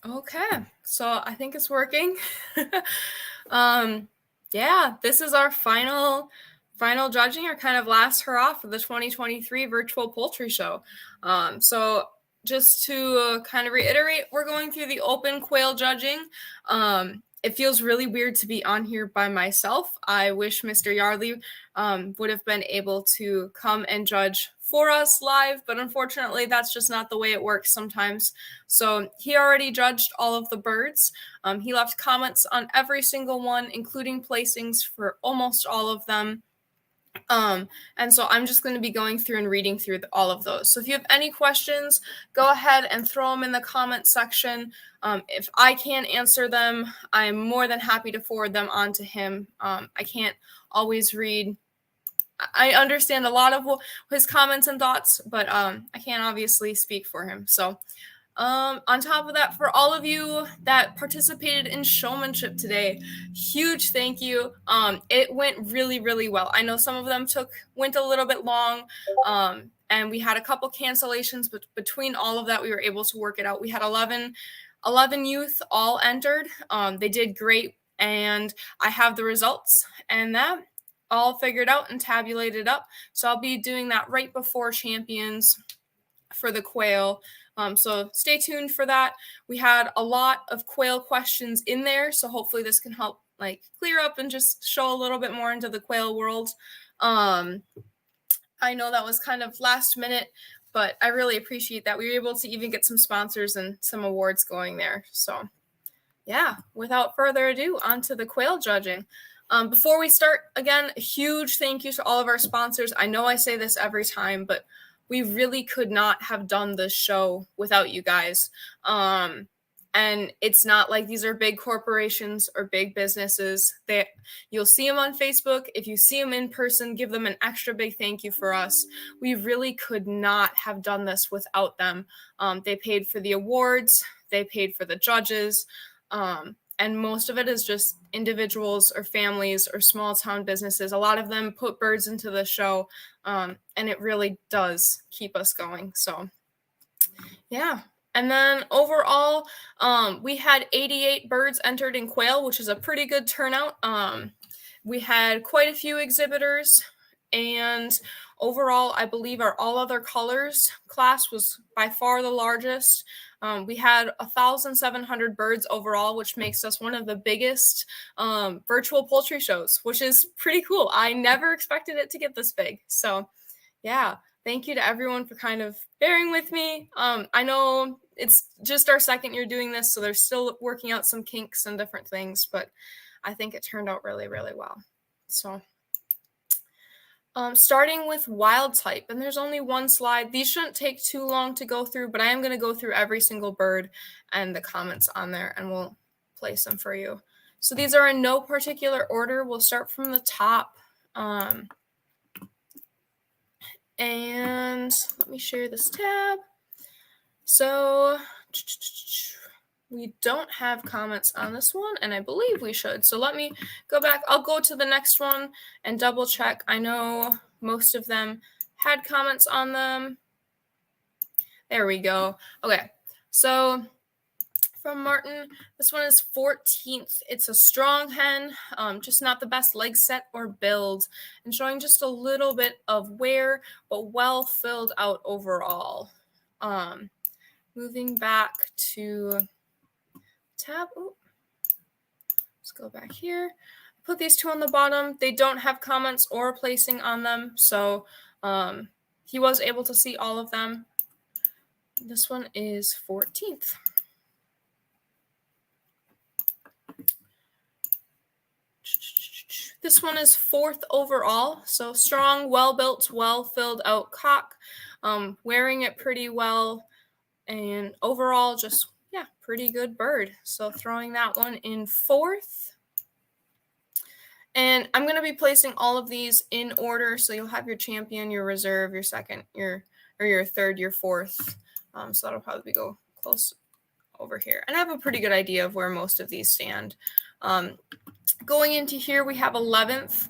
Okay, so I think it's working. Yeah, this is our final judging, or kind of last hurrah for the 2023 virtual poultry show. So just to kind of reiterate, we're going through the open quail judging. It feels really weird to be on here by myself. I wish Mr. Yardley would have been able to come and judge for us live, but unfortunately that's just not the way it works sometimes. So he already judged all of the birds. He left comments on every single one, including placings for almost all of them. And so I'm just going to be going through and reading through all of those. So if you have any questions, go ahead and throw them in the comment section. If I can't answer them, I'm more than happy to forward them on to him. I can't always read. I understand a lot of his comments and thoughts, but I can't obviously speak for him. So on top of that, for all of you that participated in showmanship today, huge thank you. It went really, really well. I know some of them went a little bit long, and we had a couple cancellations, but between all of that, we were able to work it out. We had 11 youth all entered. They did great, and I have the results and that all figured out and tabulated up. So I'll be doing that right before champions for the quail. So stay tuned for that. We had a lot of quail questions in there, so hopefully this can help clear up and just show a little bit more into the quail world. I know that was kind of last minute, but I really appreciate that. We were able to even get some sponsors and some awards going there. So yeah, without further ado, on to the quail judging. Before we start, again, a huge thank you to all of our sponsors. I know I say this every time, but we really could not have done this show without you guys. And it's not like these are big corporations or big businesses. You'll see them on Facebook. If you see them in person, give them an extra big thank you for us. We really could not have done this without them. They paid for the awards. They paid for the judges. And most of it is just individuals or families or small town businesses. A lot of them put birds into the show, and it really does keep us going. So, yeah. And then overall, we had 88 birds entered in quail, which is a pretty good turnout. We had quite a few exhibitors, and overall, I believe our all other colors class was by far the largest. We had 1,700 birds overall, which makes us one of the biggest virtual poultry shows, which is pretty cool. I never expected it to get this big. So yeah, thank you to everyone for kind of bearing with me. I know it's just our second year doing this, so they're still working out some kinks and different things, but I think it turned out really, really well. So starting with wild type, and there's only one slide. These shouldn't take too long to go through, but I am going to go through every single bird and the comments on there, and we'll place them for you. So these are in no particular order. We'll start from the top. And let me share this tab. So we don't have comments on this one, and I believe we should. So let me go back. I'll go to the next one and double check. I know most of them had comments on them. There we go. Okay, so from Martin, this one is 14th. It's a strong hen, just not the best leg set or build, and showing just a little bit of wear, but well filled out overall. Moving back to tab. Ooh. Let's go back here. Put these two on the bottom. They don't have comments or placing on them, so he was able to see all of them. This one is 14th. This one is 4th overall, so strong, well-built, well-filled out cock, wearing it pretty well, and overall just, yeah, pretty good bird. So throwing that one in 4th. And I'm going to be placing all of these in order, so you'll have your champion, your reserve, your second, your third, your fourth. So that'll probably go close over here. And I have a pretty good idea of where most of these stand. Going into here, we have 11th.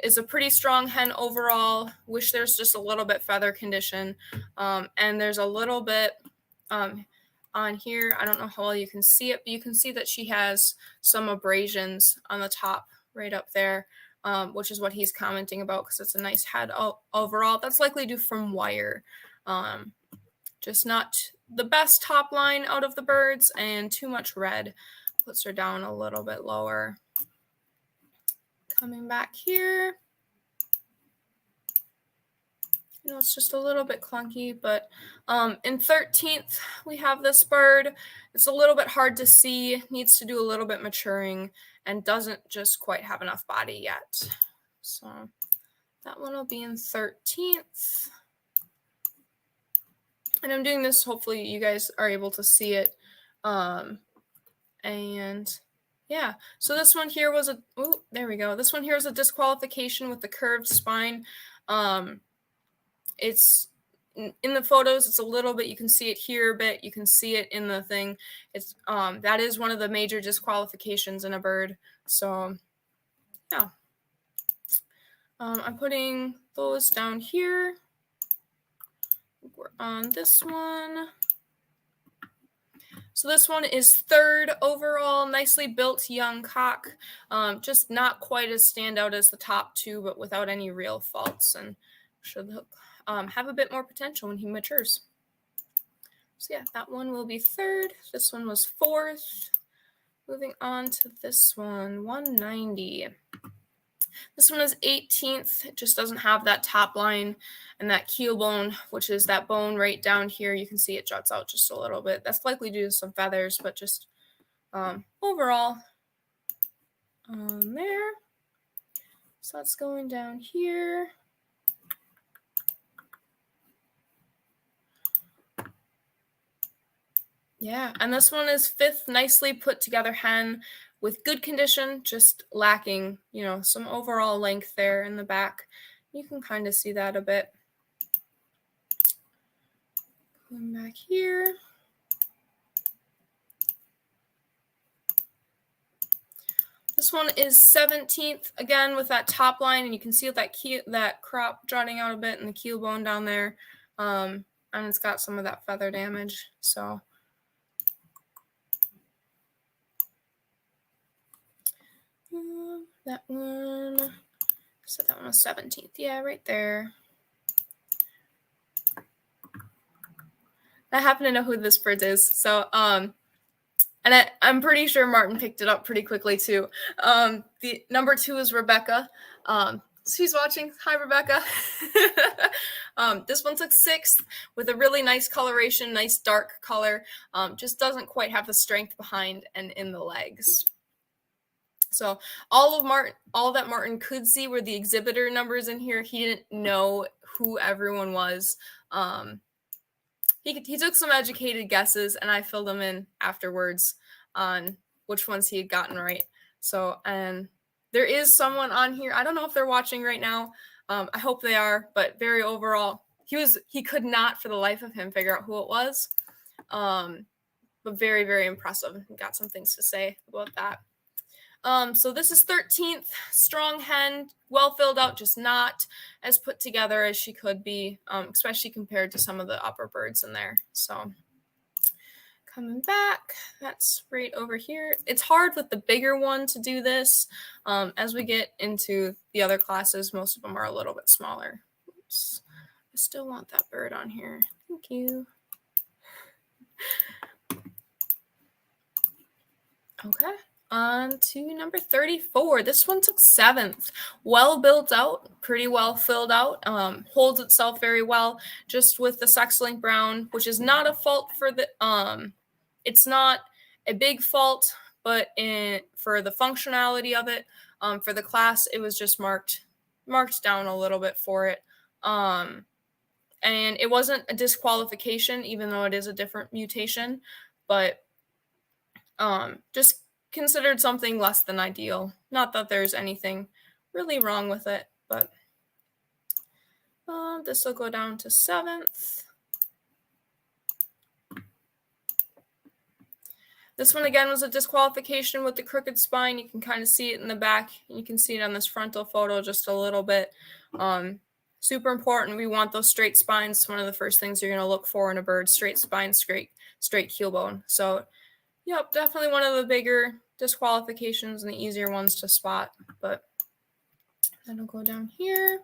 Is a pretty strong hen overall. Wish there's just a little bit feather condition. And there's a little bit on on here. I don't know how well you can see it, but you can see that she has some abrasions on the top right up there, which is what he's commenting about because it's a nice head overall. That's likely due from wire. Just not the best top line out of the birds, and too much red puts her down a little bit lower. Coming back here. You know, it's just a little bit clunky, but in 13th, we have this bird. It's a little bit hard to see, needs to do a little bit maturing, and doesn't just quite have enough body yet. So that one will be in 13th. And I'm doing this, hopefully you guys are able to see it. And yeah, so this one here was there we go. This one here is a disqualification with the curved spine. It's in the photos, it's a little bit, you can see it here a bit, you can see it in the thing. It's that is one of the major disqualifications in a bird. So yeah. I'm putting those down here. We're on this one. So this one is 3rd overall, nicely built young cock. Just not quite as standout as the top 2, but without any real faults, and should have a bit more potential when he matures. So yeah, that one will be 3rd. This one was 4th. Moving on to this one, 190. This one is 18th. It just doesn't have that top line and that keel bone, which is that bone right down here. You can see it juts out just a little bit. That's likely due to some feathers, but just overall there. So that's going down here. Yeah, and this one is 5th, nicely put together hen with good condition, just lacking, you know, some overall length there in the back. You can kind of see that a bit. Going back here. This one is 17th, again with that top line, and you can see that crop jutting out a bit and the keel bone down there. And it's got some of that feather damage, so. That one, so that one was 17th. Yeah, right there. I happen to know who this bird is. So, and I'm pretty sure Martin picked it up pretty quickly too. The number 2 is Rebecca. She's watching. Hi, Rebecca. This one took 6th with a really nice coloration, nice dark color. Just doesn't quite have the strength behind and in the legs. So all that Martin could see were the exhibitor numbers in here. He didn't know who everyone was. He took some educated guesses, and I filled them in afterwards on which ones he had gotten right. So, and there is someone on here. I don't know if they're watching right now. I hope they are, but very overall, he could not for the life of him figure out who it was. But very, very impressive. Got some things to say about that. So this is 13th, strong hen, well filled out, just not as put together as she could be, especially compared to some of the upper birds in there. So coming back, that's right over here. It's hard with the bigger one to do this. As we get into the other classes, most of them are a little bit smaller. Oops. I still want that bird on here. Thank you. Okay. On to number 34. This one took 7th. Well built out, pretty well filled out. Holds itself very well, just with the sex-link brown, which is not a fault for the. It's not a big fault, but for the functionality of it, for the class, it was just marked down a little bit for it. And it wasn't a disqualification, even though it is a different mutation, but just considered something less than ideal. Not that there's anything really wrong with it, but this will go down to 7th. This one again was a disqualification with the crooked spine. You can kind of see it in the back. You can see it on this frontal photo just a little bit. super important. We want those straight spines. It's one of the first things you're going to look for in a bird: straight spine, straight keel bone. So, yep, definitely one of the bigger disqualifications and the easier ones to spot. But then I'll go down here.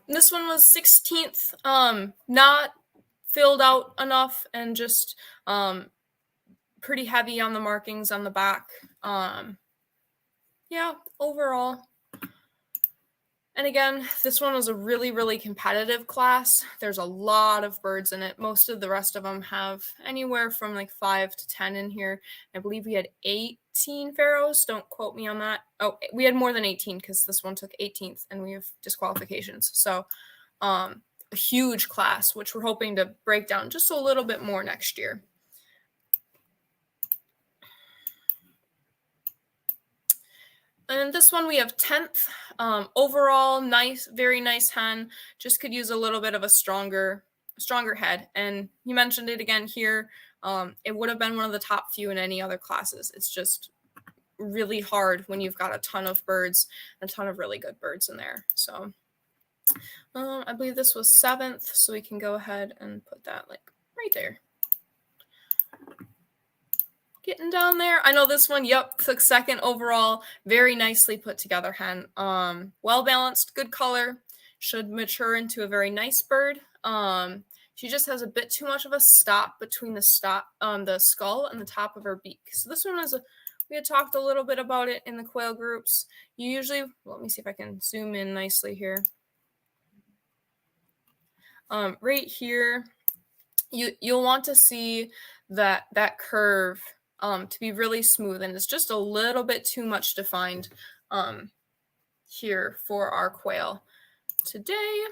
This one was 16th, not filled out enough and just pretty heavy on the markings on the back. Yeah, overall. And again, this one was a really, really competitive class. There's a lot of birds in it. Most of the rest of them have anywhere from like 5 to 10 in here. I believe we had 18 pharaohs. Don't quote me on that. Oh, we had more than 18 because this one took 18th and we have disqualifications. So a huge class, which we're hoping to break down just a little bit more next year. And this one we have 10th. Overall, nice, very nice hen. Just could use a little bit of a stronger head. And you mentioned it again here. It would have been one of the top few in any other classes. It's just really hard when you've got a ton of birds, a ton of really good birds in there. So I believe this was 7th, so we can go ahead and put that like right there. Getting down there. I know this one, yep, took 2nd overall. Very nicely put together hen. Well balanced, good color. Should mature into a very nice bird. She just has a bit too much of a stop between the skull and the top of her beak. So this one we had talked a little bit about it in the quail groups. You usually, let me see if I can zoom in nicely here. Right here, you'll want to see that curve to be really smooth, and it's just a little bit too much defined here for our quail today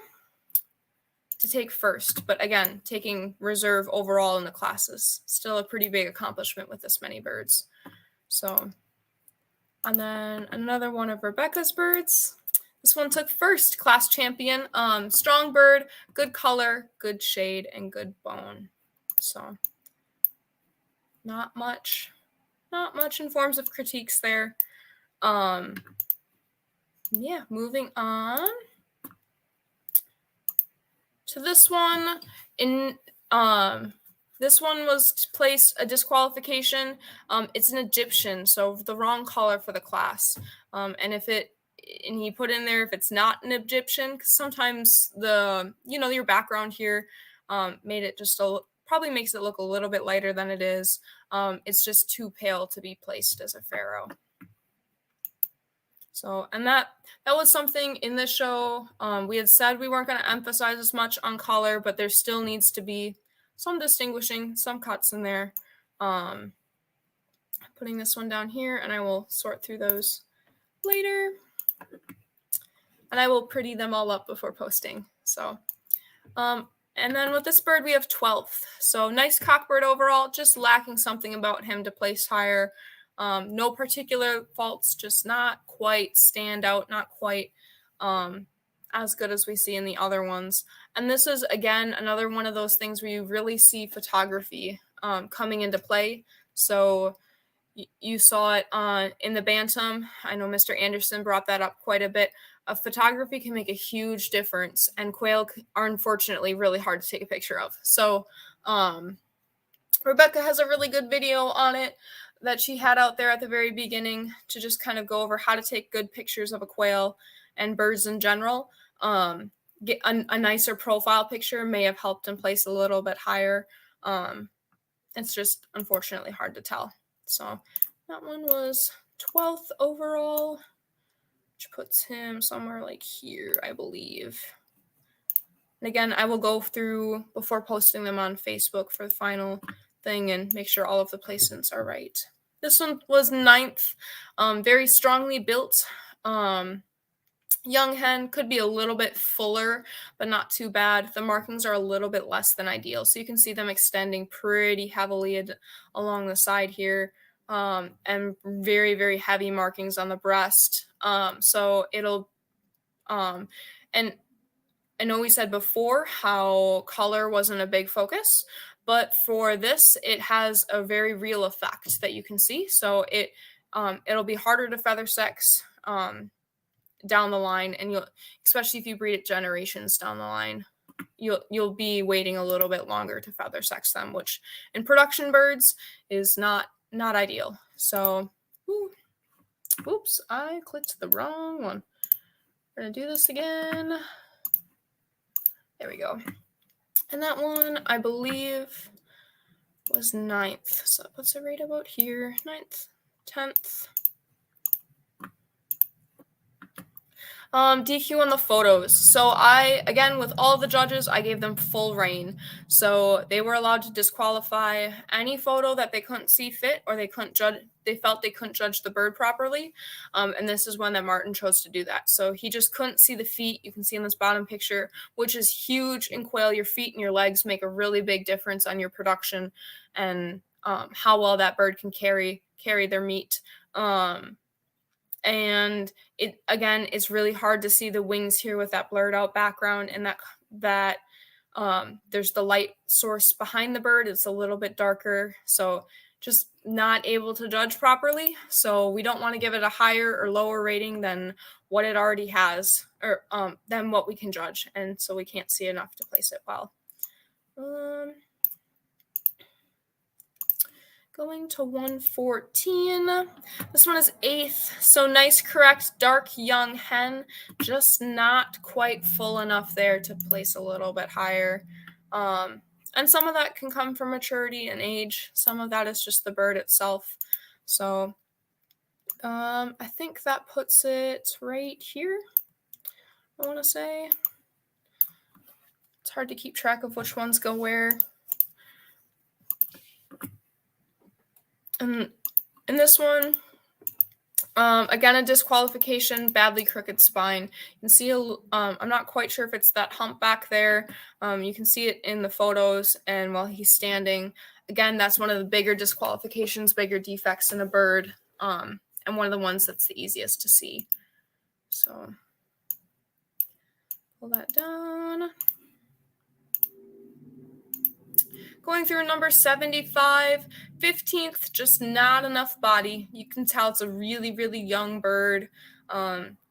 to take first. But again, taking reserve overall in the class is still a pretty big accomplishment with this many birds. So, and then another one of Rebecca's birds. This one took 1st, class champion. Strong bird, good color, good shade, and good bone. So not much in forms of critiques there. Yeah, moving on to this one. This one was placed a disqualification. It's an Egyptian, so the wrong color for the class. And he put in there if it's not an Egyptian, because sometimes your background here made it just probably makes it look a little bit lighter than it is. It's just too pale to be placed as a pharaoh. So, and that was something in the show. We had said we weren't going to emphasize as much on color, but there still needs to be some distinguishing, some cuts in there. Putting this one down here, and I will sort through those later. And I will pretty them all up before posting. So, and then with this bird, we have 12th. So nice cockbird overall, just lacking something about him to place higher. No particular faults, just not quite stand out, not quite as good as we see in the other ones. And this is, again, another one of those things where you really see photography coming into play. So you saw it in the bantam. I know Mr. Anderson brought that up quite a bit. Photography can make a huge difference, and quail are unfortunately really hard to take a picture of. So Rebecca has a really good video on it that she had out there at the very beginning to just kind of go over how to take good pictures of a quail and birds in general. Get a nicer profile picture may have helped him place a little bit higher. It's just unfortunately hard to tell. So that one was 12th overall, which puts him somewhere like here, I believe. And again, I will go through before posting them on Facebook for the final thing and make sure all of the placements are right. This one was 9th, very strongly built. Young hen could be a little bit fuller, but not too bad. The markings are a little bit less than ideal, so you can see them extending pretty heavily along the side here, and very, very heavy markings on the breast. So it'll, and I know we said before how color wasn't a big focus, but for this, it has a very real effect that you can see. So it'll be harder to feather sex down the line, and especially if you breed it generations down the line, you'll be waiting a little bit longer to feather sex them, which in production birds is not ideal. So, oops, I clicked the wrong one. We're gonna do this again. There we go. And that one, I believe, was 9th. So that puts it right about here. 9th, 10th. DQ on the photos. So again, with all the judges, I gave them full reign. So they were allowed to disqualify any photo that they couldn't see fit, or they felt they couldn't judge the bird properly. And this is one that Martin chose to do that. So he just couldn't see the feet. You can see in this bottom picture, which is huge in quail. Your feet and your legs make a really big difference on your production and how well that bird can carry their meat. And it's really hard to see the wings here with that blurred out background, and that there's the light source behind the bird. It's a little bit darker, so just not able to judge properly. So we don't want to give it a higher or lower rating than what it already has, or than what we can judge, and so we can't see enough to place it well. Going to 114. This one is 8th. So nice, correct, dark young hen. Just not quite full enough there to place a little bit higher. And some of that can come from maturity and age. Some of that is just the bird itself. So I think that puts it right here, I want to say. It's hard to keep track of which ones go where. And in this one, again, a disqualification, badly crooked spine. You can see, I'm not quite sure if it's that hump back there. You can see it in the photos, and while he's standing, again, that's one of the bigger disqualifications, bigger defects in a bird, and one of the ones that's the easiest to see. So pull that down. Going through number 75, 15th, just not enough body. You can tell it's a really, really young bird.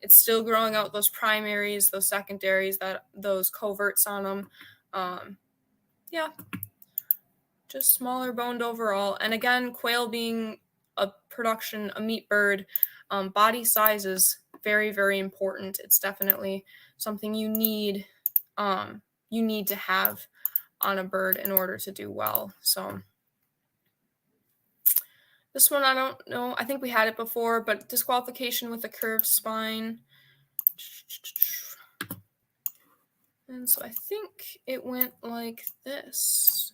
It's still growing out those primaries, those secondaries, those coverts on them. Yeah, just smaller boned overall. And again, quail being a meat bird, body size is very, very important. It's definitely something you need to have on a bird in order to do well. So this one, I don't know. I think we had it before, but disqualification with a curved spine. And so I think it went like this.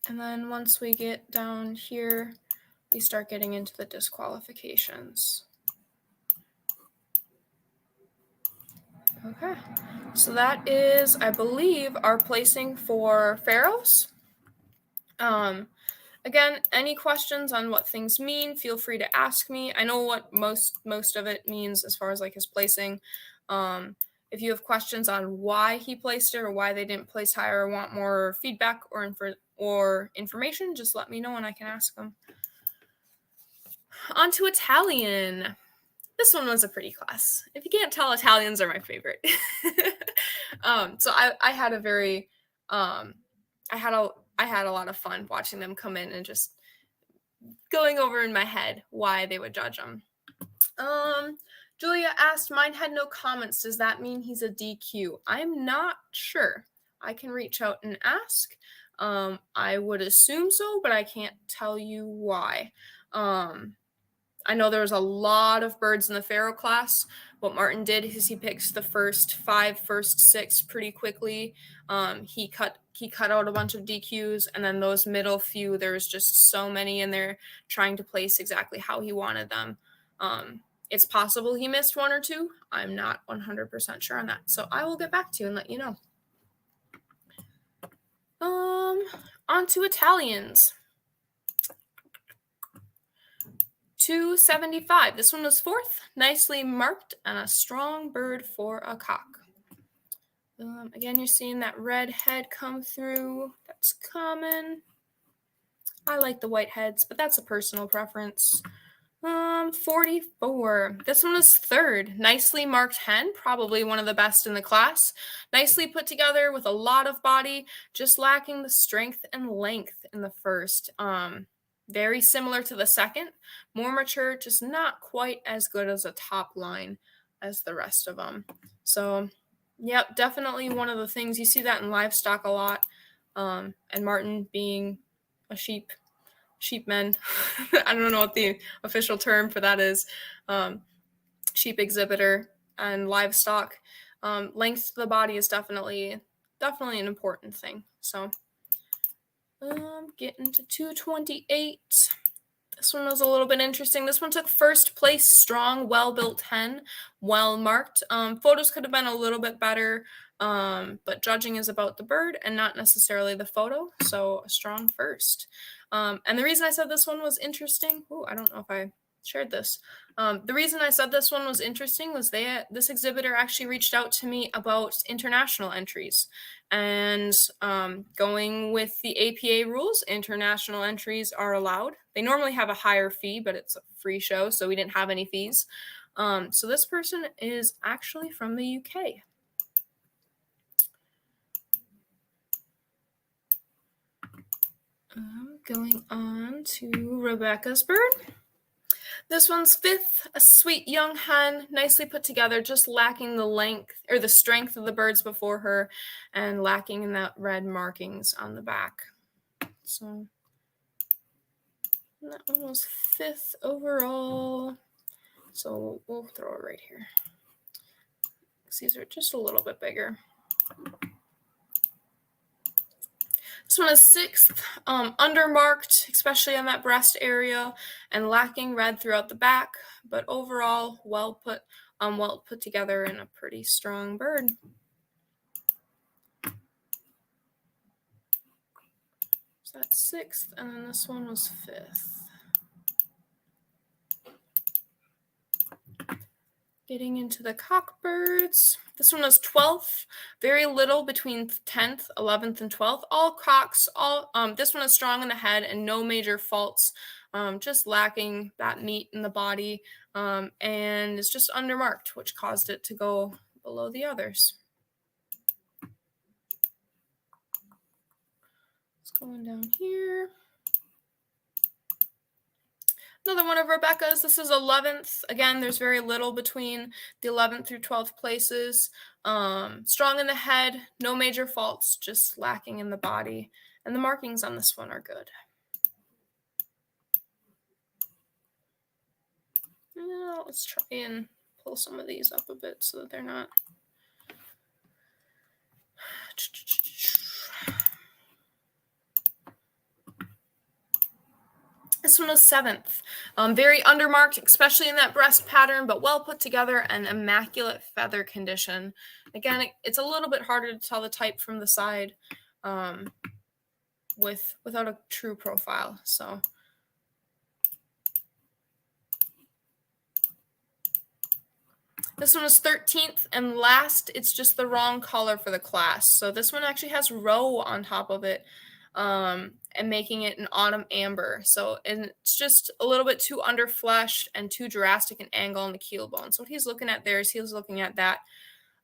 And then once we get down here, we start getting into the disqualifications. Okay, so that is, I believe, our placing for Pharaohs. Again, any questions on what things mean, feel free to ask me. I know what most of it means as far as like his placing. If you have questions on why he placed it or why they didn't place higher, or want more feedback or information, just let me know and I can ask them. On to Italian. This one was a pretty class. If you can't tell, Italians are my favorite. So I had a very, I had a lot of fun watching them come in and just going over in my head why they would judge them. Julia asked, mine had no comments. Does that mean he's a DQ? I'm not sure. I can reach out and ask. I would assume so, but I can't tell you why. I know there was a lot of birds in the Pharaoh class. What Martin did is he picked the first 6 pretty quickly. He cut out a bunch of DQs, and then those middle few, there's just so many in there trying to place exactly how he wanted them. It's possible he missed 1 or 2. I'm not 100% sure on that. So I will get back to you and let you know. On to Italians. 275. This one was 4th, nicely marked, and a strong bird for a cock. Again, you're seeing that red head come through. That's common. I like the white heads, but that's a personal preference. 44. This one was third. Nicely marked hen, probably one of the best in the class. Nicely put together with a lot of body, just lacking the strength and length in the first. Very similar to the second, more mature, just not quite as good as a top line as the rest of them. So, yep, definitely one of the things you see that in livestock a lot. And Martin being a sheepmen. I don't know what the official term for that is. Sheep exhibitor and livestock. Length of the body is definitely an important thing. So, getting to 228. This one was a little bit interesting. This one took first place, strong, well-built hen, well-marked. Photos could have been a little bit better, but judging is about the bird and not necessarily the photo, so a strong first. And the reason I said this one was interesting, I don't know if I shared this. The reason I said this one was interesting was this exhibitor actually reached out to me about international entries. And going with the APA rules, international entries are allowed. They normally have a higher fee, but it's a free show, so we didn't have any fees. So this person is actually from the UK. Going on to Rebecca's bird. This one's fifth, a sweet young hen, nicely put together, just lacking the length or the strength of the birds before her and lacking in that red markings on the back. So that one was fifth overall. So we'll throw it right here. These are just a little bit bigger. This one is sixth, undermarked, especially on that breast area, and lacking red throughout the back, but overall well put together and a pretty strong bird. So that's sixth, and then this one was fifth. Getting into the cockbirds. This one was 12th, very little between 10th, 11th, and 12th. All cocks, this one is strong in the head and no major faults, just lacking that meat in the body, and it's just undermarked, which caused it to go below the others. It's going down here. Another one of Rebecca's. This is 11th. Again, there's very little between the 11th through 12th places. Strong in the head, no major faults, just lacking in the body. And the markings on this one are good. Now let's try and pull some of these up a bit so that they're not. This one was 7th. Very undermarked, especially in that breast pattern, but well put together and immaculate feather condition. Again, it's a little bit harder to tell the type from the side without a true profile. So this one was 13th and last. It's just the wrong color for the class. So this one actually has roe on top of it. And making it an autumn amber. So and it's just a little bit too underfleshed and too drastic an angle on the keel bone. So what he's looking at there is he's looking at that,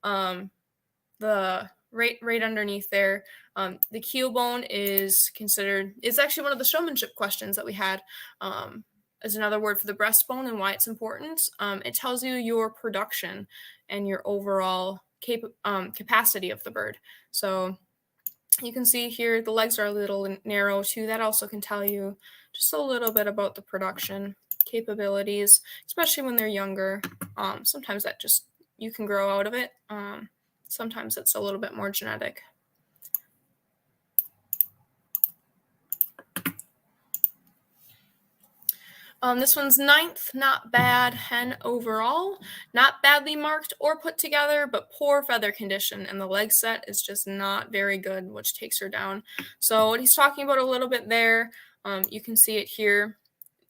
the right underneath there. The keel bone is considered, it's actually one of the showmanship questions that we had, as another word for the breastbone and why it's important. It tells you your production and your overall capacity of the bird. So you can see here the legs are a little narrow too. That also can tell you just a little bit about the production capabilities, especially when they're younger. Sometimes that just, you can grow out of it. Sometimes it's a little bit more genetic. This one's 9th, not bad hen overall, not badly marked or put together, but poor feather condition, and the leg set is just not very good, which takes her down. So what he's talking about a little bit there, you can see it here.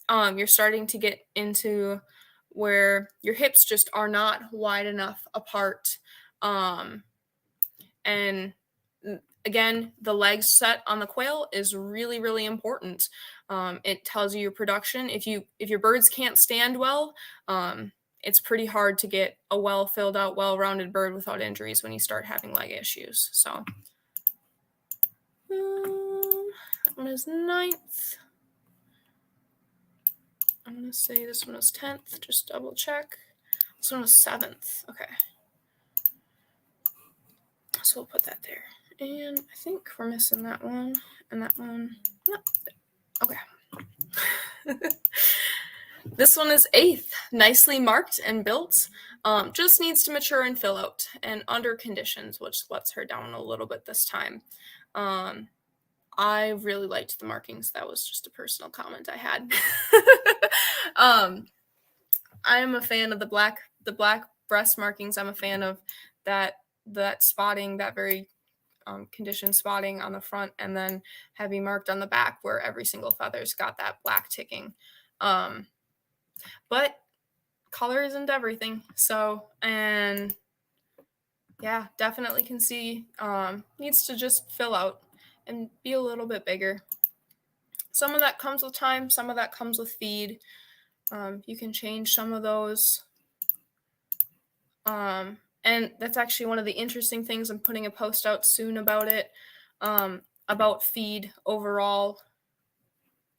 You're starting to get into where your hips just are not wide enough apart, and Again, the leg set on the quail is really, really important. It tells you your production. If your birds can't stand well, it's pretty hard to get a well filled out, well-rounded bird without injuries when you start having leg issues. So that one is 9th. I'm going to say this one is 10th, just double check. This one was 7th. Okay. So we'll put that there. And I think we're missing that one and that one. No. Okay. This one is 8th, nicely marked and built. Just needs to mature and fill out and under conditions, which lets her down a little bit this time. I really liked the markings. That was just a personal comment I had. I am a fan of the black breast markings. I'm a fan of that spotting, that very conditioned spotting on the front, and then heavy marked on the back where every single feather's got that black ticking. But color isn't everything. So, and yeah, definitely can see needs to just fill out and be a little bit bigger. Some of that comes with time, some of that comes with feed. You can change some of those. And that's actually one of the interesting things. I'm putting a post out soon about it, about feed overall.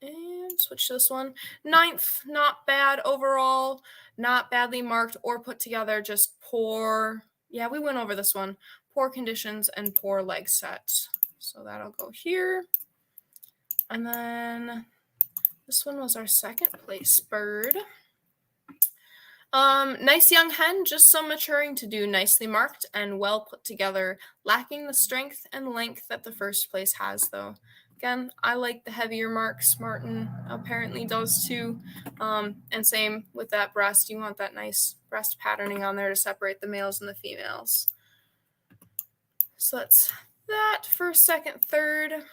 And switch to this one. 9th, not bad overall, not badly marked or put together, just poor. Yeah, we went over this one. Poor conditions and poor leg set. So that'll go here. And then this one was our 2nd place bird. Nice young hen, just some maturing to do, nicely marked and well put together, lacking the strength and length that the 1st place has though. Again, I like the heavier marks. Martin apparently does too. And same with that breast. You want that nice breast patterning on there to separate the males and the females. So that's that for 2nd, 3rd.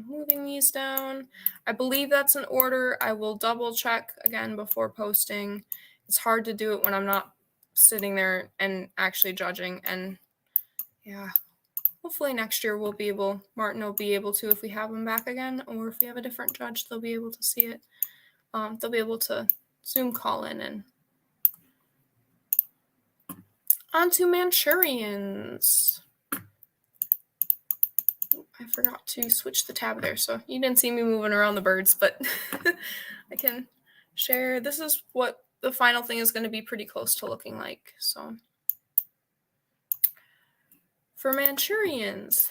Moving these down. I believe that's an order. I will double check again before posting. It's hard to do it when I'm not sitting there and actually judging. And yeah, hopefully next year Martin will be able to, if we have him back again, or if we have a different judge, they'll be able to see it. They'll be able to Zoom call in. And on to Manchurians. I forgot to switch the tab there, so you didn't see me moving around the birds, but I can share. This is what the final thing is going to be pretty close to looking like. So for Manchurians,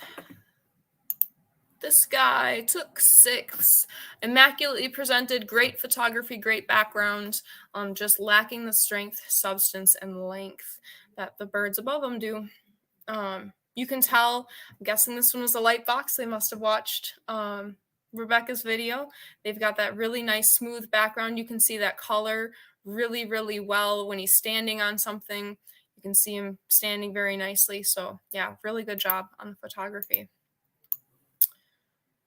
this guy took 6th, immaculately presented, great photography, great background, just lacking the strength, substance, and length that the birds above him do. You can tell, I'm guessing this one was a light box. They must have watched Rebecca's video. They've got that really nice smooth background. You can see that color really, really well when he's standing on something. You can see him standing very nicely. So yeah, really good job on the photography.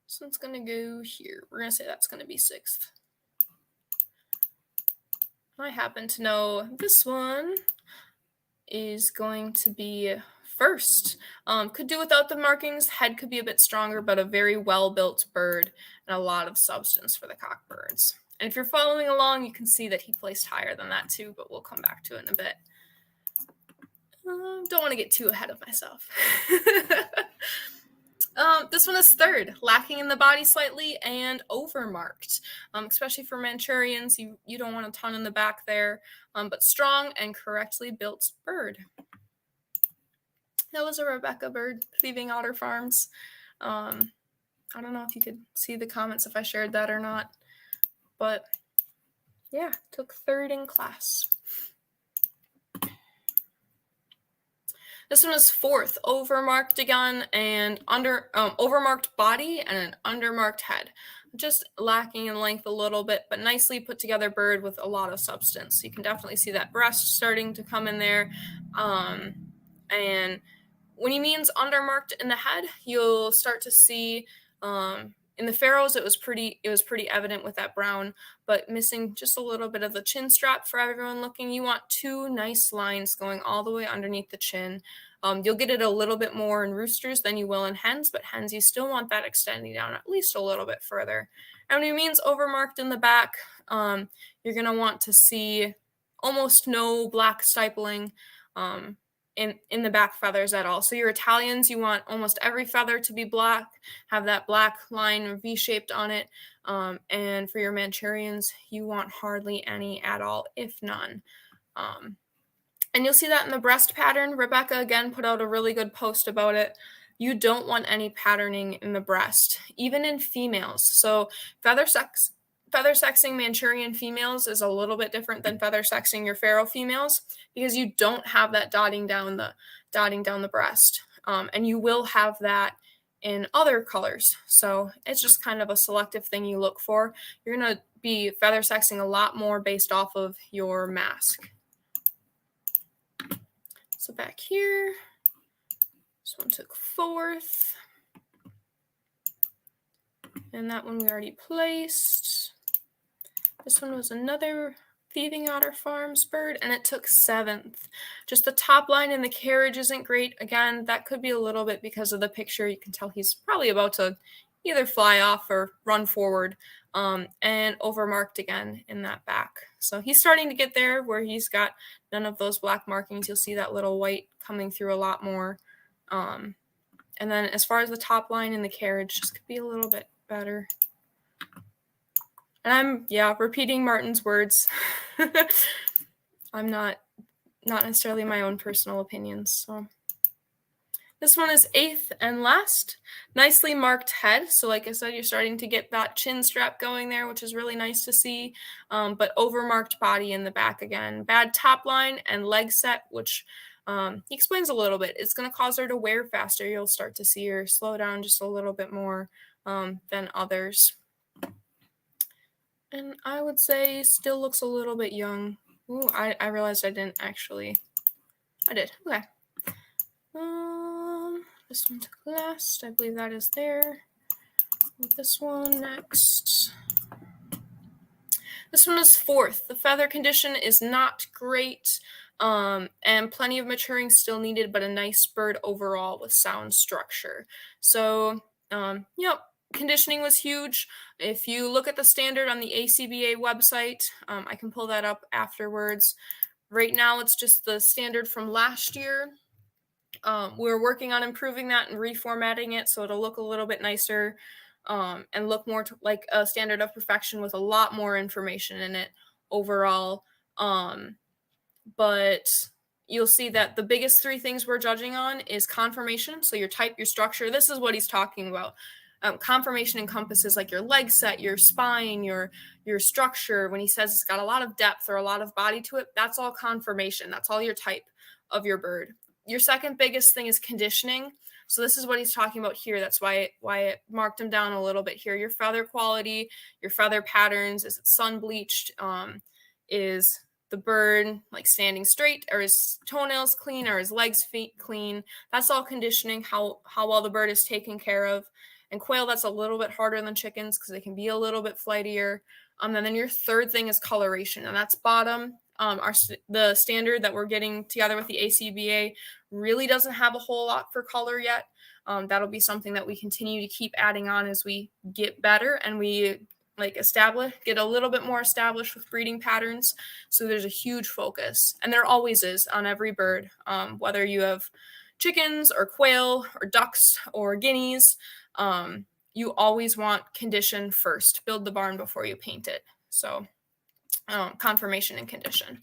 This one's going to go here. We're going to say that's going to be 6th. I happen to know this one is going to be 1st. Could do without the markings. Head could be a bit stronger, but a very well-built bird and a lot of substance for the cockbirds. And if you're following along, you can see that he placed higher than that too, but we'll come back to it in a bit. Don't want to get too ahead of myself. This one is 3rd, lacking in the body slightly and overmarked. Especially for Manchurians, you don't want a ton in the back there, but strong and correctly built bird. That was a Rebecca bird, Thieving Otter Farms. I don't know if you could see the comments if I shared that or not, but yeah, took 3rd in class. This one is 4th, overmarked again, and overmarked body and an undermarked head. Just lacking in length a little bit, but nicely put together bird with a lot of substance. So you can definitely see that breast starting to come in there. And when he means undermarked in the head, you'll start to see In the Pharaohs, it was pretty evident with that brown, but missing just a little bit of the chin strap for everyone looking. You want two nice lines going all the way underneath the chin. You'll get it a little bit more in roosters than you will in hens, but hens, you still want that extending down at least a little bit further. And when it means overmarked in the back, you're going to want to see almost no black stippling in the back feathers at all. So your Italians, you want almost every feather to be black, have that black line V-shaped on it. And for your Manchurians, you want hardly any at all, if none. And you'll see that in the breast pattern. Rebecca, again, put out a really good post about it. You don't want any patterning in the breast, even in females. So feather sexing Manchurian females is a little bit different than feather sexing your Pharaoh females, because you don't have that dotting down the breast. And you will have that in other colors. So it's just kind of a selective thing you look for. You're going to be feather sexing a lot more based off of your mask. So back here, this one took 4th. And that one we already placed. This one was another Thieving Otter Farms bird, and it took 7th. Just the top line in the carriage isn't great. Again, that could be a little bit because of the picture. You can tell he's probably about to either fly off or run forward, and overmarked again in that back. So he's starting to get there where he's got none of those black markings. You'll see that little white coming through a lot more. And then as far as the top line in the carriage, just could be a little bit better. And I'm, repeating Martin's words. I'm not necessarily my own personal opinions. So this one is 8th and last. Nicely marked head. So like I said, you're starting to get that chin strap going there, which is really nice to see. But overmarked body in the back again. Bad top line and leg set, which he explains a little bit. It's going to cause her to wear faster. You'll start to see her slow down just a little bit more than others. And I would say still looks a little bit young. Ooh, I realized I didn't actually. I did. Okay. This one took last. I believe that is there. With this one next. This one is 4th. The feather condition is not great. And plenty of maturing still needed, but a nice bird overall with sound structure. So, conditioning was huge. If you look at the standard on the ACBA website, I can pull that up afterwards. Right now, it's just the standard from last year. We're working on improving that and reformatting it so it'll look a little bit nicer and look more like a standard of perfection with a lot more information in it overall. But you'll see that the biggest 3 things we're judging on is conformation. So your type, your structure. This is what he's talking about. Conformation encompasses like your leg set, your spine, your structure. When he says it's got a lot of depth or a lot of body to it, that's all conformation. That's all your type of your bird. Your second biggest thing is conditioning. So this is what he's talking about here. That's why it marked him down a little bit here. Your feather quality, your feather patterns. Is it sun bleached? Is the bird like standing straight, or his toenails clean, or his legs, feet clean? That's all conditioning, how well the bird is taken care of. And quail, that's a little bit harder than chickens because they can be a little bit flightier. And then your third thing is coloration, and that's bottom. The standard that we're getting together with the ACBA really doesn't have a whole lot for color yet. That'll be something that we continue to keep adding on as we get better and we get a little bit more established with breeding patterns. So there's a huge focus, and there always is on every bird, whether you have chickens or quail or ducks or guineas. You always want condition first. Build the barn before you paint it. So conformation and condition.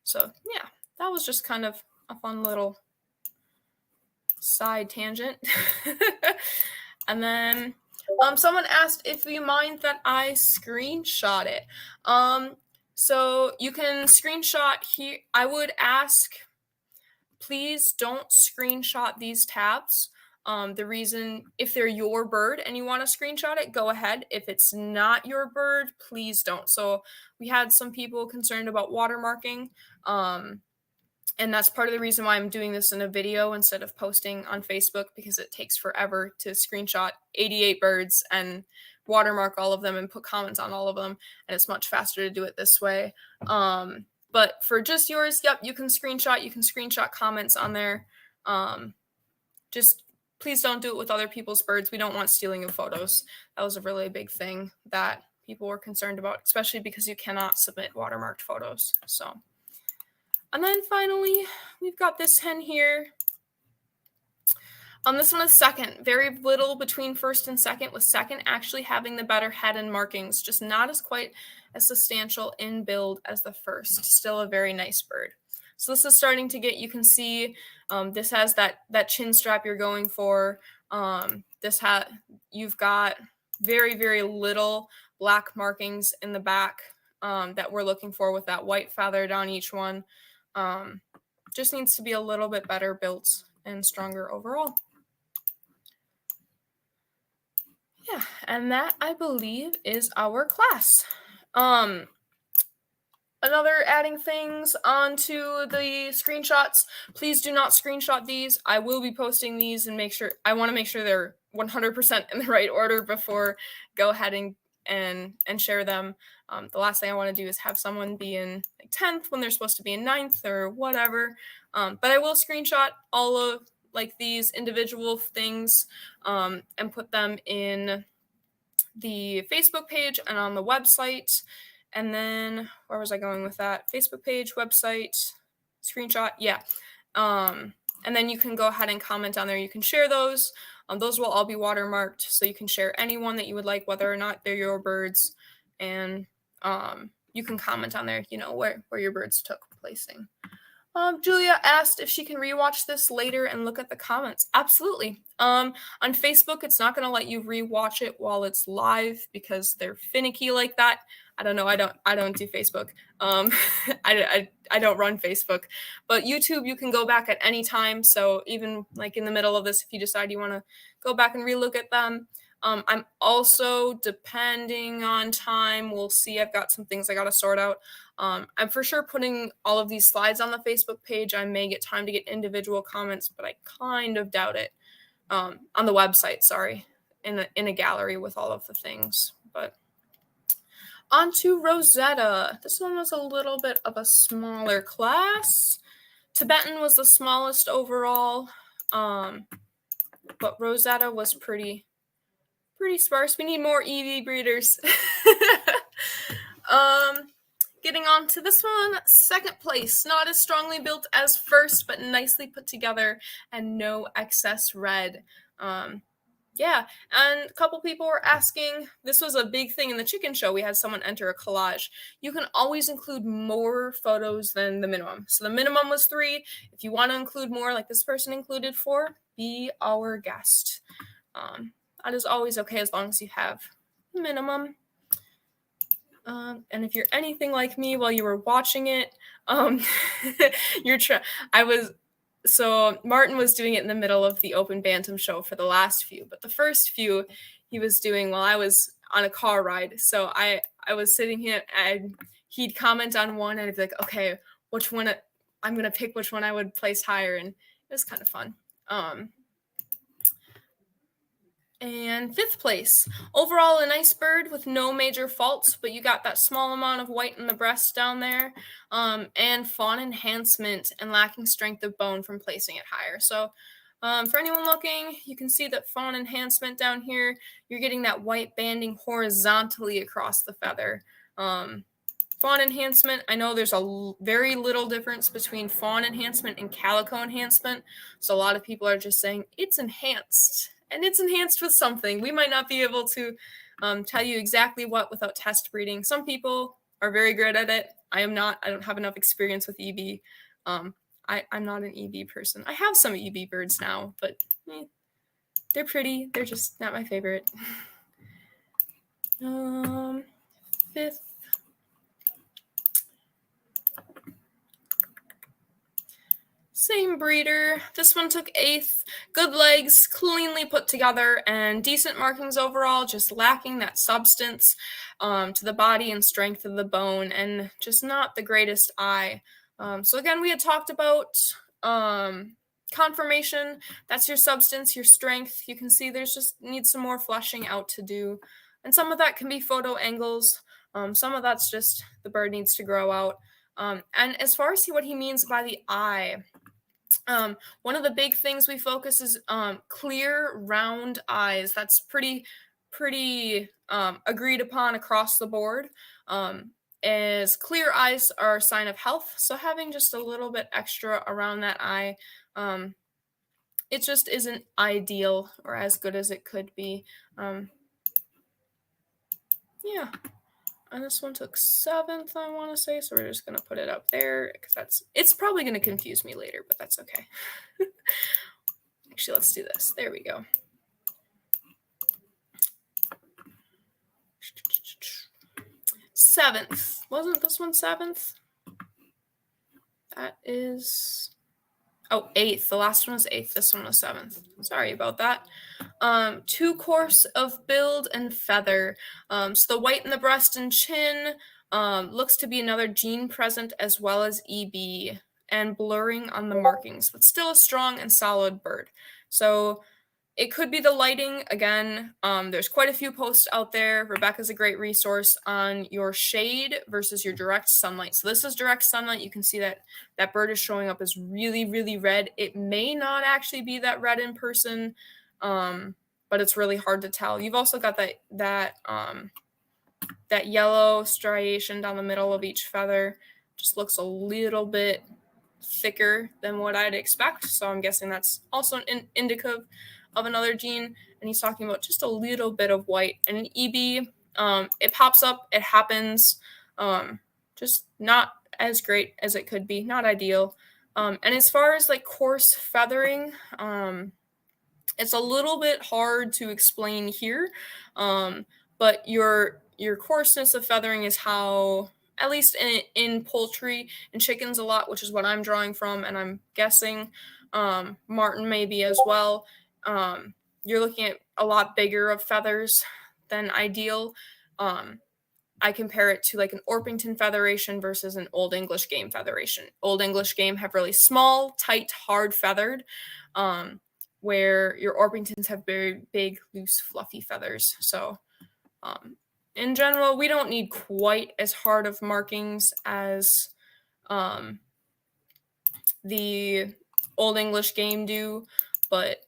So yeah, that was just kind of a fun little side tangent. And then someone asked if you mind that I screenshot it. So you can screenshot here. I would ask, please don't screenshot these tabs. The reason, if they're your bird and you want to screenshot it, go ahead. If it's not your bird, please don't. So we had some people concerned about watermarking. And that's part of the reason why I'm doing this in a video instead of posting on Facebook, because it takes forever to screenshot 88 birds and watermark all of them and put comments on all of them. And it's much faster to do it this way. But for just yours, yep, you can screenshot comments on there. Just please don't do it with other people's birds. We don't want stealing of photos. That was a really big thing that people were concerned about, especially because you cannot submit watermarked photos. So. And then finally, we've got this hen here. This one is second. Very little between first and second, with second actually having the better head and markings, just not as quite as substantial in build as the first. Still a very nice bird. So this is starting to get, you can see this has that chin strap you're going for. You've got very, very little black markings in the back that we're looking for with that white feather down each one. Just needs to be a little bit better built and stronger overall. Yeah, and that, I believe, is our class. Another adding things onto the screenshots. Please do not screenshot these. I will be posting these and I want to make sure they're 100% in the right order before go ahead and share them. The last thing I want to do is have someone be in 10th when they're supposed to be in 9th or whatever. But I will screenshot all of these individual things and put them in the Facebook page and on the website. And then where was I going with that? Facebook page, website, screenshot. Yeah. And then you can go ahead and comment on there. You can share those. Those will all be watermarked, so you can share any one that you would like, whether or not they're your birds. And you can comment on there, where your birds took placing. Julia asked if she can rewatch this later and look at the comments. Absolutely. On Facebook, it's not going to let you rewatch it while it's live because they're finicky like that. I don't know. I don't do Facebook. I don't run Facebook, but YouTube, you can go back at any time. So even in the middle of this, if you decide you want to go back and relook at them. I'm also, depending on time, we'll see. I've got some things I got to sort out. I'm for sure putting all of these slides on the Facebook page. I may get time to get individual comments, but I kind of doubt it. On the website, sorry, in a gallery with all of the things. But on to Rosetta. This one was a little bit of a smaller class. Tibetan was the smallest overall, but Rosetta was pretty sparse. We need more EV breeders. Getting on to this one, second place. Not as strongly built as first, but nicely put together and no excess red. Yeah, and a couple people were asking, this was a big thing in the chicken show. We had someone enter a collage. You can always include more photos than the minimum. So the minimum was 3. If you want to include more, like this person included 4, be our guest. That is always okay as long as you have minimum. And if you're anything like me while you were watching it, so Martin was doing it in the middle of the Open Bantam show for the last few, but the first few he was doing while I was on a car ride. So I was sitting here and he'd comment on one and I'd be like, okay, which one I'm going to pick which one I would place higher. And it was kind of fun. And 5th place. Overall, a nice bird with no major faults, but you got that small amount of white in the breast down there, and fawn enhancement and lacking strength of bone from placing it higher. So for anyone looking, you can see that fawn enhancement down here. You're getting that white banding horizontally across the feather. Fawn enhancement, I know there's a very little difference between fawn enhancement and calico enhancement. So a lot of people are just saying it's enhanced. And it's enhanced with something. We might not be able to tell you exactly what without test breeding. Some people are very good at it. I am not. I don't have enough experience with EB. I'm not an EB person. I have some EB birds now, but they're pretty. They're just not my favorite. 5th. Same breeder. This one took 8th. Good legs, cleanly put together, and decent markings overall, just lacking that substance to the body and strength of the bone, and just not the greatest eye. So again, we had talked about conformation. That's your substance, your strength. You can see there's just needs some more fleshing out to do. And some of that can be photo angles. Some of that's just the bird needs to grow out. And as far as what he means by the eye, one of the big things we focus is clear, round eyes. That's pretty agreed upon across the board. As clear eyes are a sign of health, so having just a little bit extra around that eye, it just isn't ideal or as good as it could be. Yeah. And this one took 7th, I want to say, so we're just going to put it up there because it's probably going to confuse me later, but that's okay. Actually, let's do this. There we go. Seventh. Wasn't this one 7th? That is... Oh, 8th. The last one was 8th. This one was 7th. Sorry about that. Too coarse of build and feather. So the white in the breast and chin looks to be another gene present as well as EB and blurring on the markings, but still a strong and solid bird. So it could be the lighting. Again, there's quite a few posts out there. Rebecca's a great resource on your shade versus your direct sunlight. So this is direct sunlight. You can see that bird is showing up as really, really red. It may not actually be that red in person, but it's really hard to tell. You've also got that yellow striation down the middle of each feather. Just looks a little bit thicker than what I'd expect. So I'm guessing that's also an indicative of another gene. And he's talking about just a little bit of white. And an EB, it pops up, it happens, just not as great as it could be, not ideal. And as far as like coarse feathering, it's a little bit hard to explain here, but your coarseness of feathering is how, at least in poultry and chickens a lot, which is what I'm drawing from, and I'm guessing Martin maybe as well. You're looking at a lot bigger of feathers than ideal. I compare it to like an Orpington featheration versus an Old English game featheration. Old English game have really small, tight, hard feathered, where your Orpingtons have very big, loose, fluffy feathers. So in general, we don't need quite as hard of markings as the Old English game do, but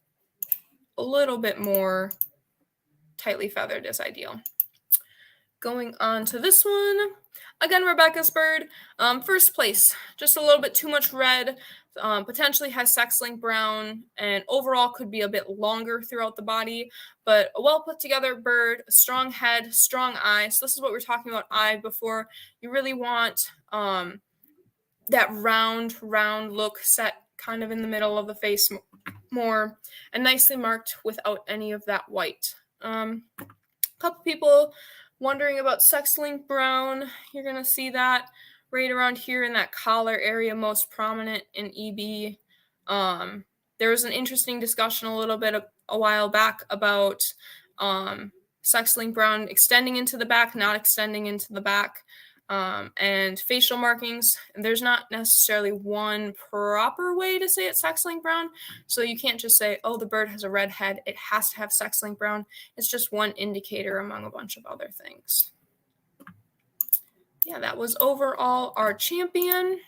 a little bit more tightly feathered is ideal. Going on to this one, again, Rebecca's bird, first place, just a little bit too much red, potentially has sex-linked brown, and overall could be a bit longer throughout the body, but a well put together bird, a strong head, strong eye. So this is what we were talking about eye before. You really want that round look set kind of in the middle of the face more, and nicely marked without any of that white. A couple people wondering about sex-linked brown. You're going to see that right around here in that collar area, most prominent in EB. There was an interesting discussion a little bit a while back about sex-linked brown extending into the back, not extending into the back, and facial markings. And there's not necessarily one proper way to say it's sex-linked brown. So you can't just say, oh, the bird has a red head, it has to have sex-linked brown. It's just one indicator among a bunch of other things. Yeah, that was overall our champion.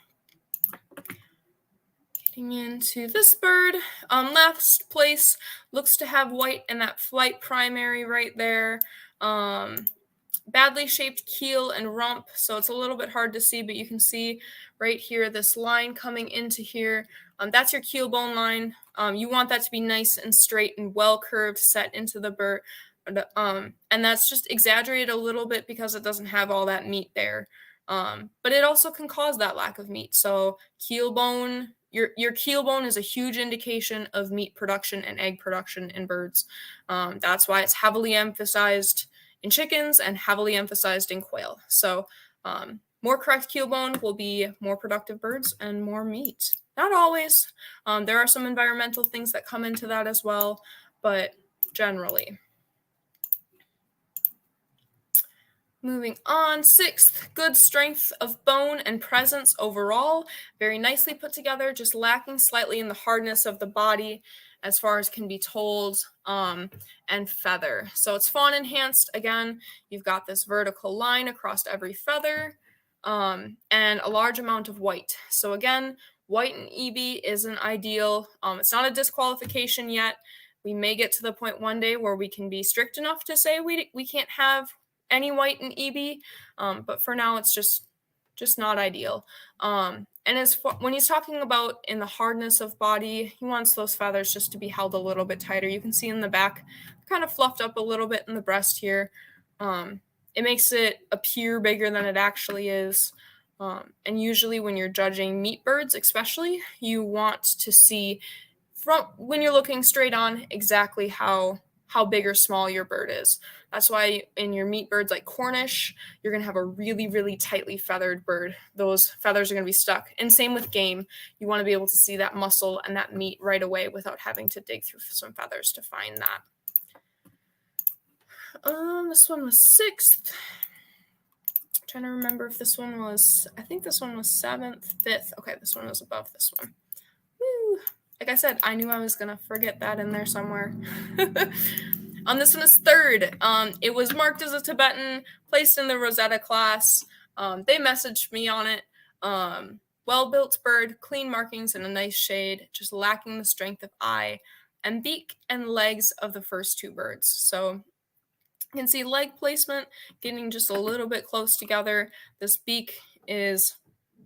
Getting into this bird, last place looks to have white in that flight primary right there. Badly shaped keel and rump, so it's a little bit hard to see, but you can see right here this line coming into here. That's your keel bone line. You want that to be nice and straight and well curved, set into the bird, and that's just exaggerated a little bit because it doesn't have all that meat there. But it also can cause that lack of meat. So keel bone, your keel bone is a huge indication of meat production and egg production in birds. That's why it's heavily emphasized in chickens and heavily emphasized in quail. So more correct keel bone will be more productive birds and more meat. Not always. There are some environmental things that come into that as well, but generally. Moving on, sixth, good strength of bone and presence overall. Very nicely put together, just lacking slightly in the hardness of the body as far as can be told, and feather. So it's fawn enhanced. Again, you've got this vertical line across every feather, and a large amount of white. So again, white in EB isn't ideal. It's not a disqualification yet. We may get to the point one day where we can be strict enough to say we can't have any white in EB, but for now it's just not ideal. And when he's talking about in the hardness of body, he wants those feathers just to be held a little bit tighter. You can see in the back, kind of fluffed up a little bit in the breast here. It makes it appear bigger than it actually is. And usually when you're judging meat birds especially, you want to see from when you're looking straight on exactly how big or small your bird is. That's why in your meat birds like Cornish, you're going to have a really, really tightly feathered bird. Those feathers are going to be stuck. And same with game. You want to be able to see that muscle and that meat right away without having to dig through some feathers to find that. This one was sixth. I'm trying to remember if this one was, I think this one was seventh, fifth. Okay, this one was above this one. Woo! Like I said, I knew I was going to forget that in there somewhere. This one is third. It was marked as a Tibetan, placed in the Rosetta class. They messaged me on it. Well-built bird, clean markings and a nice shade, just lacking the strength of eye and beak and legs of the first two birds. So you can see leg placement getting just a little bit close together. This beak is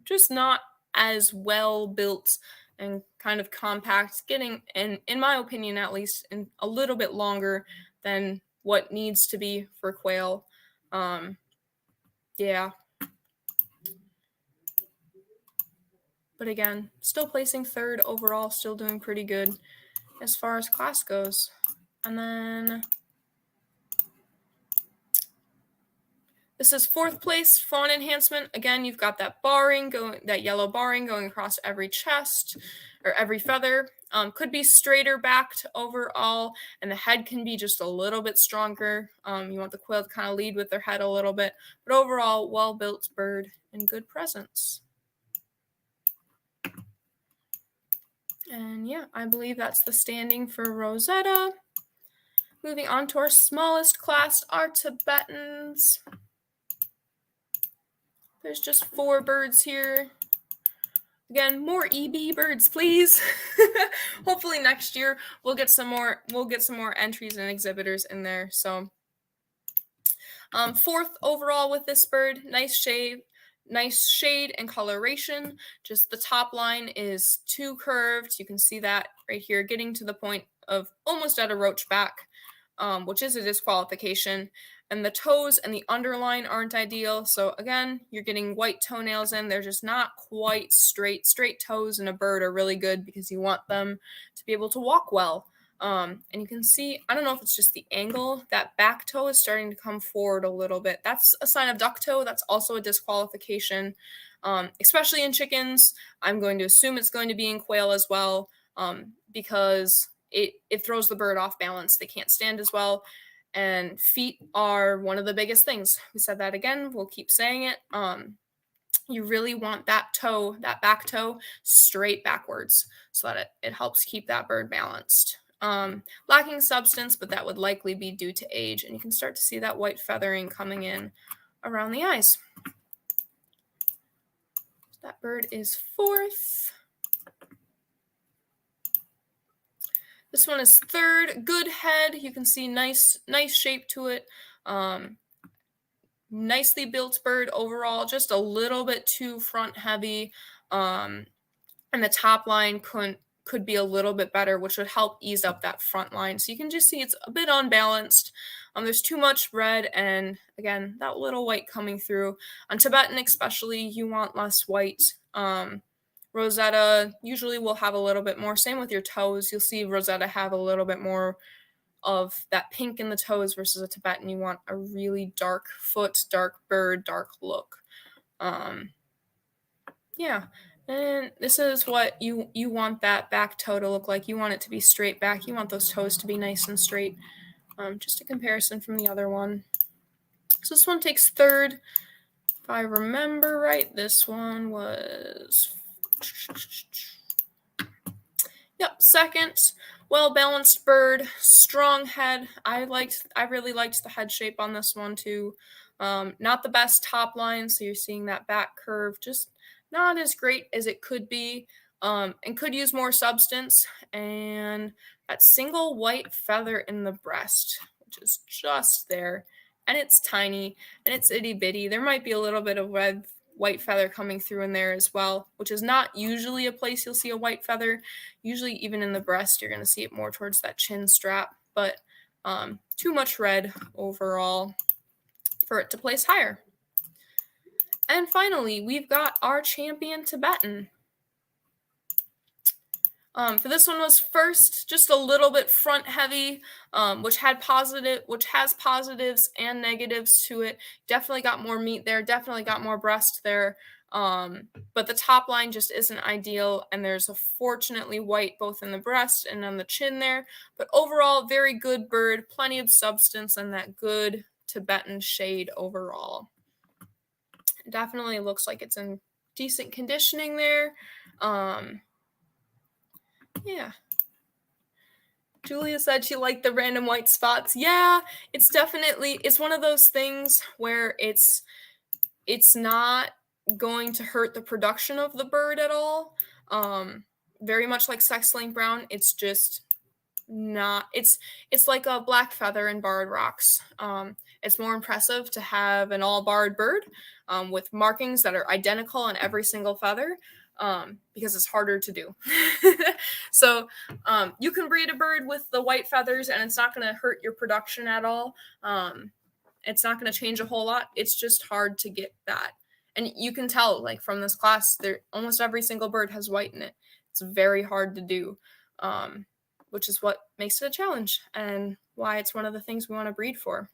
just not as well built and kind of compact, getting, in my opinion at least, a little bit longer than what needs to be for quail. Yeah. But again, still placing third overall, still doing pretty good as far as class goes. And then this is fourth place, fawn enhancement. Again, you've got that barring going, that yellow barring going across every chest or every feather. Could be straighter backed overall, and the head can be just a little bit stronger. You want the quail to kind of lead with their head a little bit, but overall, well-built bird and good presence. And yeah, I believe that's the standing for Rosetta. Moving on to our smallest class, our Tibetans. There's just 4 birds here. Again, more EB birds, please. Hopefully next year we'll get some more entries and exhibitors in there. So fourth overall with this bird, nice shade and coloration. Just the top line is too curved. You can see that right here, getting to the point of almost at a roach back, which is a disqualification. And the toes and the underline aren't ideal. So again, you're getting white toenails in. They're just not quite straight. Straight toes in a bird are really good because you want them to be able to walk well. And you can see, I don't know if it's just the angle, that back toe is starting to come forward a little bit. That's a sign of duck toe. That's also a disqualification, especially in chickens. I'm going to assume it's going to be in quail as well, because it throws the bird off balance. They can't stand as well. And feet are one of the biggest things. We said that again. We'll keep saying it. You really want that toe, that back toe, straight backwards so that it helps keep that bird balanced. Lacking substance, but that would likely be due to age. And you can start to see that white feathering coming in around the eyes. That bird is fourth. This one is third. Good head. You can see nice shape to it. Nicely built bird overall, just a little bit too front heavy. And the top line could be a little bit better, which would help ease up that front line. So you can just see it's a bit unbalanced. There's too much red and, again, that little white coming through. On Tibetan especially, you want less white. Rosetta usually will have a little bit more. Same with your toes. You'll see Rosetta have a little bit more of that pink in the toes versus a Tibetan. You want a really dark foot, dark bird, dark look. Yeah. And this is what you want that back toe to look like. You want it to be straight back. You want those toes to be nice and straight. Just a comparison from the other one. So this one takes third. If I remember right, this one was... Yep, second. Well-balanced bird, strong head. I really liked the head shape on this one too. Not the best top line, so you're seeing that back curve, just not as great as it could be, and could use more substance. And that single white feather in the breast, which is just there, and it's tiny, and it's itty-bitty. There might be a little bit of white feather coming through in there as well, which is not usually a place you'll see a white feather. Usually even in the breast, you're going to see it more towards that chin strap, but too much red overall for it to place higher. And finally, we've got our champion Tibetan. For this one was first, just a little bit front heavy, which has positives and negatives to it. Definitely got more meat there, definitely got more breast there. But the top line just isn't ideal, and there's fortunately white both in the breast and on the chin there. But overall, very good bird, plenty of substance, and that good Tibetan shade overall. It definitely looks like it's in decent conditioning there. Yeah. Julia said she liked the random white spots. Yeah, it's one of those things where it's not going to hurt the production of the bird at all. Very much like sex-link brown, it's just not, it's like a black feather in barred rocks. It's more impressive to have an all barred bird with markings that are identical on every single feather, because it's harder to do. So you can breed a bird with the white feathers and it's not going to hurt your production at all. It's not going to change a whole lot. It's just hard to get that. And you can tell, like, from this class, almost every single bird has white in it. It's very hard to do, which is what makes it a challenge and why it's one of the things we want to breed for.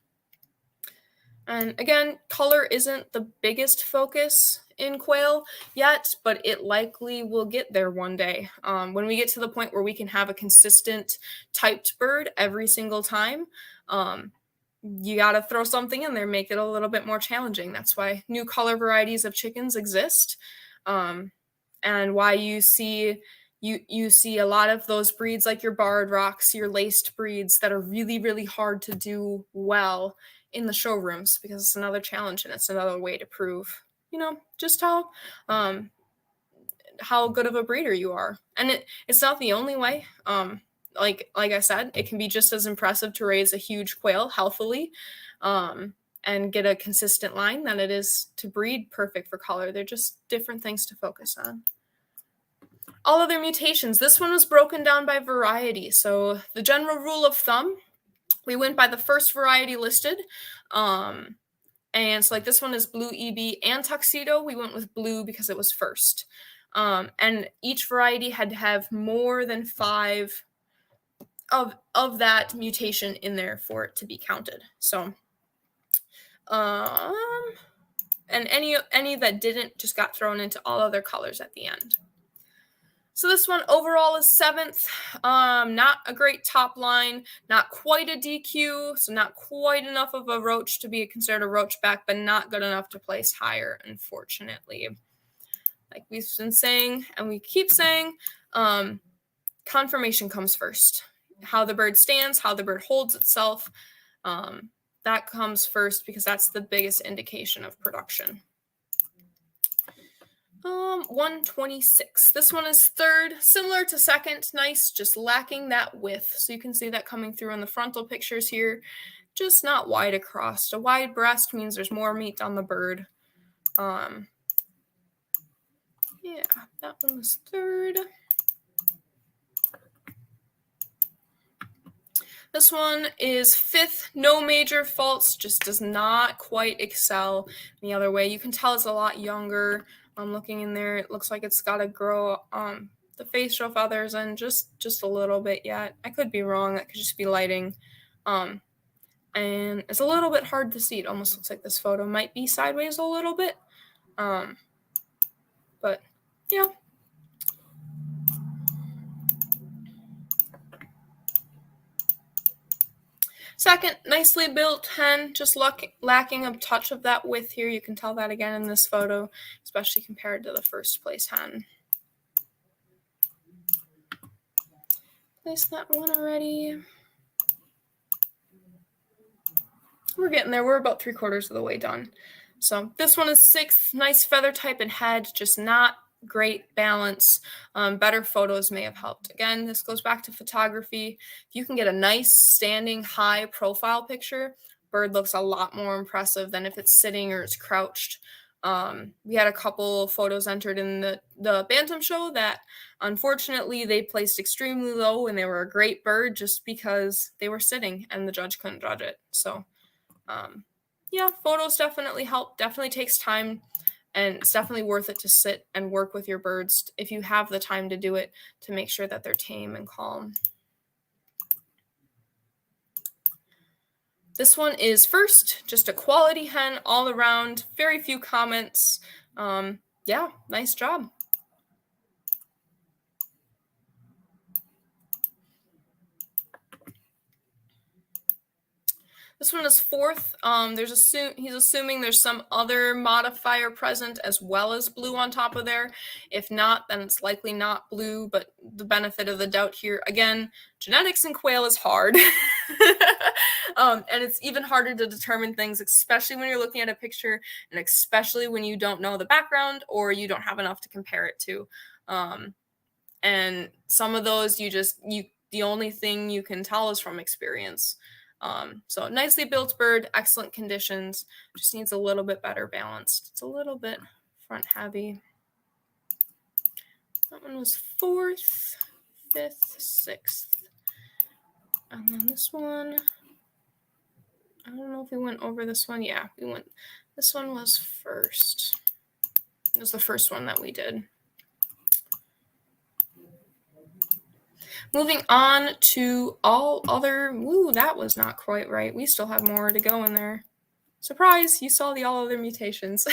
And again, color isn't the biggest focus in quail yet, but it likely will get there one day. When we get to the point where we can have a consistent typed bird every single time, you got to throw something in there, make it a little bit more challenging. That's why new color varieties of chickens exist, and why you see a lot of those breeds like your barred rocks, your laced breeds that are really, really hard to do well in the showrooms, because it's another challenge and it's another way to prove, just how good of a breeder you are. And it's not the only way. Like I said, it can be just as impressive to raise a huge quail healthily and get a consistent line than it is to breed perfect for color. They're just different things to focus on. All other mutations. This one was broken down by variety. So the general rule of thumb, we went by the first variety listed. And so like this one is blue EB and tuxedo. We went with blue because it was first. And each variety had to have more than 5 of that mutation in there for it to be counted. So and any that didn't just got thrown into all other colors at the end. So this one overall is 7th. Not a great top line, not quite a DQ, so not quite enough of a roach to be considered a roach back, but not good enough to place higher, unfortunately. Like we've been saying, and we keep saying, conformation comes first. How the bird stands, how the bird holds itself, that comes first because that's the biggest indication of production. 126. This one is 3rd, similar to 2nd, nice, just lacking that width. So you can see that coming through in the frontal pictures here, just not wide across. A wide breast means there's more meat on the bird. Yeah, that one was 3rd. This one is 5th, no major faults, just does not quite excel the other way. You can tell it's a lot younger. I'm looking in there, it looks like it's got to grow the facial feathers and just a little bit yet. I could be wrong, that could just be lighting. And it's a little bit hard to see. It almost looks like this photo might be sideways a little bit. But yeah. Second, nicely built hen, just lacking a touch of that width here. You can tell that again in this photo, especially compared to the first place hen. Place that one already. We're getting there. We're about 3/4 of the way done. So this one is 6, nice feather type and head, just not great balance. Better photos may have helped. Again, this goes back to photography. If you can get a nice standing high profile picture, bird looks a lot more impressive than if it's sitting or it's crouched. We had a couple photos entered in the Bantam show that unfortunately they placed extremely low and they were a great bird just because they were sitting and the judge couldn't judge it. So yeah, photos definitely help. Definitely takes time, and it's definitely worth it to sit and work with your birds if you have the time to do it, to make sure that they're tame and calm. This one is first, just a quality hen all around, very few comments. Yeah, nice job. This one is fourth. He's assuming there's some other modifier present as well as blue on top of there. If not, then it's likely not blue, but the benefit of the doubt here. Again, genetics in quail is hard. And it's even harder to determine things, especially when you're looking at a picture and especially when you don't know the background or you don't have enough to compare it to. And some of those the only thing you can tell is from experience. So nicely built bird, excellent conditions, just needs a little bit better balanced. It's a little bit front heavy. That one was 4th, 5th, 6th. And then this one, I don't know if we went over this one. Yeah, we went. This one was first. It was the first one that we did. Moving on to all other. Ooh, that was not quite right. We still have more to go in there. Surprise, you saw the all other mutations.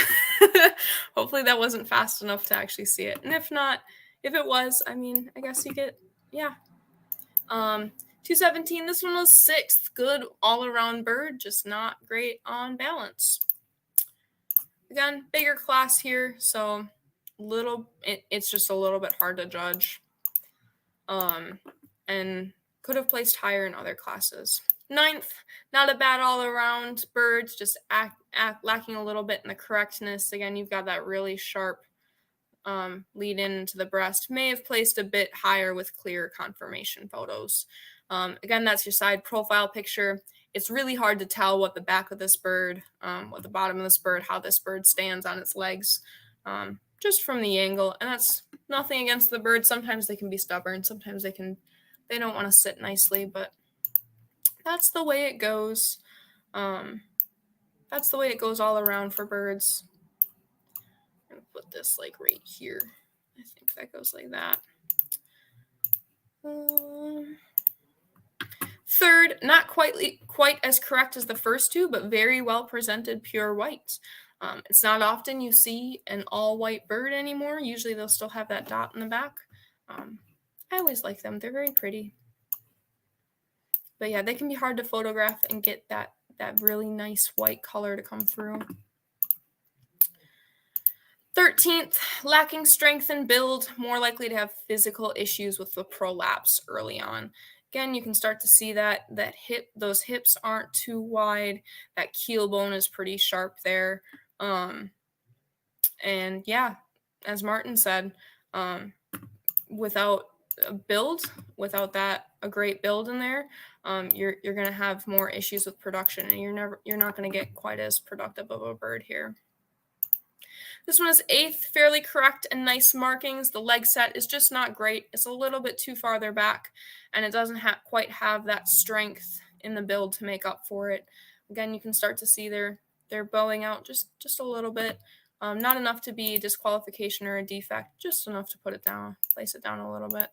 Hopefully that wasn't fast enough to actually see it. And if not, if it was, I mean, I guess you get, yeah. 217, this one was 6th. Good all-around bird, just not great on balance. Again, bigger class here, so it's just a little bit hard to judge. And could have placed higher in other classes. 9th, not a bad all-around bird, just lacking a little bit in the correctness. Again, you've got that really sharp lead into the breast. May have placed a bit higher with clear confirmation photos. Again, that's your side profile picture. It's really hard to tell what the back of this bird, what the bottom of this bird, how this bird stands on its legs, just from the angle. And that's nothing against the bird. Sometimes they can be stubborn. Sometimes they don't want to sit nicely, but that's the way it goes. That's the way it goes all around for birds. I'm gonna put this like right here. I think that goes like that. 3rd, not quite as correct as the first two, but very well presented pure white. It's not often you see an all white bird anymore. Usually they'll still have that dot in the back. I always like them. They're very pretty. But yeah, they can be hard to photograph and get that really nice white color to come through. 13th, lacking strength and build, more likely to have physical issues with the prolapse early on. Again, you can start to see those hips aren't too wide. That keel bone is pretty sharp there. And yeah, as Martin said, without a build, without a great build in there, you're going to have more issues with production, and you're not going to get quite as productive of a bird here. This one is 8th, fairly correct and nice markings. The leg set is just not great. It's a little bit too farther back, and it doesn't quite have that strength in the build to make up for it. Again, you can start to see they're bowing out just a little bit. Not enough to be disqualification or a defect, just enough to place it down a little bit.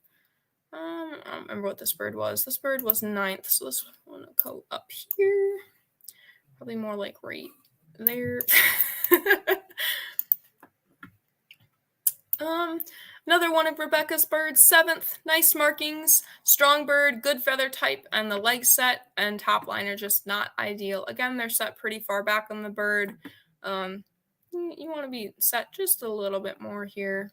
I don't remember what this bird was. This bird was 9th, so this one will go up here. Probably more like right there. Another one of Rebecca's birds, 7th, nice markings, strong bird, good feather type, and the leg set and top line are just not ideal. Again, they're set pretty far back on the bird. You want to be set just a little bit more here.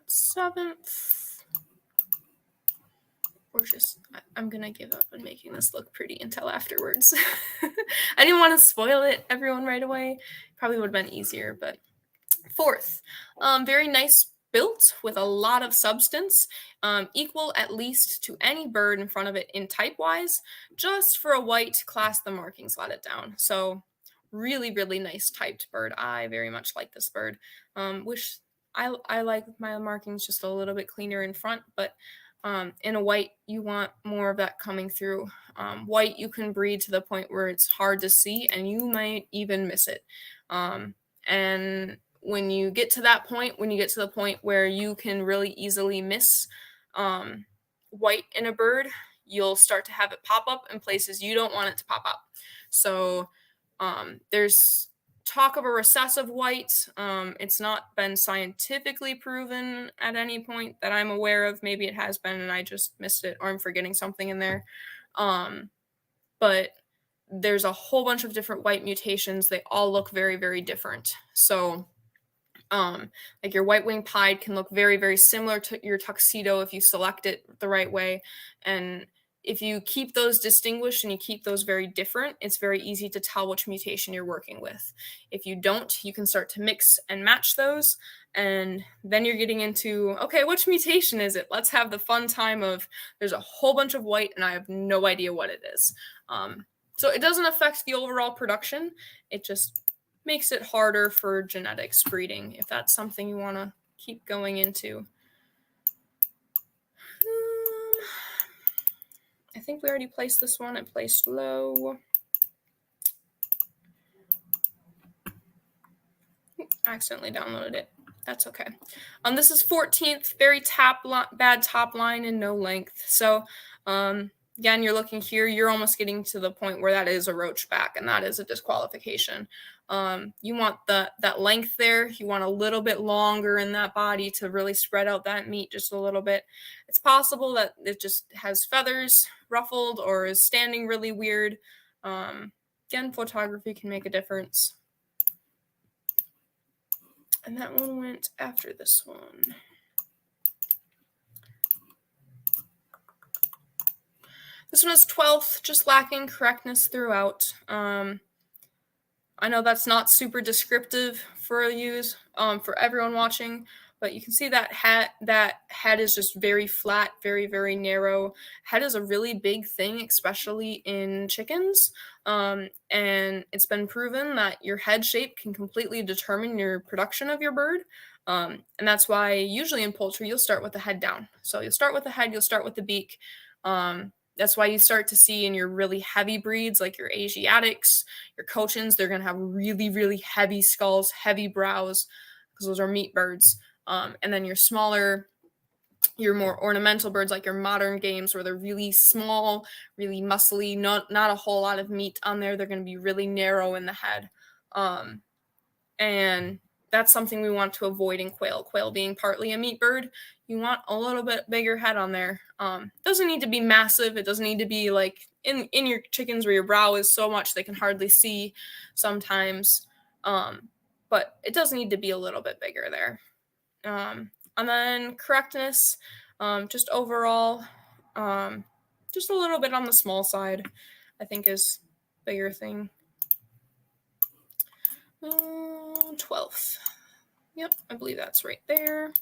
7th. I'm going to give up on making this look pretty until afterwards. I didn't want to spoil it, everyone, right away. Probably would have been easier, but 4th, very nice built with a lot of substance, equal at least to any bird in front of it in type-wise. Just for a white, class the markings, let it down. So really, really nice typed bird. I very much like this bird. Wish I like my markings just a little bit cleaner in front, but in a white, you want more of that coming through. White, you can breed to the point where it's hard to see, and you might even miss it. And when you get to that point, where you can really easily miss white in a bird, you'll start to have it pop up in places you don't want it to pop up. So there's talk of a recessive white. It's not been scientifically proven at any point that I'm aware of. Maybe it has been and I just missed it, or I'm forgetting something in there. But there's a whole bunch of different white mutations. They all look very, very different. So like your white-winged pied can look very, very similar to your tuxedo if you select it the right way. And if you keep those distinguished and you keep those very different, it's very easy to tell which mutation you're working with. If you don't, you can start to mix and match those. And then you're getting into, okay, which mutation is it? Let's have the fun time of there's a whole bunch of white and I have no idea what it is. So it doesn't affect the overall production. It just makes it harder for genetics breeding, if that's something you want to keep going into. I think we already placed this one. I placed low. I accidentally downloaded it. That's okay. This is 14th, very bad top line and no length. So again, you're looking here, you're almost getting to the point where that is a roach back, and that is a disqualification. You want that length there. You want a little bit longer in that body to really spread out that meat just a little bit. It's possible that it just has feathers ruffled or is standing really weird. Again, photography can make a difference. And that one went after this one. This one is 12th, just lacking correctness throughout. I know that's not super descriptive for everyone watching, but you can see that head is just very flat, very, very narrow. Head is a really big thing, especially in chickens. And it's been proven that your head shape can completely determine your production of your bird. And that's why usually in poultry, you'll start with the head down. So you'll start with the head, you'll start with the beak. That's why you start to see in your really heavy breeds, like your Asiatics, your Cochins, they're going to have really, really heavy skulls, heavy brows, because those are meat birds. And then your smaller, your more ornamental birds, like your modern games, where they're really small, really muscly, not a whole lot of meat on there. They're going to be really narrow in the head. And that's something we want to avoid in quail. Quail being partly a meat bird, you want a little bit bigger head on there. Doesn't need to be massive. It doesn't need to be like in your chickens where your brow is so much they can hardly see sometimes. But it does need to be a little bit bigger there. And then correctness, just overall, just a little bit on the small side, I think is a bigger thing. 12th. Yep, I believe that's right there.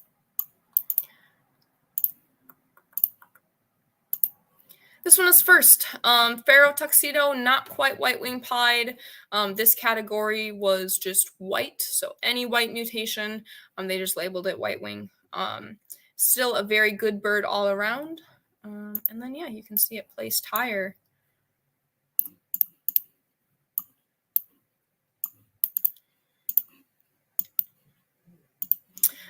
This one is first. Pharaoh tuxedo, not quite white-winged pied. This category was just white, so any white mutation, they just labeled it white-wing. Still a very good bird all around. And then, yeah, you can see it placed higher.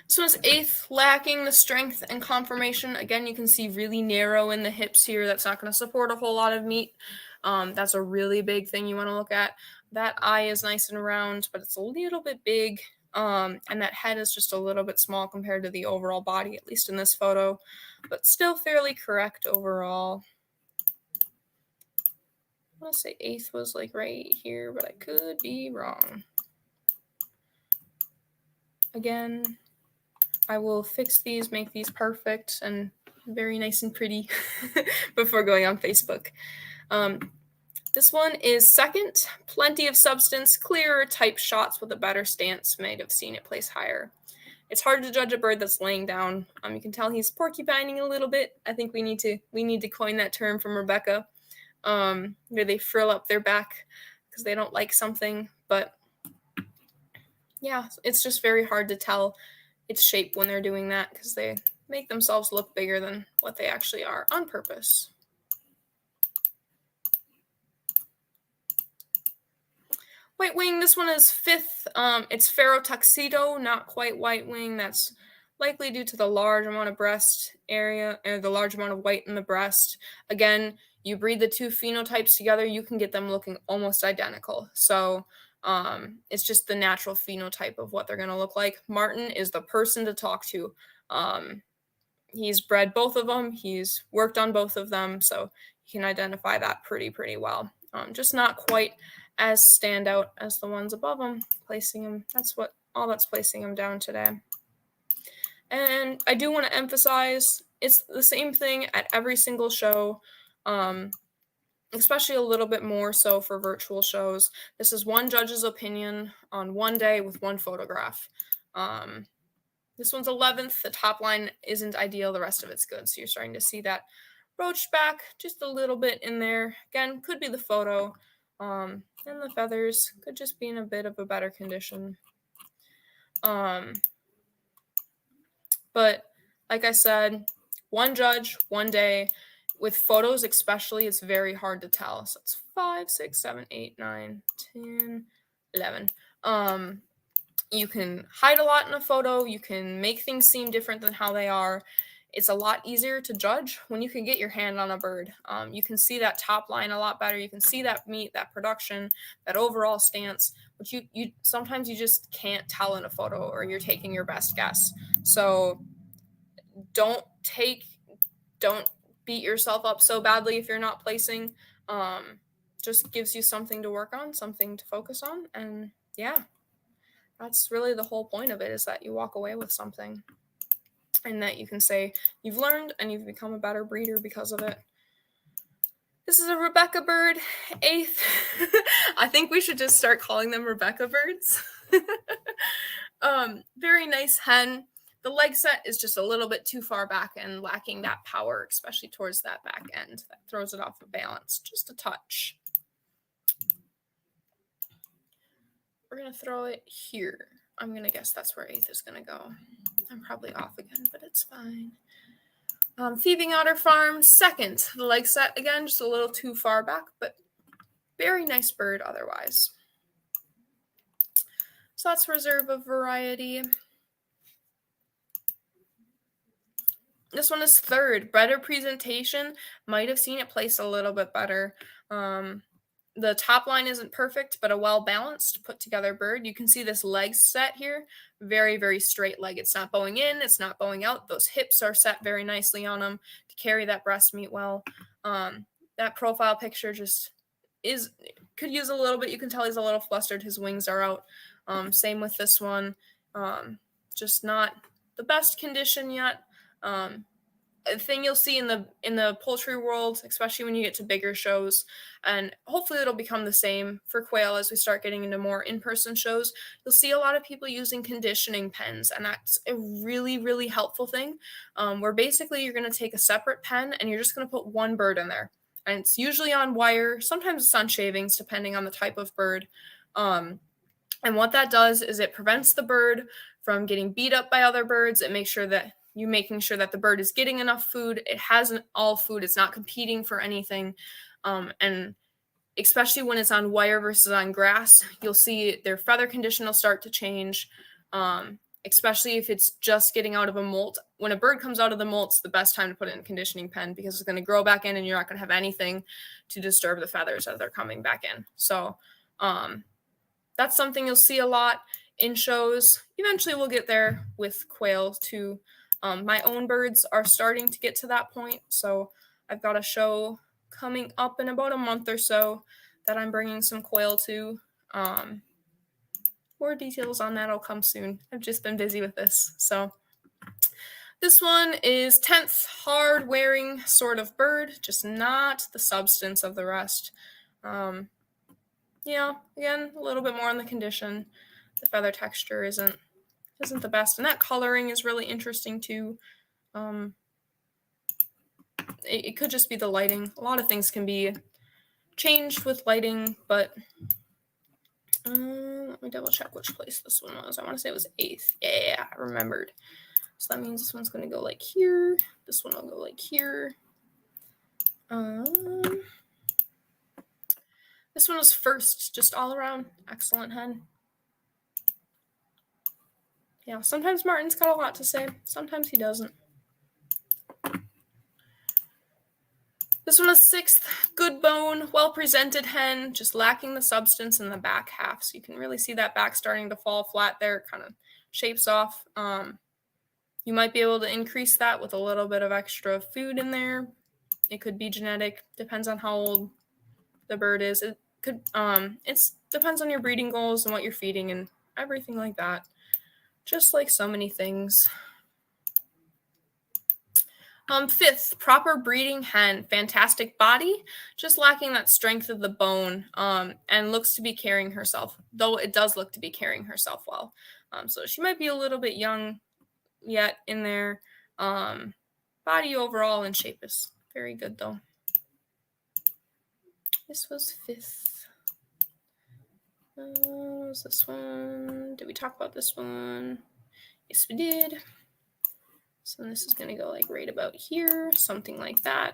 This one's 8th, lacking the strength and conformation. Again, you can see really narrow in the hips here. That's not going to support a whole lot of meat. That's a really big thing you want to look at. that eye is nice and round, but it's a little bit big. And that head is just a little bit small compared to the overall body, at least in this photo, but still fairly correct overall. I want to say 8th was like right here, but I could be wrong. Again, I will fix these, make these perfect and very nice and pretty before going on Facebook. This one is 2nd, plenty of substance, clearer type shots with a better stance, might have seen it place higher. It's hard to judge a bird that's laying down. You can tell he's porcupining a little bit. I think we need to coin that term from Rebecca, where they frill up their back because they don't like something. But yeah, it's just very hard to tell its shape when they're doing that because they make themselves look bigger than what they actually are on purpose. White wing, this one is 5th. It's Ferrotuxedo, not quite white wing. That's likely due to the large amount of breast area, or the large amount of white in the breast. Again, you breed the 2 phenotypes together, you can get them looking almost identical. So it's just the natural phenotype of what they're going to look like. Martin is the person to talk to. He's bred both of them. He's worked on both of them, so he can identify that pretty well. Just not quite as standout as the ones above him, placing him. That's placing him down today. And I do want to emphasize it's the same thing at every single show, especially a little bit more so for virtual shows. This is one judge's opinion on one day with one photograph. This one's 11th. The top line isn't ideal. The rest of it's good. So you're starting to see that roached back just a little bit in there. Again, could be the photo. And the feathers could just be in a bit of a better condition. But like I said, one judge, one day. With photos especially, it's very hard to tell. So it's 5, 6, 7, 8, 9, 10, 11. You can hide a lot in a photo. You can make things seem different than how they are. It's a lot easier to judge when you can get your hand on a bird. You can see that top line a lot better. You can see that meat, that production, that overall stance, which you sometimes you just can't tell in a photo, or you're taking your best guess. So don't beat yourself up so badly if you're not placing. Just gives you something to work on, something to focus on, and yeah, that's really the whole point of it, is that you walk away with something and that you can say you've learned and you've become a better breeder because of it. This is a Rebecca bird, 8th. I think we should just start calling them Rebecca birds. Very nice hen. The leg set is just a little bit too far back and lacking that power, especially towards that back end. That throws it off of balance just a touch. We're going to throw it here. I'm going to guess that's where 8th is going to go. I'm probably off again, but it's fine. Thieving Otter Farm, 2nd. The leg set, again, just a little too far back, but very nice bird otherwise. So that's reserve of variety. This one is 3rd. Better presentation. Might have seen it placed a little bit better. The top line isn't perfect, but a well-balanced, put-together bird. You can see this leg set here. Very straight leg. It's not bowing in. It's not bowing out. Those hips are set very nicely on him to carry that breast meat well. That profile picture just could use a little bit. You can tell he's a little flustered. His wings are out. Same with this one. Just not the best condition yet. A thing you'll see in the poultry world, especially when you get to bigger shows, and hopefully it'll become the same for quail as we start getting into more in-person shows. You'll see a lot of people using conditioning pens, and that's a really helpful thing, where basically you're going to take a separate pen and you're just going to put one bird in there, and it's usually on wire. Sometimes it's on shavings, depending on the type of bird. And what that does is it prevents the bird from getting beat up by other birds. It makes sure that making sure that the bird is getting enough food. It has all food. It's not competing for anything. And especially when it's on wire versus on grass, you'll see their feather condition will start to change, especially if it's just getting out of a molt. When a bird comes out of the molt, it's the best time to put it in a conditioning pen, because it's going to grow back in and you're not going to have anything to disturb the feathers as they're coming back in. So That's something you'll see a lot in shows. Eventually we'll get there with quail too. My own birds are starting to get to that point, so I've got a show coming up in about a month or so that I'm bringing some quail to. More details on that will come soon. I've just been busy with this. So this one is 10th hard wearing sort of bird, just not the substance of the rest. Again, a little bit more on the condition. The feather texture isn't the best, and that coloring is really interesting too. It could just be the lighting. A lot of things can be changed with lighting, but let me double check which place this one was. I want to say it was 8th. Yeah, I remembered. So that means this one's going to go like here. This one will go like here. This one was 1st, just all around excellent hen. Yeah, sometimes Martin's got a lot to say. Sometimes he doesn't. This one is 6th, good bone, well-presented hen, just lacking the substance in the back half. So you can really see that back starting to fall flat there. It kind of shapes off. You might be able to increase that with a little bit of extra food in there. It could be genetic. Depends on how old the bird is. It could. It depends on your breeding goals and what you're feeding and everything like that. Just like so many things. 5th, proper breeding hen, fantastic body, just lacking that strength of the bone, and looks to be carrying herself, though it does look to be carrying herself well. So she might be a little bit young yet in there. Body overall and shape is very good though. This was 5th. What was this one? Did we talk about this one? Yes, we did. So this is going to go like right about here, something like that.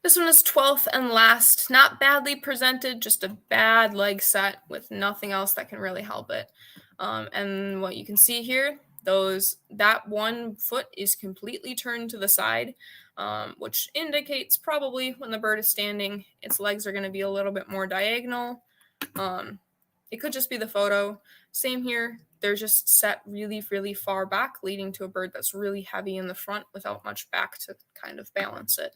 This one is 12th and last. Not badly presented, just a bad leg set with nothing else that can really help it. And what you can see here, that one foot is completely turned to the side, which indicates probably when the bird is standing, its legs are going to be a little bit more diagonal. It could just be the photo. Same here. They're just set really, really far back, leading to a bird that's really heavy in the front without much back to kind of balance it.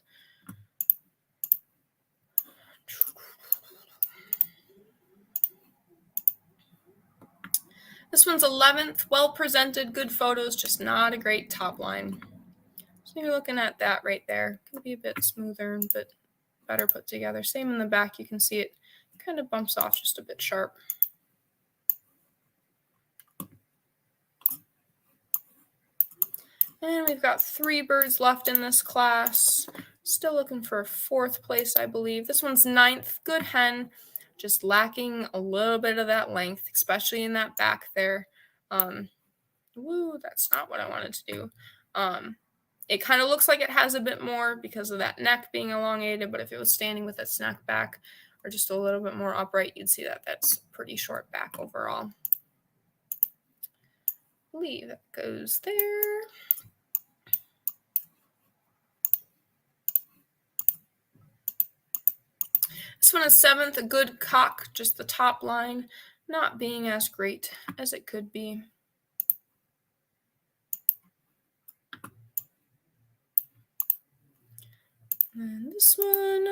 This one's 11th, well presented, good photos, just not a great top line. So you're looking at that right there. Could be a bit smoother, but better put together. Same in the back, you can see it kind of bumps off just a bit sharp. And we've got 3 birds left in this class. Still looking for 4th place, I believe. This one's 9th, good hen, just lacking a little bit of that length, especially in that back there. That's not what I wanted to do. It kind of looks like it has a bit more because of that neck being elongated, but if it was standing with its neck back or just a little bit more upright, you'd see that that's pretty short back overall. I believe that goes there. This one is 7th, a good cock, just the top line not being as great as it could be. And this one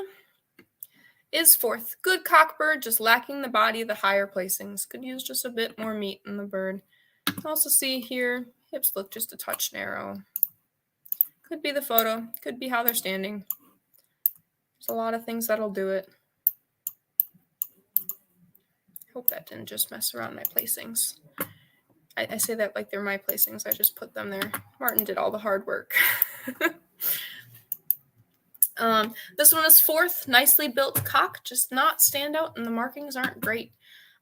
is 4th, good cock bird, just lacking the body, the higher placings. Could use just a bit more meat in the bird. You can also see here, hips look just a touch narrow. Could be the photo, could be how they're standing. There's a lot of things that'll do it. Hope that didn't just mess around my placings. I say that like they're my placings. I just put them there. Martin did all the hard work. This one is 4th, nicely built cock, just not stand out, and the markings aren't great.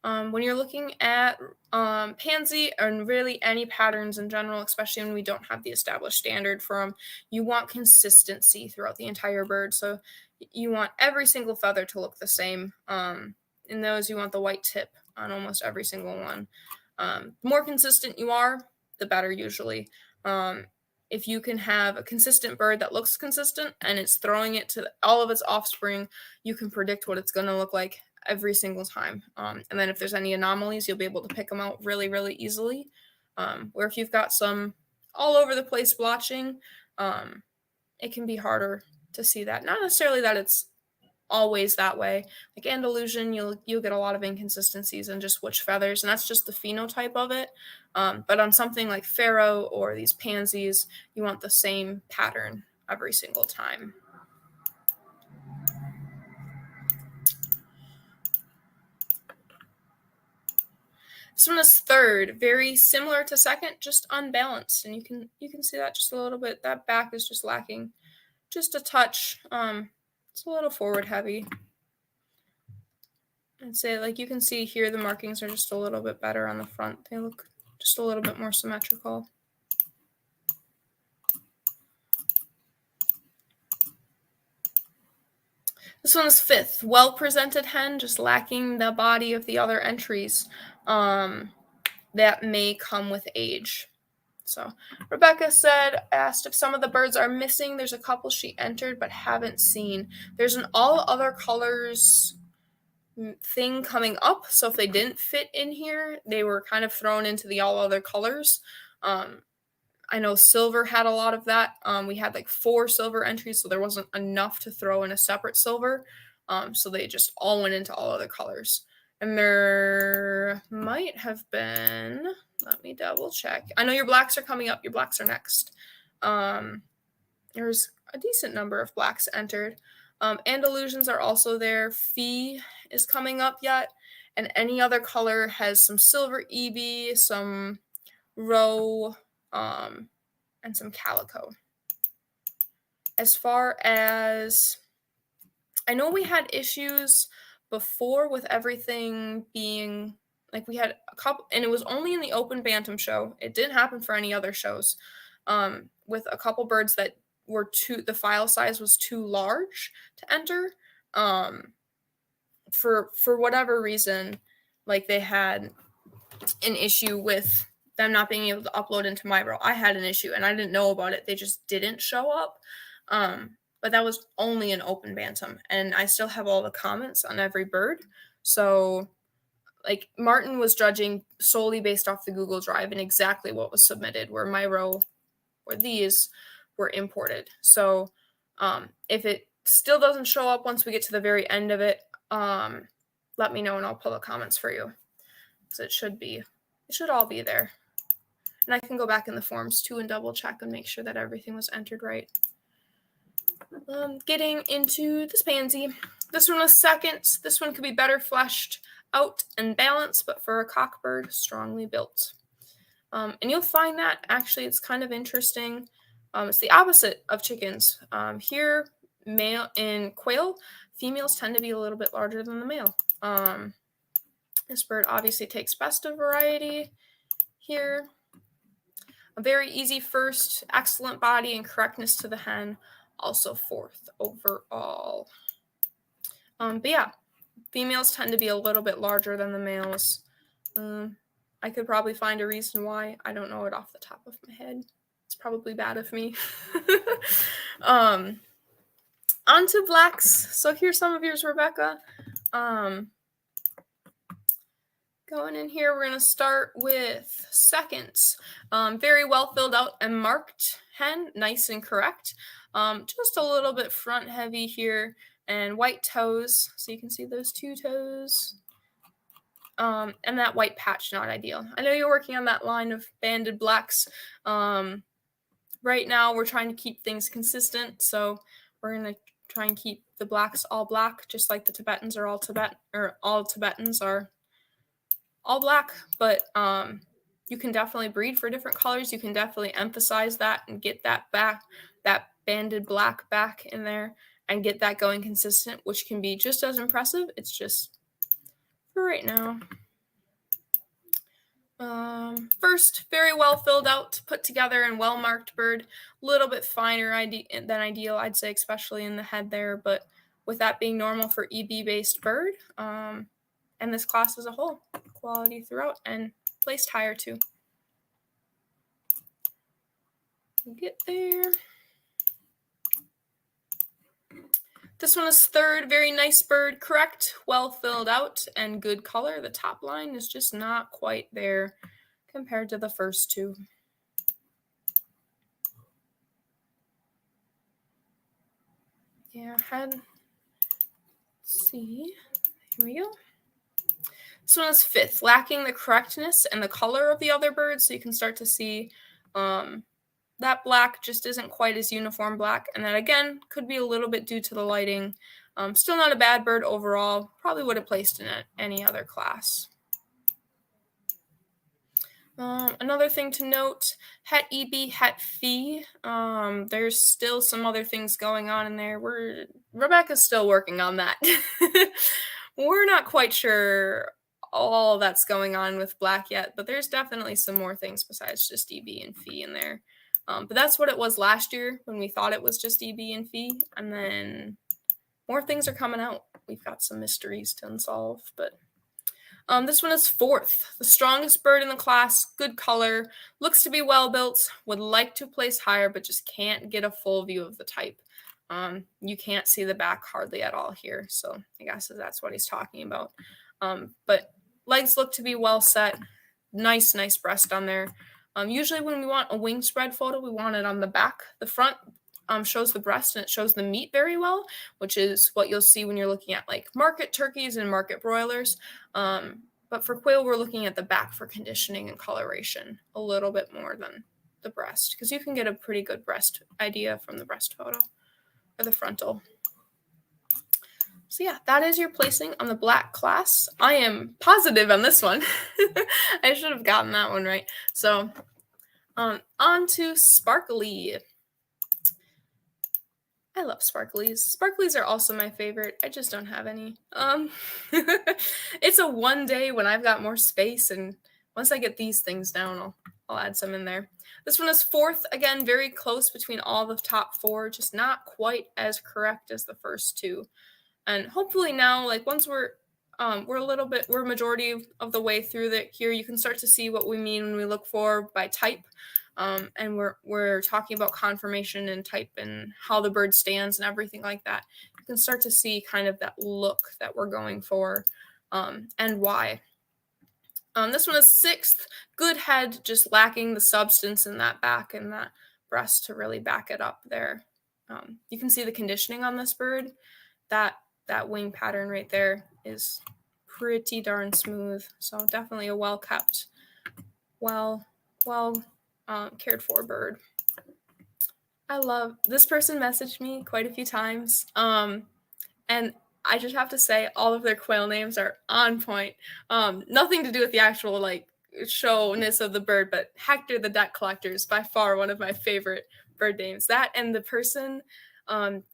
When you're looking at pansy and really any patterns in general, especially when we don't have the established standard for them, you want consistency throughout the entire bird. So you want every single feather to look the same. In those, you want the white tip on almost every single one. The more consistent you are, the better usually. if you can have a consistent bird that looks consistent and it's throwing it to all of its offspring, you can predict what it's going to look like every single time. And then if there's any anomalies, you'll be able to pick them out really, really easily. Where if you've got some all over the place blotching, it can be harder to see that. Not necessarily that it's always that way. Like Andalusian, you'll get a lot of inconsistencies in just which feathers, and that's just the phenotype of it. But on something like Pharaoh or these pansies, you want the same pattern every single time. This one is third, very similar to second, just unbalanced, and you can see that just a little bit. That back is just lacking just a touch. It's a little forward heavy. I'd say, like, you can see here the markings are just a little bit better on the front. They look just a little bit more symmetrical. This one is fifth, well-presented hen, just lacking the body of the other entries that may come with age. So Rebecca asked if some of the birds are missing. There's a couple she entered but haven't seen. There's an all other colors thing coming up. So if they didn't fit in here, they were kind of thrown into the all other colors. I know silver had a lot of that. We had like 4 silver entries, so there wasn't enough to throw in a separate silver. So they just all went into all other colors. And there might have been, let me double check. I know your blacks are coming up. Your blacks are next. There's a decent number of blacks entered. Andalusians are also there. Fee is coming up yet. And any other color has some silver EB, some roe, and some calico. As far as, I know we had issues before with everything being, like we had a couple, and it was only in the Open Bantam show. It didn't happen for any other shows. With a couple birds that were the file size was too large to enter. For whatever reason, like they had an issue with them not being able to upload into Mybro. I had an issue and I didn't know about it. They just didn't show up. But that was only an Open Bantam, and I still have all the comments on every bird. So like Martin was judging solely based off the Google Drive and exactly what was submitted, where Mybro or these were imported. So if it still doesn't show up once we get to the very end of it, let me know and I'll pull the comments for you. So it should all be there. And I can go back in the forms too and double check and make sure that everything was entered right. Getting into this pansy. This one was second. This one could be better fleshed out and balanced, but for a cockbird, strongly built. And you'll find that actually it's kind of interesting. It's the opposite of chickens. Here, male in quail, females tend to be a little bit larger than the male. This bird obviously takes best of variety here. A very easy first, excellent body and correctness to the hen, also fourth overall. But yeah, females tend to be a little bit larger than the males. I could probably find a reason why. I don't know it off the top of my head. It's probably bad of me. On to blacks. So here's some of yours, Rebecca. Going in here, we're going to start with seconds. Very well filled out and marked hen, nice and correct. Just a little bit front heavy here, and white toes. So you can see those 2 toes. And that white patch, not ideal. I know you're working on that line of banded blacks. Right now, we're trying to keep things consistent. So we're going to try and keep the blacks all black, just like the Tibetans are all Tibetans are all black, but you can definitely breed for different colors. You can definitely emphasize that and get that banded black back in there and get that going consistent, which can be just as impressive. It's just for right now. First, very well filled out, put together and well marked bird. A little bit finer than ideal, I'd say, especially in the head there, but with that being normal for EB based bird, and this class as a whole, quality throughout and placed higher too. Get there. This one is third. Very nice bird. Correct. Well filled out and good color. The top line is just not quite there compared to the first two. Yeah, head. Let's see. Here we go. This one is fifth. Lacking the correctness and the color of the other birds. So you can start to see that black just isn't quite as uniform black. And that, again, could be a little bit due to the lighting. Still not a bad bird overall. Probably would have placed in any other class. Another thing to note, het EB, het fee. There's still some other things going on in there. Rebecca's still working on that. We're not quite sure all that's going on with black yet, but there's definitely some more things besides just EB and fee in there. But that's what it was last year when we thought it was just EB and fee, and then more things are coming out. We've got some mysteries to unsolve, but this one is fourth. The strongest bird in the class, good color, looks to be well built, would like to place higher, but just can't get a full view of the type. You can't see the back hardly at all here, so I guess that's what he's talking about. But legs look to be well set. Nice breast on there. Usually when we want a wing spread photo, we want it on the back. The front shows the breast and it shows the meat very well, which is what you'll see when you're looking at like market turkeys and market broilers. But for quail, we're looking at the back for conditioning and coloration a little bit more than the breast, because you can get a pretty good breast idea from the breast photo or the frontal. So yeah, that is your placing on the black class. I am positive on this one. I should have gotten that one right. So on to sparkly. I love sparklies. Sparklies are also my favorite. I just don't have any. It's a one day when I've got more space, and once I get these things down, I'll add some in there. This one is fourth. Again, very close between all the top four, just not quite as correct as the first two. And hopefully now, like once we're majority of the way through here, you can start to see what we mean when we look for by type. And we're talking about conformation and type and how the bird stands and everything like that. You can start to see kind of that look that we're going for, and why. This one is sixth. Good head, just lacking the substance in that back and that breast to really back it up there. You can see the conditioning on this bird. That wing pattern right there is pretty darn smooth. So definitely a well kept, well cared for bird. I love this person messaged me quite a few times. And I just have to say all of their quail names are on point. Nothing to do with the actual like showness of the bird, but Hector the Debt Collector is by far one of my favorite bird names. That and the person,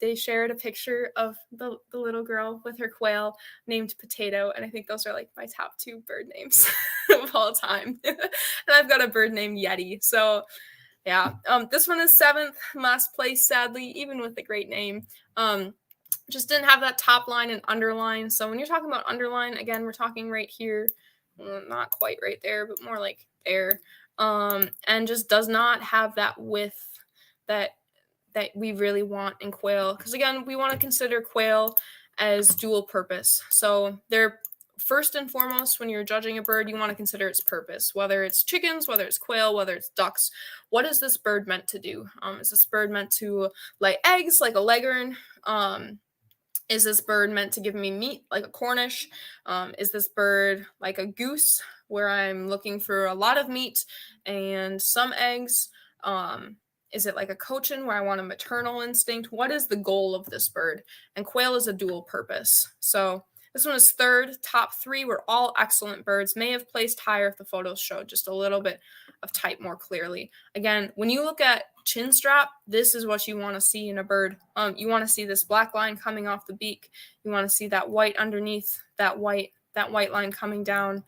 they shared a picture of the little girl with her quail named Potato, and I think those are like my top two bird names of all time. And I've got a bird named Yeti. So yeah, this one is seventh, last place, sadly, even with a great name. Just didn't have that top line and underline. So when you're talking about underline, again, we're talking right here, not quite right there, but more like there. And just does not have that width that we really want in quail. Because again, we want to consider quail as dual purpose. So they're first and foremost, when you're judging a bird, you want to consider its purpose, whether it's chickens, whether it's quail, whether it's ducks. What is this bird meant to do? Is this bird meant to lay eggs like a leghorn? Is this bird meant to give me meat like a Cornish? Is this bird like a goose where I'm looking for a lot of meat and some eggs? Is it like a cochin where I want a maternal instinct? What is the goal of this bird? And quail is a dual purpose. So this one is third. Top three were all excellent birds. May have placed higher if the photos showed just a little bit of type more clearly. Again, when you look at chin strap, this is what you want to see in a bird. You want to see this black line coming off the beak. You want to see that white underneath, that white line coming down.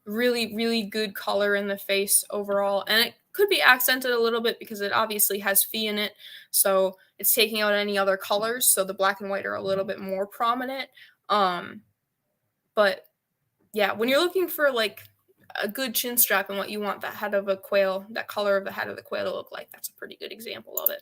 Really, really good color in the face overall. And it could be accented a little bit because it obviously has fee in it. So it's taking out any other colors. So the black and white are a little bit more prominent. But yeah, when you're looking for like a good chin strap and what you want that head of a quail, that color of the head of the quail to look like. That's a pretty good example of it.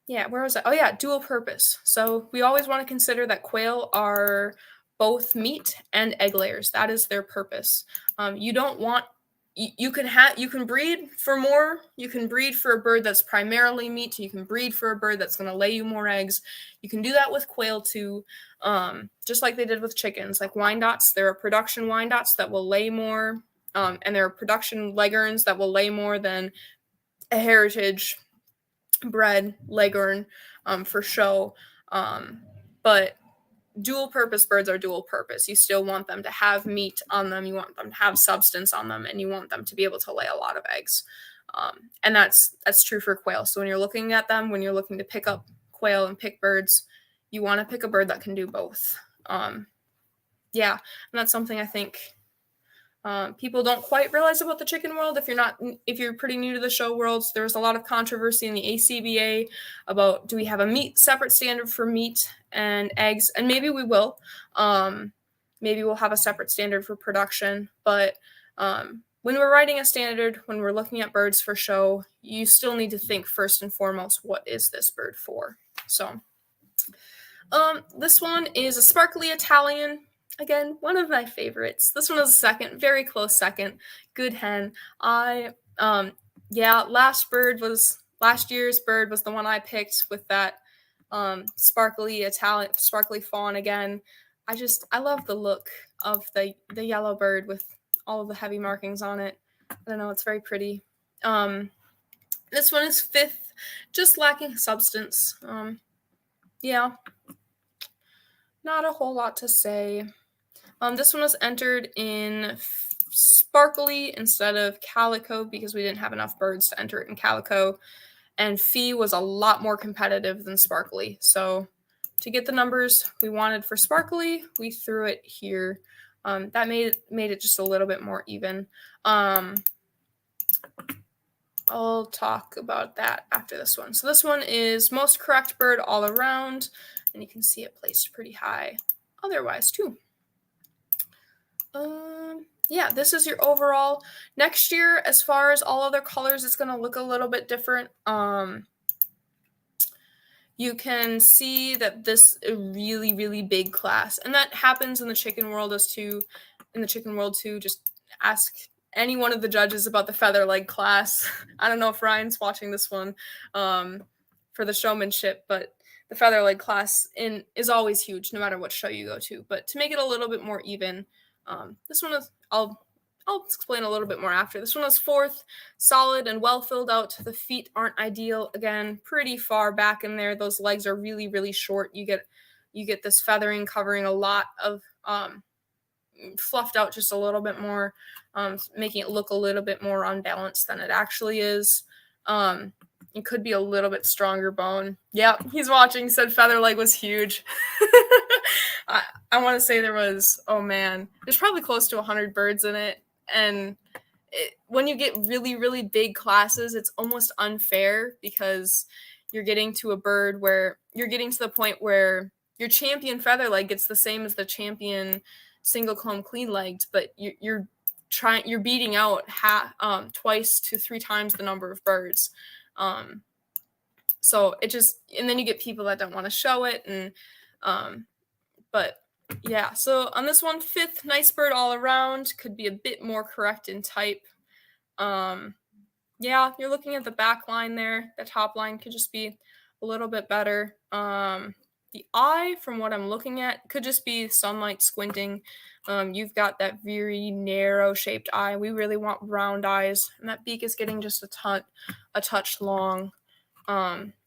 Yeah, where was I? Oh yeah, dual purpose. So we always want to consider that quail are both meat and egg layers. That is their purpose. You don't want you can breed for more. You can breed for a bird that's primarily meat. You can breed for a bird that's going to lay you more eggs. You can do that with quail too, just like they did with chickens. Like Wyandottes, there are production Wyandottes that will lay more, and there are production Leghorns that will lay more than a heritage bred Leghorn for show. But dual purpose birds are dual purpose. You still want them to have meat on them, you want them to have substance on them, and you want them to be able to lay a lot of eggs. And that's true for quail. So when you're looking at them, when you're looking to pick up quail and pick birds, you want to pick a bird that can do both. Yeah, and that's something I think people don't quite realize about the chicken world. If you're pretty new to the show world, there's a lot of controversy in the ACBA about, do we have a meat separate standard for meat and eggs? And maybe we will. Maybe we'll have a separate standard for production. But when we're writing a standard, when we're looking at birds for show, you still need to think first and foremost, what is this bird for? So this one is a sparkly Italian. Again, one of my favorites. This one is a second, very close second. Good hen. Last year's bird was the one I picked with that sparkly Italian, sparkly fawn again. I love the look of the yellow bird with all of the heavy markings on it. I don't know, it's very pretty. This one is fifth, just lacking substance. Yeah, not a whole lot to say. This one was entered in sparkly instead of calico because we didn't have enough birds to enter it in calico, and Fee was a lot more competitive than sparkly. So to get the numbers we wanted for sparkly, we threw it here. That made it just a little bit more even. I'll talk about that after this one. So this one is most correct bird all around, and you can see it placed pretty high otherwise too. Yeah, this is your overall. Next year, as far as all other colors, it's going to look a little bit different. You can see that this is a really, really big class, and that happens in the chicken world too. Just ask any one of the judges about the feather leg class. I don't know if Ryan's watching this one for the showmanship, but the feather leg class is always huge, no matter what show you go to. But to make it a little bit more even, this one is, I'll explain a little bit more after. This one is fourth, solid and well filled out. The feet aren't ideal. Again, pretty far back in there. Those legs are really, really short. You get this feathering covering a lot of fluffed out just a little bit more, making it look a little bit more unbalanced than it actually is. It could be a little bit stronger bone. Yep, he's watching. Said feather leg was huge. I want to say there's probably close to 100 birds in it. And when you get really, really big classes, it's almost unfair because you're getting to the point where your champion feather leg gets the same as the champion single comb clean legged, but you're beating out twice to three times the number of birds. So and then you get people that don't want to show it. And, but yeah, so on this one, fifth, nice bird all around, could be a bit more correct in type. Yeah, you're looking at the back line there. The top line could just be a little bit better. The eye, from what I'm looking at, could just be sunlight squinting. You've got that very narrow shaped eye. We really want round eyes, and that beak is getting just a touch long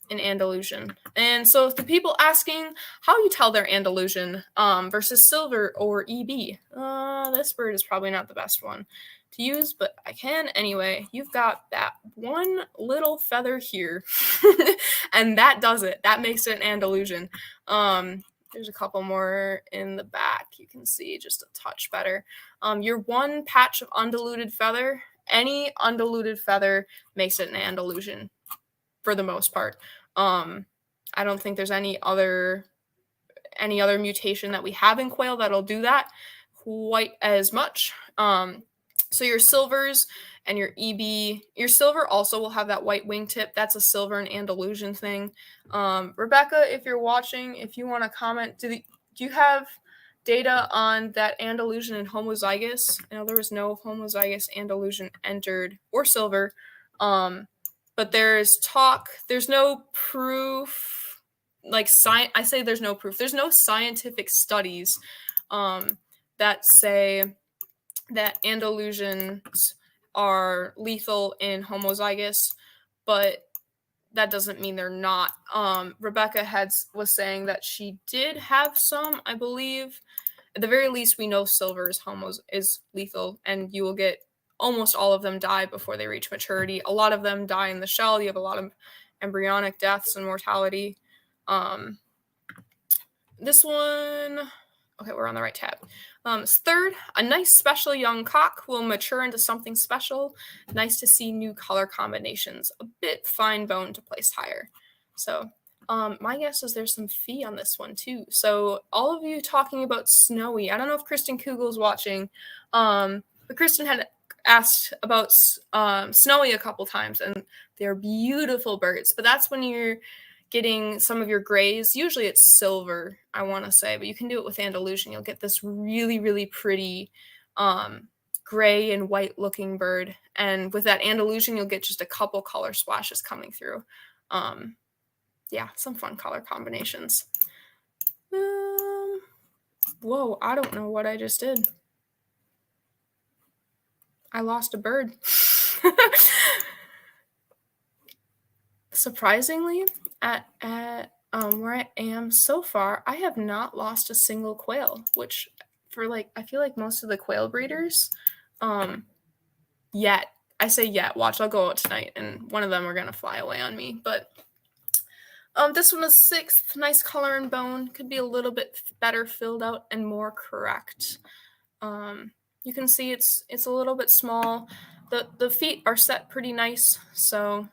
in Andalusian. And so the people asking how you tell they're Andalusian versus silver or EB, this bird is probably not the best one to use, but I can anyway. You've got that one little feather here, and that does it. That makes it an Andalusian. There's a couple more in the back. You can see just a touch better. Your one patch of undiluted feather, any undiluted feather makes it an Andalusian for the most part. I don't think there's any other mutation that we have in quail that'll do that. quite as much. So your silvers and your EB, your silver also will have that white wingtip. That's a silver and Andalusian thing. Rebecca, if you're watching, if you want to comment, do you have data on that Andalusian and homozygous? I know there was no homozygous Andalusian entered or silver, but there's talk. There's no proof. I say there's no proof. There's no scientific studies that say that Andalusians are lethal in homozygous, but that doesn't mean they're not. Rebecca was saying that she did have some, I believe. At the very least, we know silver is lethal, and you will get almost all of them die before they reach maturity. A lot of them die in the shell. You have a lot of embryonic deaths and mortality. This one, okay, we're on the right tab. Third, a nice special young cock will mature into something special. Nice to see new color combinations. A bit fine bone to place higher. So my guess is there's some fee on this one too. So all of you talking about Snowy. I don't know if Kristen Kugel's watching, but Kristen had asked about Snowy a couple times, and they're beautiful birds. But that's when you're getting some of your grays. Usually it's silver, I want to say, but you can do it with Andalusian. You'll get this really, really pretty gray and white looking bird. And with that Andalusian, you'll get just a couple color splashes coming through. Yeah, some fun color combinations. Whoa, I don't know what I just did. I lost a bird. Surprisingly, at where I am so far, I have not lost a single quail, which I feel like most of the quail breeders, yet. I say yet. Watch, I'll go out tonight, and one of them are gonna fly away on me. But this one is 6th. Nice color and bone. Could be a little bit better filled out and more correct. You can see it's a little bit small. The feet are set pretty nice, so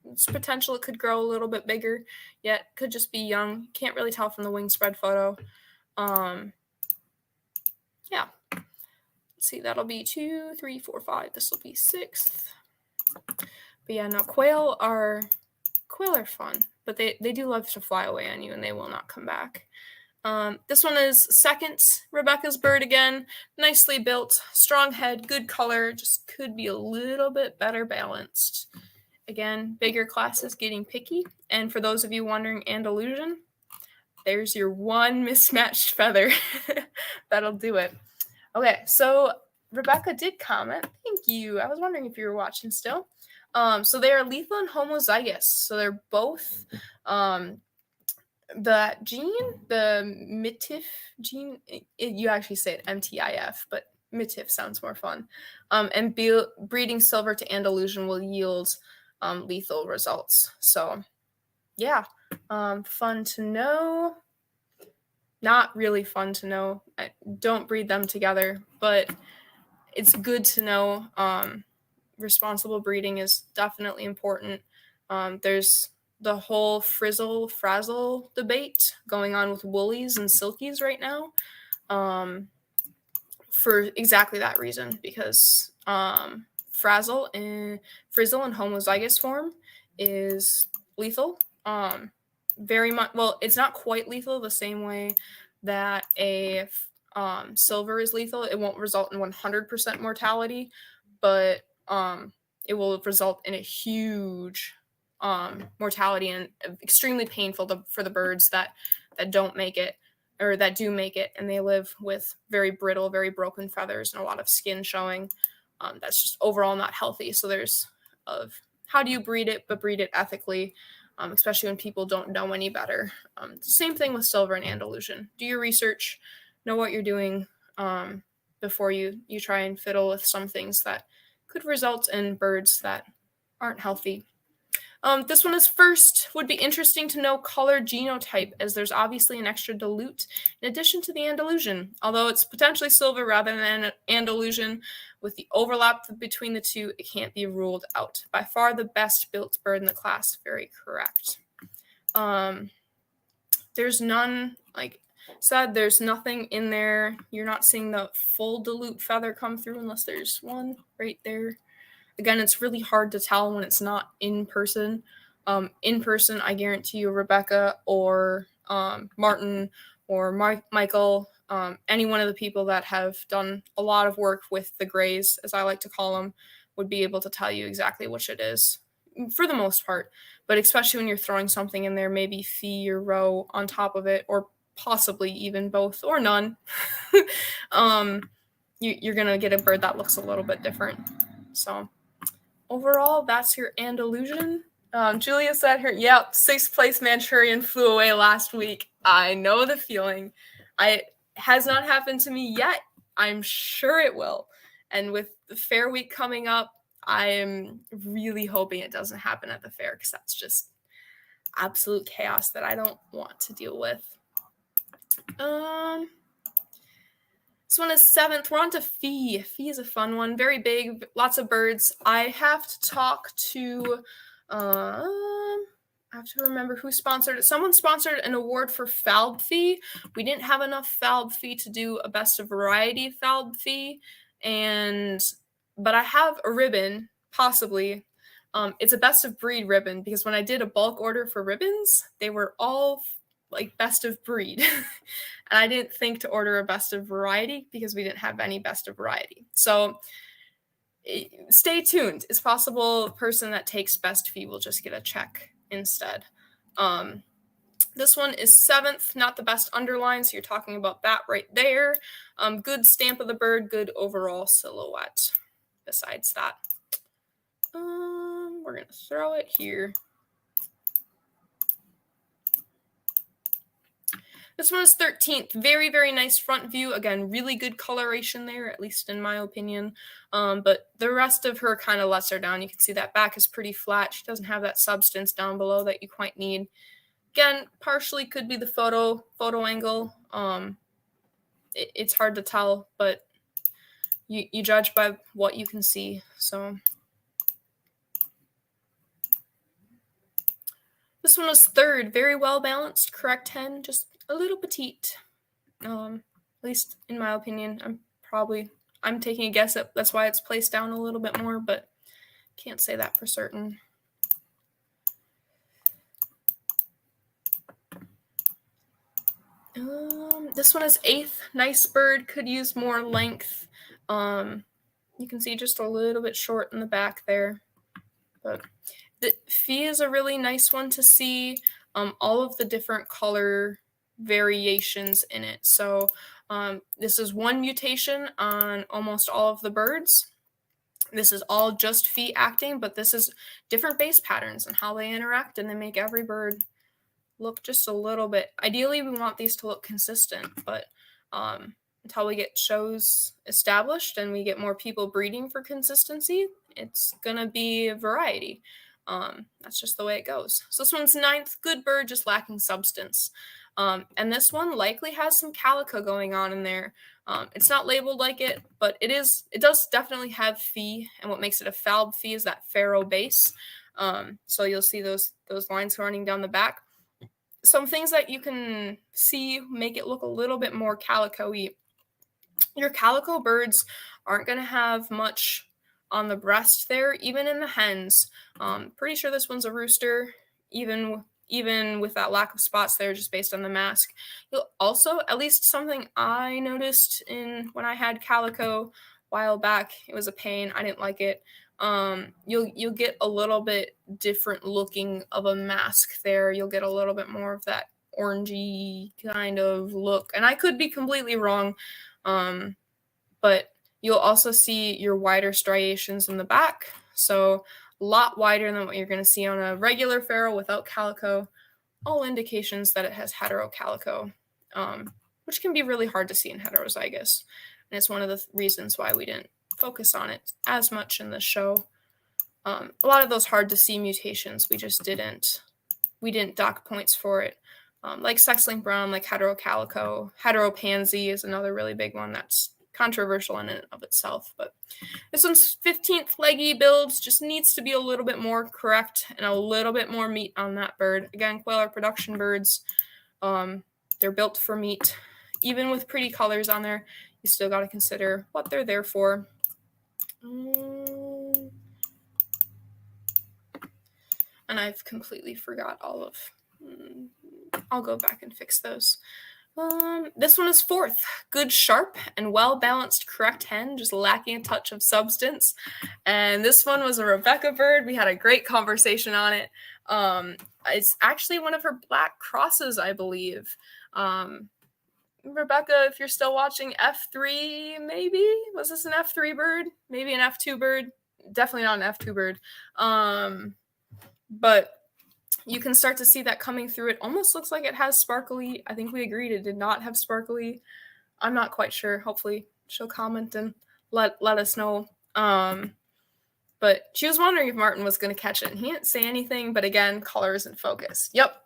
it's potential it could grow a little bit bigger, yet could just be young. Can't really tell from the wing spread photo. Yeah. Let's see, that'll be 2, 3, 4, 5. This will be 6th. But yeah, no, quail are fun, but they do love to fly away on you, and they will not come back. This one is 2nd, Rebecca's bird again. Nicely built, strong head, good color, just could be a little bit better balanced. Again, bigger classes getting picky. And for those of you wondering Andalusian, there's your one mismatched feather. That'll do it. Okay, so Rebecca did comment. Thank you. I was wondering if you were watching still. So they are lethal and homozygous. So they're both the gene, the MITIF gene. You actually say it MTIF, but MITIF sounds more fun. And breeding silver to Andalusian will yield lethal results. So yeah, fun to know. Not really fun to know. I don't breed them together, but it's good to know. Responsible breeding is definitely important. There's the whole frizzle-frazzle debate going on with woolies and silkies right now, for exactly that reason, because frizzle in homozygous form is lethal. Very much, well, it's not quite lethal the same way that a silver is lethal. It won't result in 100% mortality, but it will result in a huge mortality and extremely painful for the birds that don't make it, or that do make it, and they live with very brittle, very broken feathers and a lot of skin showing. That's just overall not healthy. So there's how do you breed it, but breed it ethically, especially when people don't know any better. Same thing with silver and Andalusian. Do your research, know what you're doing before you try and fiddle with some things that could result in birds that aren't healthy. This one is 1st. Would be interesting to know color genotype, as there's obviously an extra dilute in addition to the Andalusian. Although it's potentially silver rather than Andalusian, with the overlap between the two, it can't be ruled out. By far the best built bird in the class. Very correct. There's none, said, there's nothing in there. You're not seeing the full dilute feather come through unless there's one right there. Again, it's really hard to tell when it's not in person. In person, I guarantee you Rebecca or Martin or Michael, any one of the people that have done a lot of work with the grays, as I like to call them, would be able to tell you exactly which it is for the most part. But especially when you're throwing something in there, maybe fee or row on top of it, or possibly even both or none, you're going to get a bird that looks a little bit different. So overall, that's your Andalusian. Julia said yep, 6th place Manchurian flew away last week. I know the feeling. It has not happened to me yet. I'm sure it will. And with the fair week coming up, I am really hoping it doesn't happen at the fair, because that's just absolute chaos that I don't want to deal with. This one is 7th. We're on to Fee. Fee is a fun one. Very big. Lots of birds. I have to talk to... I have to remember who sponsored it. Someone sponsored an award for Falb Fee. We didn't have enough Falb Fee to do a best of variety Falb Fee. But I have a ribbon, possibly. It's a best of breed ribbon, because when I did a bulk order for ribbons, they were all like best of breed. And I didn't think to order a best of variety because we didn't have any best of variety. So stay tuned. It's possible the person that takes best fee will just get a check instead. This one is 7th, not the best underline, so you're talking about that right there. Good stamp of the bird, good overall silhouette. Besides that, we're going to throw it here. This one is 13th. Very, very nice front view. Again, really good coloration there, at least in my opinion. But the rest of her kind of lets her down. You can see that back is pretty flat. She doesn't have that substance down below that you quite need. Again, partially could be the photo angle. It's hard to tell, but you judge by what you can see. So this one was 3rd. Very well balanced, correct hen, just a little petite. At least in my opinion. I'm taking a guess at that's why it's placed down a little bit more, but can't say that for certain. This one is 8th. Nice bird, could use more length. You can see just a little bit short in the back there. But the Fee is a really nice one to see. All of the different color variations in it. So this is one mutation on almost all of the birds. This is all just Fee acting, but this is different base patterns and how they interact, and they make every bird look just a little bit. Ideally, we want these to look consistent, but until we get shows established and we get more people breeding for consistency, it's gonna be a variety. That's just the way it goes. So this one's 9th. Good bird, just lacking substance. And this one likely has some calico going on in there. It's not labeled like it, but it does definitely have Fee, and what makes it a Falb Fee is that Pharaoh base. So you'll see those lines running down the back. Some things that you can see make it look a little bit more calico-y. Your calico birds aren't going to have much on the breast there, even in the hens. Pretty sure this one's a rooster, even with that lack of spots there, just based on the mask. You'll also, at least something I noticed when I had calico a while back, it was a pain. I didn't like it. You'll get a little bit different looking of a mask there. You'll get a little bit more of that orangey kind of look, and I could be completely wrong, but you'll also see your wider striations in the back, so a lot wider than what you're going to see on a regular pharaoh without calico. All indications that it has heterocalico, which can be really hard to see in heterozygous, and it's one of the reasons why we didn't focus on it as much in the show. A lot of those hard to see mutations, we didn't dock points for it. Like sex-linked brown, like heterocalico, heteropansy is another really big one that's controversial in and of itself. But this one's 15th. Leggy builds, just needs to be a little bit more correct and a little bit more meat on that bird. Again, quail are production birds. They're built for meat. Even with pretty colors on there, you still got to consider what they're there for. And I've completely forgot all of. I'll go back and fix those. This one is fourth. Good, sharp, and well-balanced correct hen, just lacking a touch of substance. And this one was a Rebecca bird. We had a great conversation on it. It's actually one of her black crosses, I believe. Rebecca, if you're still watching, F3 maybe? Was this an F3 bird? Maybe an F2 bird? Definitely not an F2 bird. But you can start to see that coming through. It almost looks like it has sparkly. I think we agreed it did not have sparkly. I'm not quite sure. Hopefully she'll comment and let us know. But she was wondering if Martin was going to catch it. And he didn't say anything, but again, color isn't focused. Yep.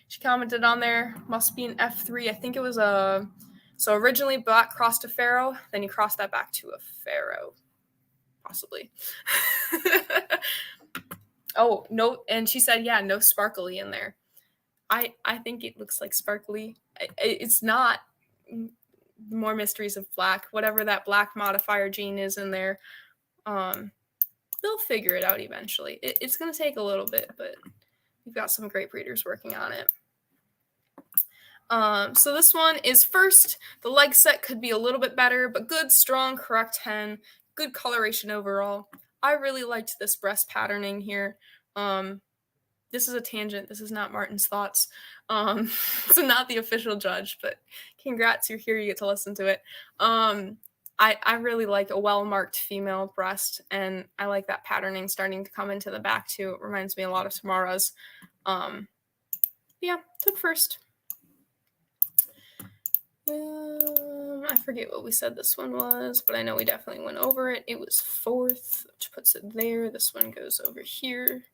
She commented on there, must be an F3. I think it was so originally black crossed to Pharaoh, then you cross that back to a Pharaoh, possibly. Oh, no, and she said, yeah, no sparkly in there. I think it looks like sparkly. It's not. More mysteries of black, whatever that black modifier gene is in there. They'll figure it out eventually. It's going to take a little bit, but we've got some great breeders working on it. So this one is first. The leg set could be a little bit better, but good, strong, correct hen. Good coloration overall. I really liked this breast patterning here. This is a tangent. This is not Martin's thoughts. So not the official judge, but congrats, you're here. You get to listen to it. I really like a well-marked female breast, and I like that patterning starting to come into the back too. It reminds me a lot of Tamara's. Yeah, took first. I forget what we said this one was, but I know we definitely went over it. It was fourth, which puts it there. This one goes over here.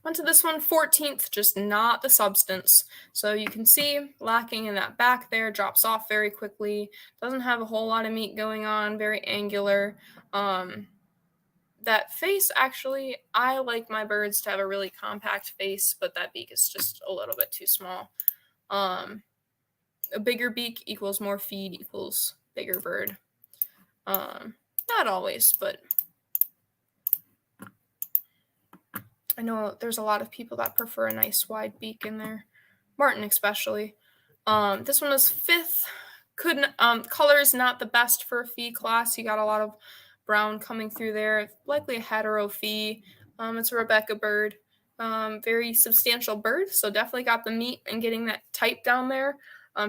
Onto this one, 14th, just not the substance. So you can see lacking in that back there, drops off very quickly, doesn't have a whole lot of meat going on, very angular. That face, actually, I like my birds to have a really compact face, but that beak is just a little bit too small. A bigger beak equals more feed equals bigger bird. Not always, but I know there's a lot of people that prefer a nice wide beak in there. Martin especially. This one is fifth. Color is not the best for a fee class. You got a lot of brown coming through there. Likely a hetero fee. It's a Rebecca bird. Very substantial bird, so definitely got the meat and getting that type down there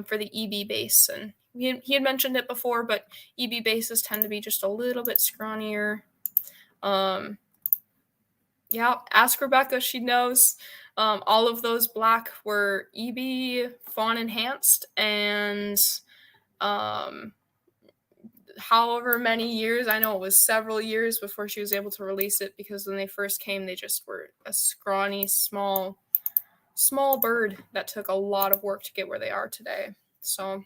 for the EB base. And he had mentioned it before, but EB bases tend to be just a little bit scrawnier. Yeah, ask Rebecca, she knows. All of those black were EB fawn enhanced, and however many years, I know it was several years before she was able to release it, because when they first came, they just were a scrawny, small bird that took a lot of work to get where they are today. So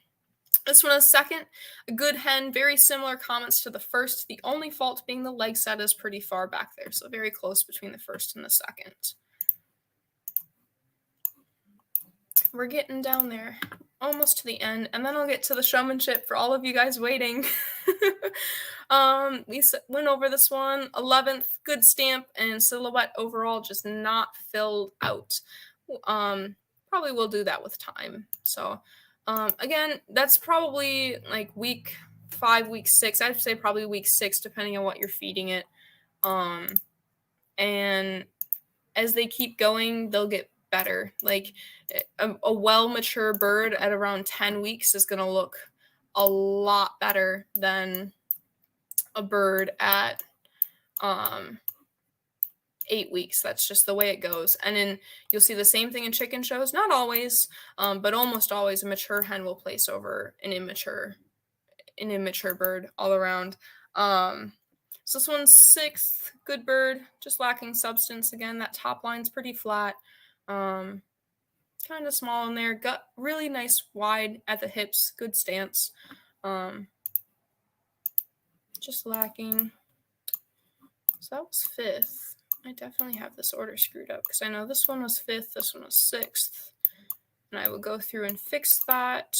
this one is second, a good hen, very similar comments to the first. The only fault being the leg set is pretty far back there, so very close between the first and the second. We're getting down there, almost to the end, and then I'll get to the showmanship for all of you guys waiting. We went over this one. 11th, good stamp and silhouette overall, just not filled out. Probably will do that with time. So again, that's probably like week 5, week 6. I'd say probably week 6, depending on what you're feeding it. And as they keep going, they'll get better. Like a well-mature bird at around 10 weeks is going to look a lot better than a bird at 8 weeks. That's just the way it goes. And then you'll see the same thing in chicken shows. Not always, but almost always a mature hen will place over an immature bird all around. So this one's 6th, good bird, just lacking substance. Again, that top line's pretty flat. Kind of small in there. Got really nice wide at the hips. Good stance. Just lacking So that was 5th. I definitely have this order screwed up because I know this one was 5th, this one was 6th. And I will go through and fix that.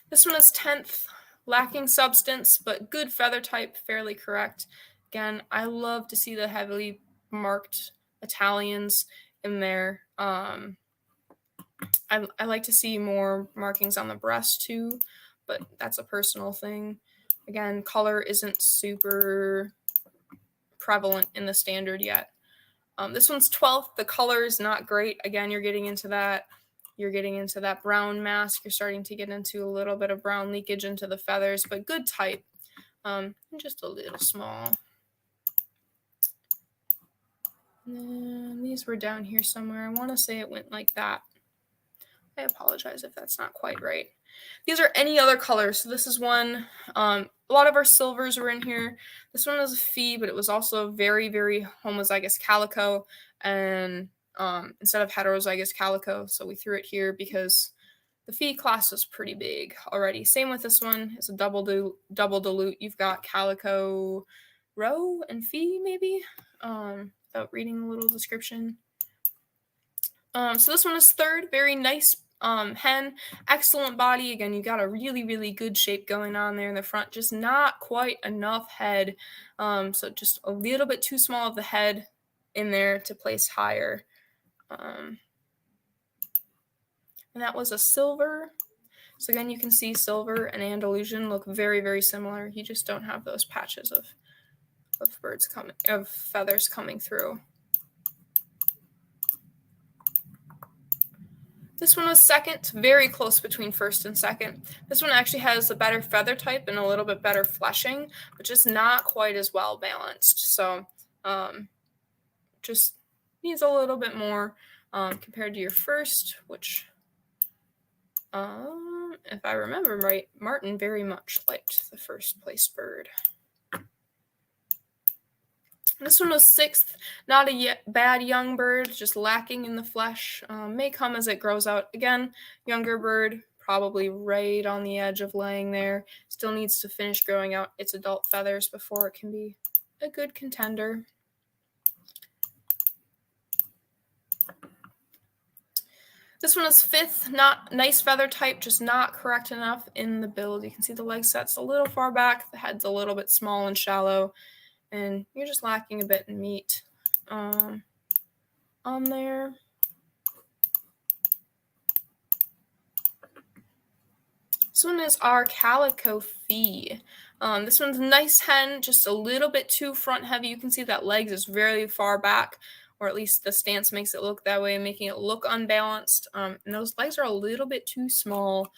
This one is 10th, lacking substance, but good feather type, fairly correct. Again, I love to see the heavily marked Italians in there. I like to see more markings on the breast too, but that's a personal thing. Again, color isn't super prevalent in the standard yet. This one's 12th. The color is not great. Again, you're getting into that brown mask. You're starting to get into a little bit of brown leakage into the feathers, but good type. Just a little small. And these were down here somewhere. I want to say it went like that. I apologize if that's not quite right. These are any other colors. So this is one. A lot of our silvers were in here. This one was a phi, but it was also very, very homozygous calico, and instead of heterozygous calico. So we threw it here because the phi class was pretty big already. Same with this one. It's a double dilute. You've got calico roe and phi maybe, without reading a little description. So this one is 3rd. Very nice hen. Excellent body. Again, you got a really, really good shape going on there in the front. Just not quite enough head. So just a little bit too small of the head in there to place higher. And that was a silver. So again, you can see silver and Andalusian look very, very similar. You just don't have those patches of feathers coming through. This one was 2nd, very close between 1st and 2nd. This one actually has a better feather type and a little bit better fleshing, but just not quite as well balanced. So just needs a little bit more compared to your 1st, which, if I remember right, Martin very much liked the 1st place bird. This one was 6th, not a bad young bird, just lacking in the flesh. May come as it grows out. Again, younger bird, probably right on the edge of laying there. Still needs to finish growing out its adult feathers before it can be a good contender. This one is 5th, not nice feather type, just not correct enough in the build. You can see the leg set's a little far back, the head's a little bit small and shallow, and you're just lacking a bit in meat on there. This one is our calico phi. This one's a nice hen, just a little bit too front heavy. You can see that legs is very far back, or at least the stance makes it look that way, making it look unbalanced. And those legs are a little bit too small.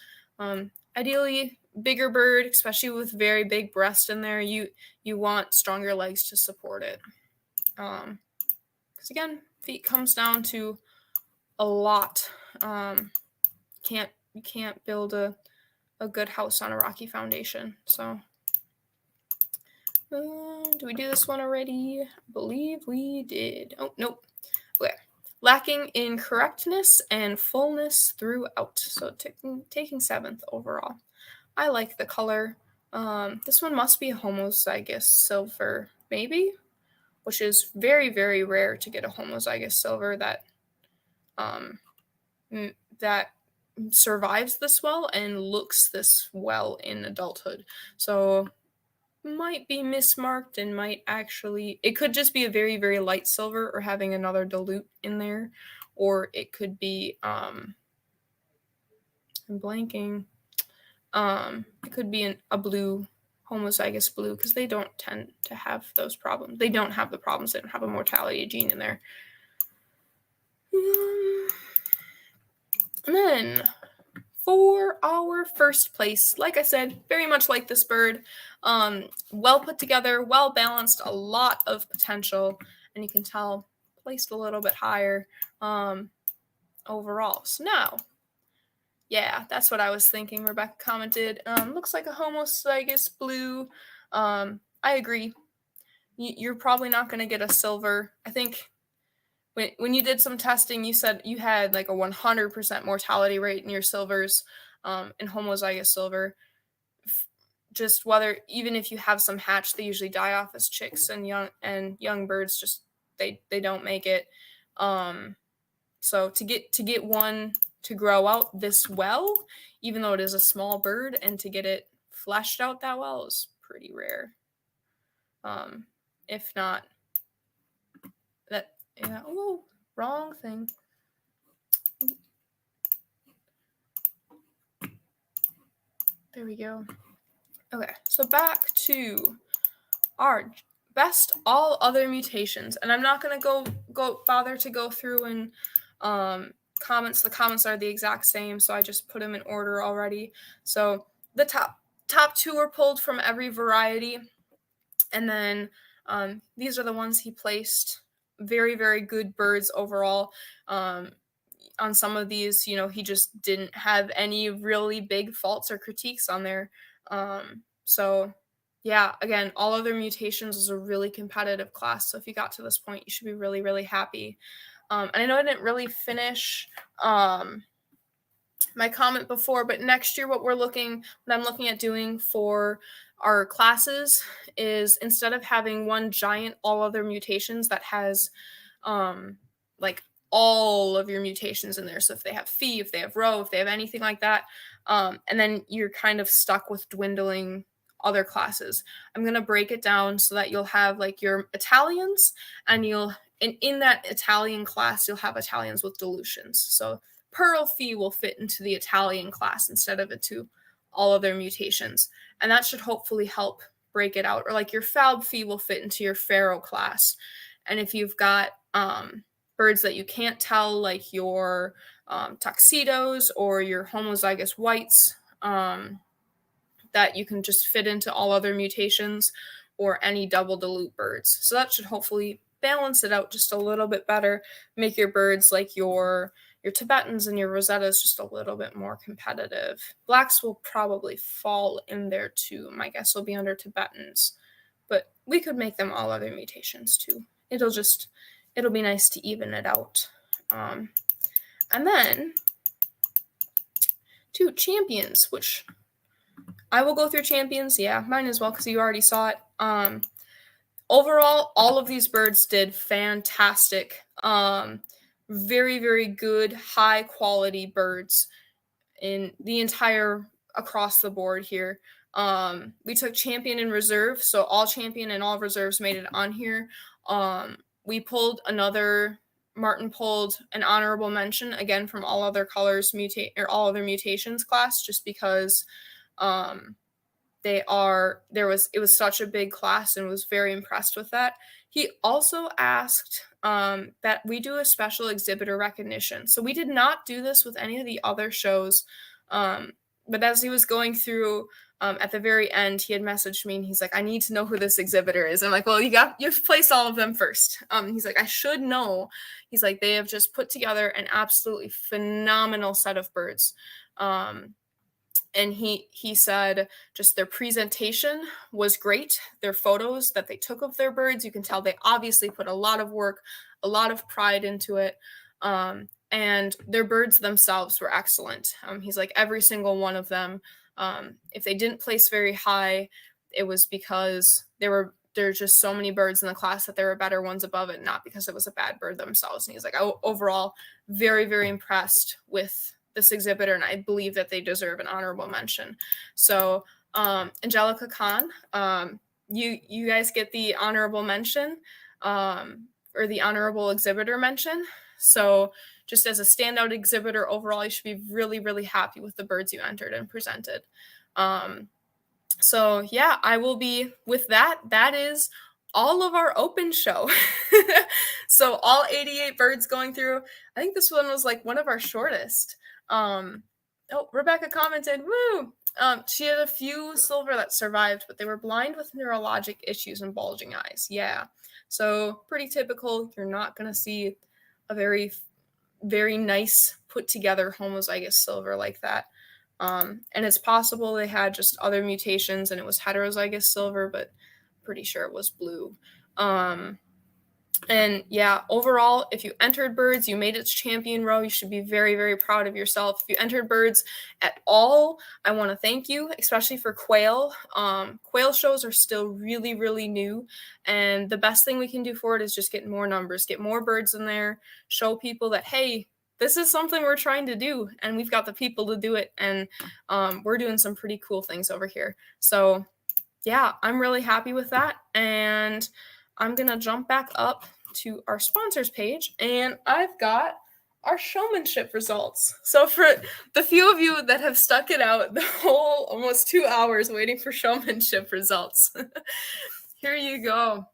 Ideally, bigger bird, especially with very big breast in there, you want stronger legs to support it. Because again, feet comes down to a lot. You can't build a good house on a rocky foundation. So do we do this one already? I believe we did. Oh, nope. Okay. Lacking in correctness and fullness throughout. So taking 7th overall. I like the color. This one must be a homozygous silver, maybe, which is very, very rare to get a homozygous silver that survives this well and looks this well in adulthood. So might be mismarked and might actually, it could just be a very, very light silver or having another dilute in there, or it could be I'm blanking. It could be a blue, homozygous blue, because they don't tend to have those problems. They don't have the problems. They don't have a mortality gene in there. And then for our 1st place, like I said, very much like this bird. Well put together, well balanced, a lot of potential, and you can tell placed a little bit higher overall. So now, yeah, that's what I was thinking. Rebecca commented, looks like a homozygous blue. I agree. You're probably not going to get a silver. I think when you did some testing, you said you had like a 100% mortality rate in your silvers, in homozygous silver. just whether, even if you have some hatch, they usually die off as chicks, and young birds just, they don't make it. So to get one to grow out this well, even though it is a small bird, and to get it fleshed out that well is pretty rare. If not that, yeah, oh, wrong thing. There we go. Okay, so back to our best all other mutations, and I'm not gonna bother to go through and comments. The comments are the exact same, so I just put them in order already. So the top 2 were pulled from every variety, and then these are the ones he placed. Very, very good birds overall. On some of these, he just didn't have any really big faults or critiques on there. So yeah, again, all other mutations is a really competitive class. So if you got to this point, you should be really, really happy. And I know I didn't really finish my comment before, but next year what I'm looking at doing for our classes is, instead of having one giant all other mutations that has like all of your mutations in there, so if they have phi, if they have rho, if they have anything like that, and then you're kind of stuck with dwindling other classes, I'm going to break it down so that you'll have like your Italians, and in that Italian class you'll have Italians with dilutions. So Pearl Phi will fit into the Italian class instead of into all other mutations. And that should hopefully help break it out. Or like your Falb Phi will fit into your Pharaoh class. And if you've got birds that you can't tell, like your tuxedos or your homozygous whites, that you can just fit into all other mutations, or any double dilute birds. So that should hopefully balance it out just a little bit better, make your birds like your Tibetans and your Rosettas just a little bit more competitive. Blacks will probably fall in there too. My guess will be under Tibetans, but we could make them all other mutations too. It'll be nice to even it out. And then to champions, which I will go through champions. Yeah, mine as well, because you already saw it. Overall, all of these birds did fantastic. Very, very good, high quality birds in the entire across the board here. We took champion and reserve, so all champion and all reserves made it on here. We pulled Martin pulled an honorable mention again from all other colors all other mutations class, just because it was such a big class, and was very impressed with that. He also asked that we do a special exhibitor recognition. So we did not do this with any of the other shows, but as he was going through, at the very end, he had messaged me, and he's like, I need to know who this exhibitor is. I'm like, well, you have to place all of them first. He's like, I should know. He's like, they have just put together an absolutely phenomenal set of birds. And he said just their presentation was great. Their photos that they took of their birds, you can tell they obviously put a lot of work, a lot of pride into it. And their birds themselves were excellent. He's like, every single one of them, if they didn't place very high, it was because there's just so many birds in the class that there were better ones above it, not because it was a bad bird themselves. And he's like, overall, very, very impressed with this exhibitor, and I believe that they deserve an honorable mention. So Angelica Khan, you guys get the honorable mention, or the honorable exhibitor mention. So just as a standout exhibitor overall, you should be really, really happy with the birds you entered and presented. So yeah, I will be with that. That is all of our open show. So all 88 birds going through. I think this one was like one of our shortest. Rebecca commented, woo! She had a few silver that survived, but they were blind with neurologic issues and bulging eyes. Yeah. So pretty typical. You're not going to see a very, very nice put together homozygous silver like that. And it's possible they had just other mutations and it was heterozygous silver, but pretty sure it was blue. And yeah, overall, if you entered birds, you made it to champion row, you should be very, very proud of yourself. If you entered birds at all, I want to thank you, especially for quail. Quail shows are still really, really new. And the best thing we can do for it is just get more numbers, get more birds in there, show people that, hey, this is something we're trying to do, and we've got the people to do it. And we're doing some pretty cool things over here. So yeah, I'm really happy with that. And I'm going to jump back up to our sponsors page, and I've got our showmanship results. So for the few of you that have stuck it out the whole almost 2 hours waiting for showmanship results, here you go.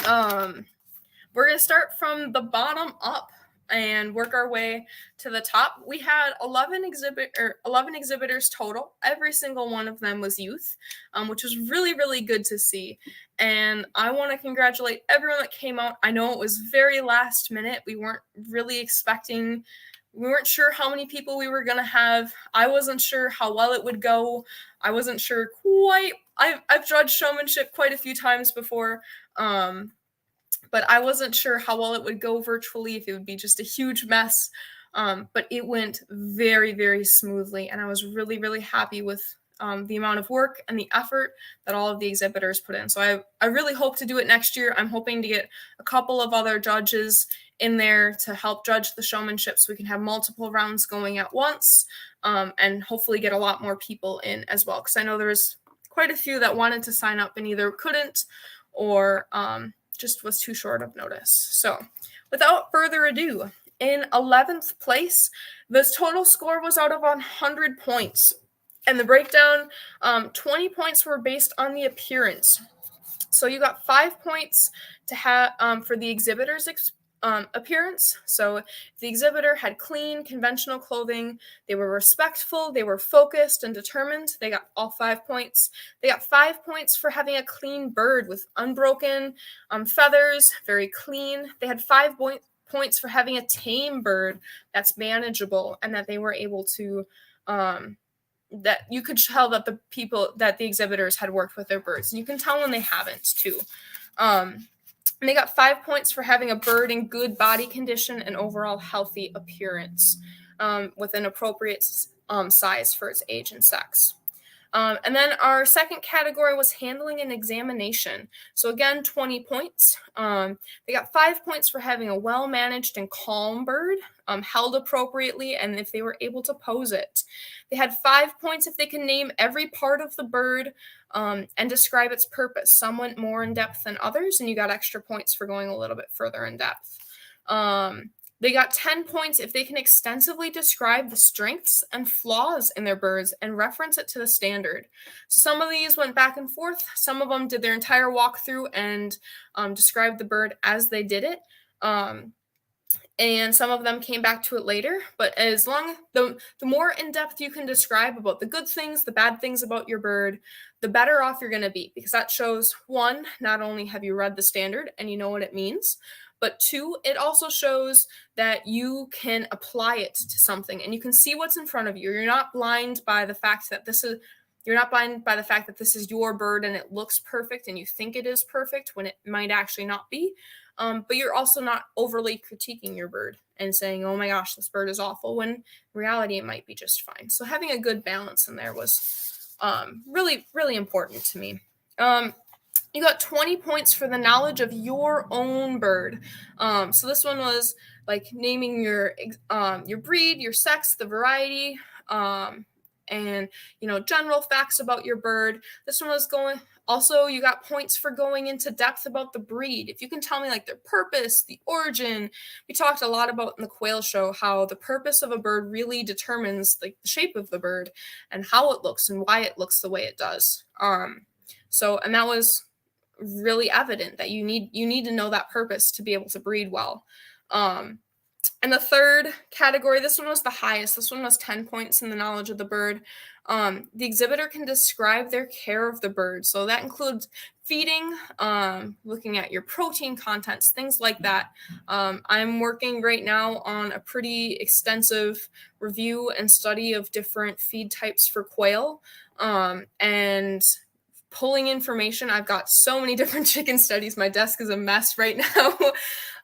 We're going to start from the bottom up and work our way to the top. We had 11 exhibitors total. Every single one of them was youth, which was really, really good to see. And I want to congratulate everyone that came out. I know it was very last minute. We weren't sure how many people we were going to have. I wasn't sure how well it would go. I wasn't sure quite. I've judged showmanship quite a few times before. But I wasn't sure how well it would go virtually, if it would be just a huge mess. But it went very, very smoothly, and I was really, really happy with the amount of work and the effort that all of the exhibitors put in. So I really hope to do it next year. I'm hoping to get a couple of other judges in there to help judge the showmanship so we can have multiple rounds going at once, and hopefully get a lot more people in as well, because I know there's quite a few that wanted to sign up and either couldn't or just was too short of notice. So without further ado, in 11th place, the total score was out of 100 points. And the breakdown, 20 points were based on the appearance. So you got 5 points to have for the exhibitor's appearance. So if the exhibitor had clean, conventional clothing, they were respectful, they were focused and determined, they got all 5 points. They got 5 points for having a clean bird with unbroken feathers, very clean. They had 5 points for having a tame bird that's manageable and that they were able to that you could tell that the exhibitors had worked with their birds. And you can tell when they haven't too. And they got 5 points for having a bird in good body condition and overall healthy appearance, with an appropriate size for its age and sex. And then our second category was handling an examination. So again, 20 points. They got 5 points for having a well-managed and calm bird, held appropriately, and if they were able to pose it. They had 5 points if they can name every part of the bird and describe its purpose. Some went more in depth than others, and you got extra points for going a little bit further in depth. They got 10 points if they can extensively describe the strengths and flaws in their birds and reference it to the standard. Some of these went back and forth. Some of them did their entire walkthrough and described the bird as they did it. And some of them came back to it later. But as long the more in-depth you can describe about the good things, the bad things about your bird, the better off you're going to be, because that shows, one, not only have you read the standard and you know what it means, but two, it also shows that you can apply it to something and you can see what's in front of you. You're not blind by the fact that this is your bird and it looks perfect and you think it is perfect when it might actually not be. But you're also not overly critiquing your bird and saying, oh my gosh, this bird is awful, when in reality it might be just fine. So having a good balance in there was really, really important to me. You got 20 points for the knowledge of your own bird. So this one was like naming your breed, your sex, the variety, and general facts about your bird. This one was also, you got points for going into depth about the breed. If you can tell me like their purpose, the origin. We talked a lot about in the quail show how the purpose of a bird really determines like the shape of the bird and how it looks and why it looks the way it does. And that was really evident that you need to know that purpose to be able to breed well. And the third category, this one was the highest. This one was 10 points in the knowledge of the bird. The exhibitor can describe their care of the bird. So that includes feeding, looking at your protein contents, things like that. I'm working right now on a pretty extensive review and study of different feed types for quail. And pulling information. I've got so many different chicken studies. My desk is a mess right now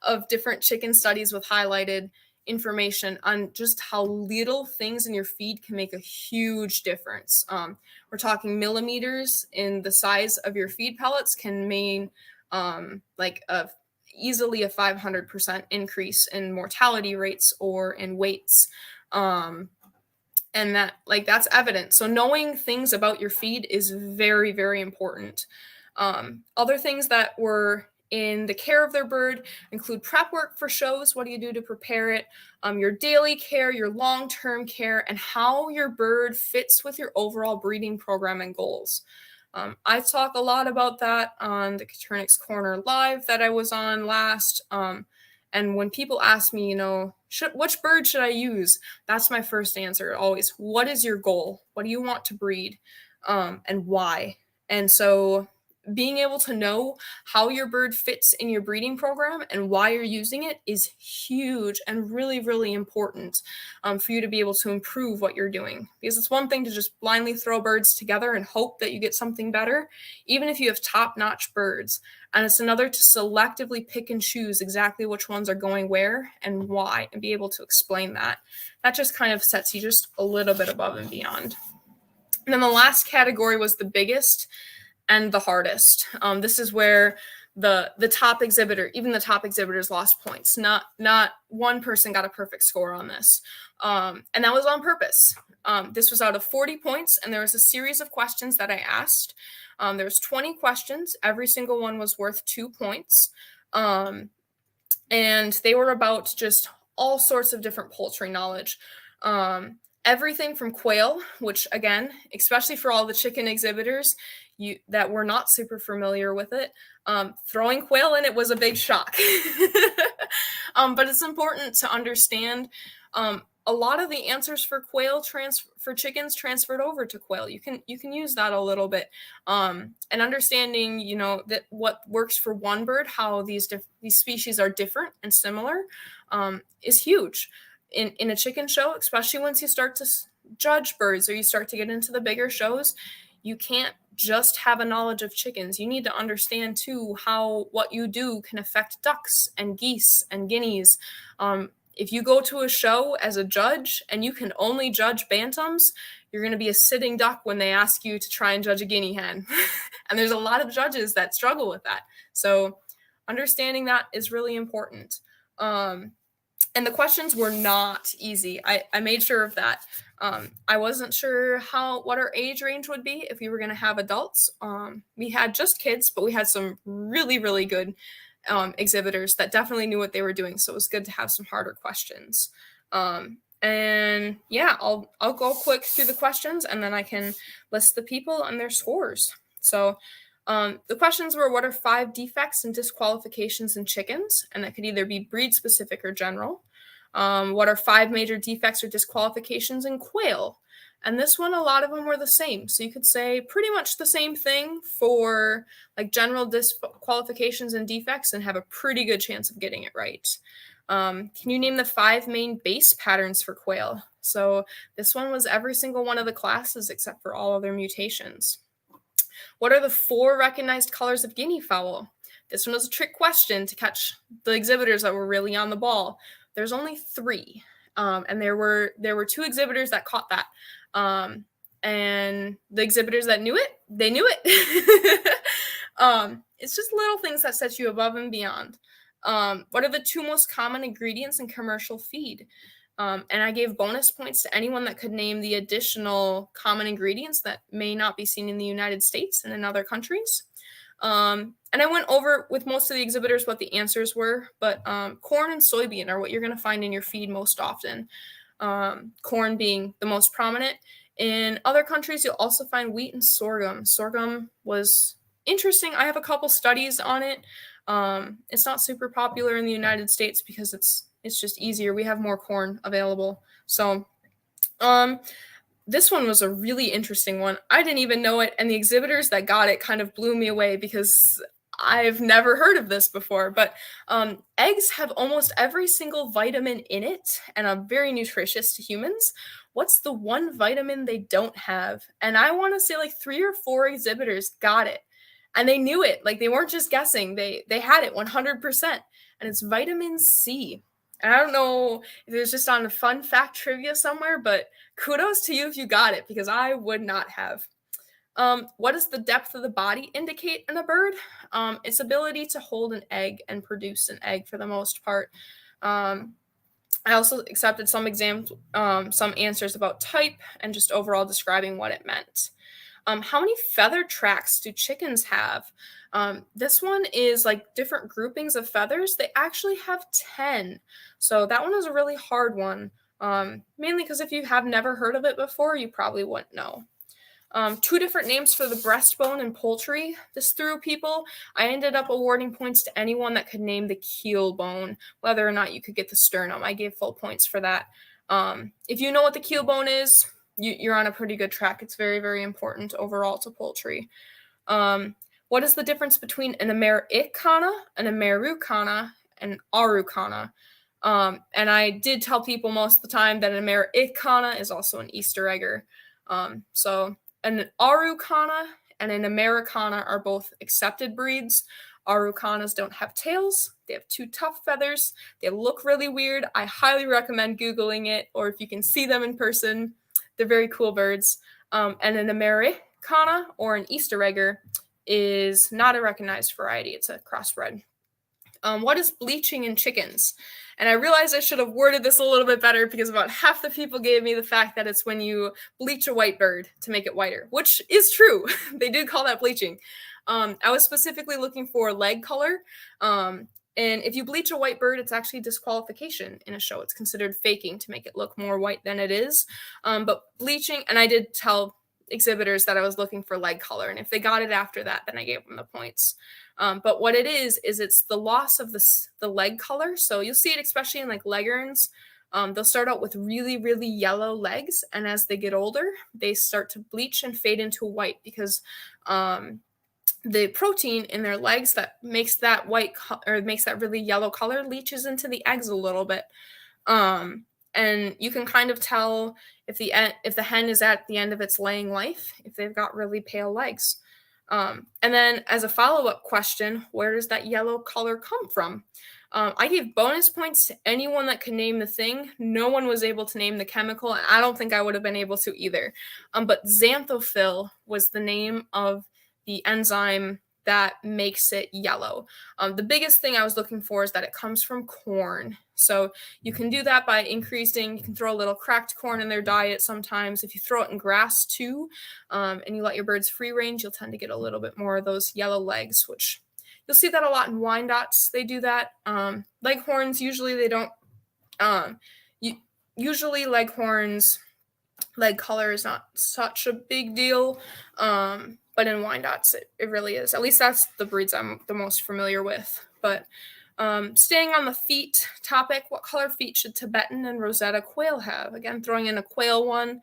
of different chicken studies with highlighted information on just how little things in your feed can make a huge difference. We're talking millimeters in the size of your feed pellets can mean easily a 500% increase in mortality rates or in weights. And that's evident. So knowing things about your feed is very, very important. Other things that were in the care of their bird include prep work for shows. What do you do to prepare it? Your daily care, your long-term care, and how your bird fits with your overall breeding program and goals. I talk a lot about that on the Caternix Corner Live that I was on last. And when people ask me, which bird should I use? That's my first answer always. What is your goal? What do you want to breed? And why? And so being able to know how your bird fits in your breeding program and why you're using it is huge and really, really important for you to be able to improve what you're doing. Because it's one thing to just blindly throw birds together and hope that you get something better, even if you have top-notch birds. And it's another to selectively pick and choose exactly which ones are going where and why, and be able to explain that. That just kind of sets you just a little bit above and beyond. And then the last category was the biggest and the hardest. This is where the top exhibitor, even the top exhibitors lost points. Not one person got a perfect score on this. And that was on purpose. This was out of 40 points, and there was a series of questions that I asked. There was 20 questions. Every single one was worth 2 points. And they were about just all sorts of different poultry knowledge. Everything from quail, which again, especially for all the chicken exhibitors that were not super familiar with it, throwing quail in it was a big shock. But it's important to understand a lot of the answers for quail for chickens transferred over to quail. You can use that a little bit, and understanding that what works for one bird, how these species are different and similar, is huge. In a chicken show, especially once you start to judge birds or you start to get into the bigger shows, you can't just have a knowledge of chickens. You need to understand too how what you do can affect ducks and geese and guineas. If you go to a show as a judge and you can only judge bantams, you're going to be a sitting duck when they ask you to try and judge a guinea hen. And there's a lot of judges that struggle with that. So understanding that is really important. And the questions were not easy. I made sure of that. I wasn't sure what our age range would be if we were going to have adults. We had just kids, but we had some really, really good exhibitors that definitely knew what they were doing. So it was good to have some harder questions. And yeah, I'll go quick through the questions and then I can list the people and their scores. So the questions were, what are 5 defects and disqualifications in chickens? And that could either be breed specific or general. What are 5 major defects or disqualifications in quail? And this one, a lot of them were the same. So you could say pretty much the same thing for like general disqualifications and defects and have a pretty good chance of getting it right. Can you name the 5 main base patterns for quail? So this one was every single one of the classes except for all other mutations. What are the 4 recognized colors of guinea fowl? This one was a trick question to catch the exhibitors that were really on the ball. There's only 3. And there were 2 exhibitors that caught that. And the exhibitors that knew it, they knew it. It's just little things that set you above and beyond. What are the 2 most common ingredients in commercial feed? And I gave bonus points to anyone that could name the additional common ingredients that may not be seen in the United States and in other countries. And I went over with most of the exhibitors what the answers were, but corn and soybean are what you're going to find in your feed most often. Corn being the most prominent. In other countries, you'll also find wheat and sorghum. Sorghum was interesting. I have a couple studies on it. It's not super popular in the United States because it's just easier. We have more corn available. So this one was a really interesting one. I didn't even know it, and the exhibitors that got it kind of blew me away because I've never heard of this before, but eggs have almost every single vitamin in it and are very nutritious to humans. What's the one vitamin they don't have? And I want to say like 3 or 4 exhibitors got it. And they knew it. Like, they weren't just guessing. They had it 100%. And it's vitamin C. And I don't know if it was just on a fun fact trivia somewhere, but kudos to you if you got it, because I would not have. What does the depth of the body indicate in a bird? Its ability to hold an egg and produce an egg for the most part. I also accepted some answers about type and just overall describing what it meant. How many feather tracts do chickens have? This one is like different groupings of feathers. They actually have 10. So that one is a really hard one, mainly because if you have never heard of it before, you probably wouldn't know. 2 different names for the breastbone in poultry. This threw people. I ended up awarding points to anyone that could name the keel bone, whether or not you could get the sternum. I gave full points for that. If you know what the keel bone is, you're on a pretty good track. It's very, very important overall to poultry. What is the difference between an Americana, an Americana, and Araucana? And I did tell people most of the time that an Americana is also an Easter egger. So an Araucana and an Americana are both accepted breeds. Araucanas don't have tails. They have 2 tough feathers. They look really weird. I highly recommend Googling it, or if you can see them in person, they're very cool birds. And an Americana or an Easter egger is not a recognized variety. It's a crossbred. What is bleaching in chickens? And I realized I should have worded this a little bit better, because about half the people gave me the fact that it's when you bleach a white bird to make it whiter, which is true. They do call that bleaching. I was specifically looking for leg color. And if you bleach a white bird, it's actually disqualification in a show. It's considered faking to make it look more white than it is. But bleaching, and I did tell exhibitors that I was looking for leg color, and if they got it after that, then I gave them the points. But what it is it's the loss of the leg color. So you'll see it especially in like leghorns. They'll start out with really, really yellow legs, and as they get older, they start to bleach and fade into white, because the protein in their legs that makes that makes that really yellow color leaches into the eggs a little bit. And you can kind of tell if the hen is at the end of its laying life if they've got really pale legs. And then as a follow-up question, where does that yellow color come from? I gave bonus points to anyone that could name the thing. No one was able to name the chemical, and I don't think I would have been able to either. But xanthophyll was the name of the enzyme that makes it yellow. The biggest thing I was looking for is that it comes from corn. So you can do that by you can throw a little cracked corn in their diet sometimes. If you throw it in grass too, and you let your birds free range, you'll tend to get a little bit more of those yellow legs, which you'll see that a lot in Wyandottes. They do that. Leghorns, usually they don't. Usually Leghorns, leg color is not such a big deal. But in Wyandottes, it really is. At least that's the breeds I'm the most familiar with. But staying on the feet topic, what color feet should Tibetan and Rosetta quail have? Again, throwing in a quail one.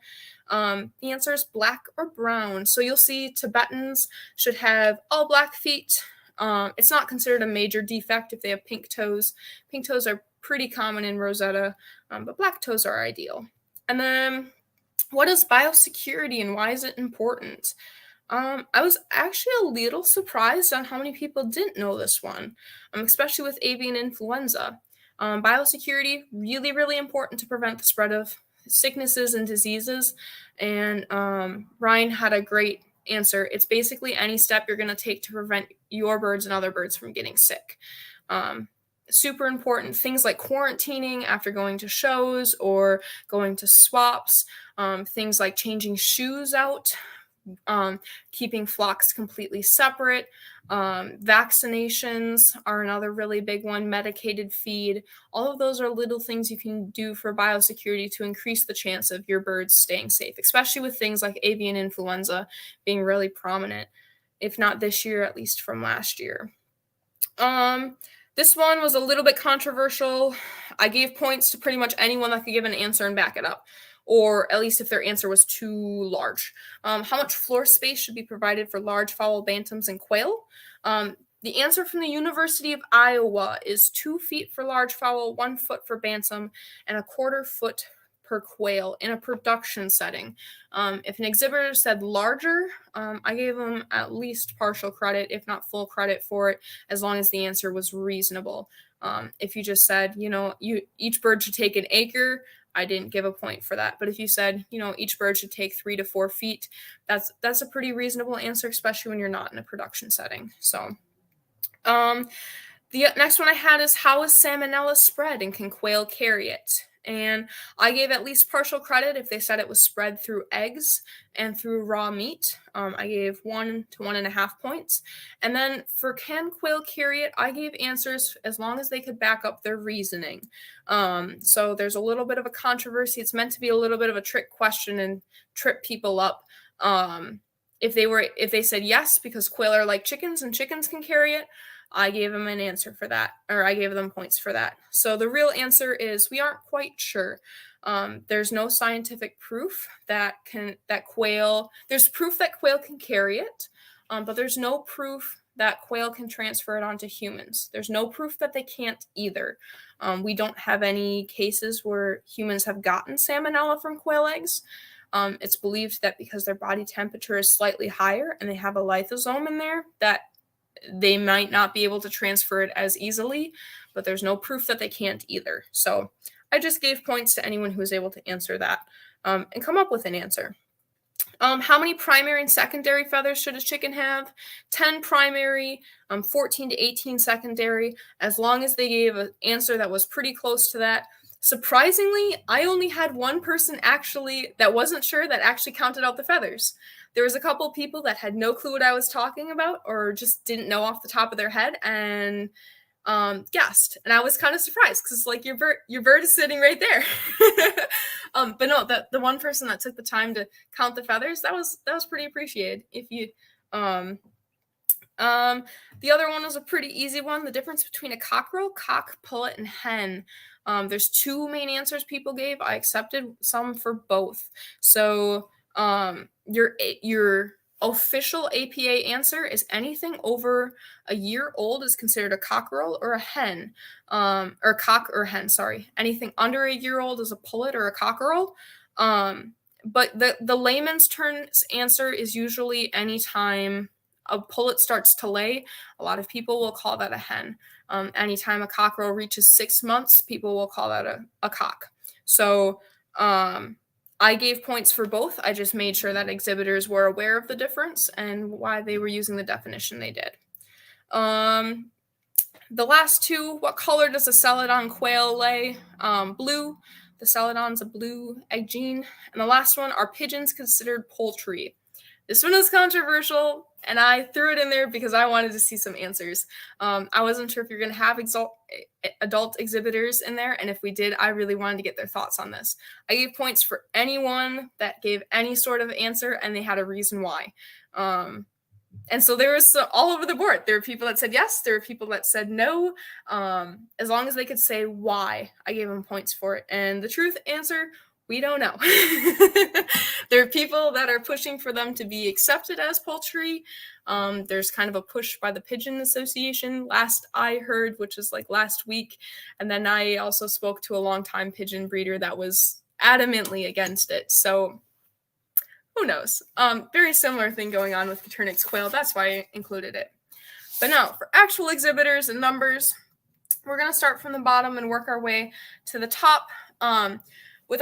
The answer is black or brown. So you'll see Tibetans should have all black feet. It's not considered a major defect if they have pink toes. Pink toes are pretty common in Rosetta, but black toes are ideal. And then, what is biosecurity and why is it important? I was actually a little surprised on how many people didn't know this one, especially with avian influenza. Biosecurity, really, really important to prevent the spread of sicknesses and diseases. And Ryan had a great answer. It's basically any step you're going to take to prevent your birds and other birds from getting sick. Super important things like quarantining after going to shows or going to swaps, things like changing shoes out, keeping flocks completely separate. Vaccinations are another really big one, medicated feed. All of those are little things you can do for biosecurity to increase the chance of your birds staying safe, especially with things like avian influenza being really prominent, if not this year, at least from last year. This one was a little bit controversial. I gave points to pretty much anyone that could give an answer and back it up, or at least if their answer was too large. How much floor space should be provided for large fowl bantams and quail? The The answer from the University of Iowa is 2 feet for large fowl, 1 foot for bantam, and 1/4 foot per quail in a production setting. If an exhibitor said larger, I gave them at least partial credit, if not full credit for it, as long as the answer was reasonable. If you just said, each bird should take an acre, I didn't give a point for that. But if you said, each bird should take 3 to 4 feet, that's a pretty reasonable answer, especially when you're not in a production setting. So, the next one I had is, how is salmonella spread and can quail carry it? And I gave at least partial credit if they said it was spread through eggs and through raw meat. I gave 1 to 1.5 points. And then for can quail carry it, I gave answers as long as they could back up their reasoning. So there's a little bit of a controversy. It's meant to be a little bit of a trick question and trip people up. If they said yes, because quail are like chickens and chickens can carry it, I gave them an answer for that, or I gave them points for that. So the real answer is, we aren't quite sure. There's no scientific proof there's proof that quail can carry it, but there's no proof that quail can transfer it onto humans. There's no proof that they can't either. We don't have any cases where humans have gotten salmonella from quail eggs. It's believed that because their body temperature is slightly higher and they have a lysosome in there, that they might not be able to transfer it as easily, but there's no proof that they can't either. So I just gave points to anyone who was able to answer that and come up with an answer. How many primary and secondary feathers should a chicken have? 10 primary, 14 to 18 secondary, as long as they gave an answer that was pretty close to that. Surprisingly, I only had one person that wasn't sure, that actually counted out the feathers. There was a couple people that had no clue what I was talking about, or just didn't know off the top of their head and guessed. And I was kind of surprised, because like, your bird is sitting right there. But no, the one person that took the time to count the feathers, that was pretty appreciated. The other one was a pretty easy one. The difference between a cockerel, cock, pullet, and hen. There's 2 main answers people gave. I accepted some for both. So your official APA answer is anything over a year old is considered a cockerel or a hen, or cock or hen, sorry. Anything under a year old is a pullet or a cockerel. But the layman's terms answer is usually anytime a pullet starts to lay. A lot of people will call that a hen. Anytime a cockerel reaches 6 months, people will call that a cock. So I gave points for both. I just made sure that exhibitors were aware of the difference and why they were using the definition they did. The last 2, what color does a celadon quail lay? Blue. The celadon's a blue egg gene. And the last one, are pigeons considered poultry? This one is controversial, and I threw it in there because I wanted to see some answers. I wasn't sure if you're going to have adult exhibitors in there, and if we did, I really wanted to get their thoughts on this. I gave points for anyone that gave any sort of answer, and they had a reason why. And so there was all over the board. There were people that said yes. There were people that said no. As long as they could say why, I gave them points for it. And the truth answer, we don't know. There are people that are pushing for them to be accepted as poultry. There's kind of a push by the Pigeon Association, last I heard, which is like last week. And then I also spoke to a longtime pigeon breeder that was adamantly against it. So who knows? Very similar thing going on with Caternix quail. That's why I included it. But now, for actual exhibitors and numbers, we're going to start from the bottom and work our way to the top. With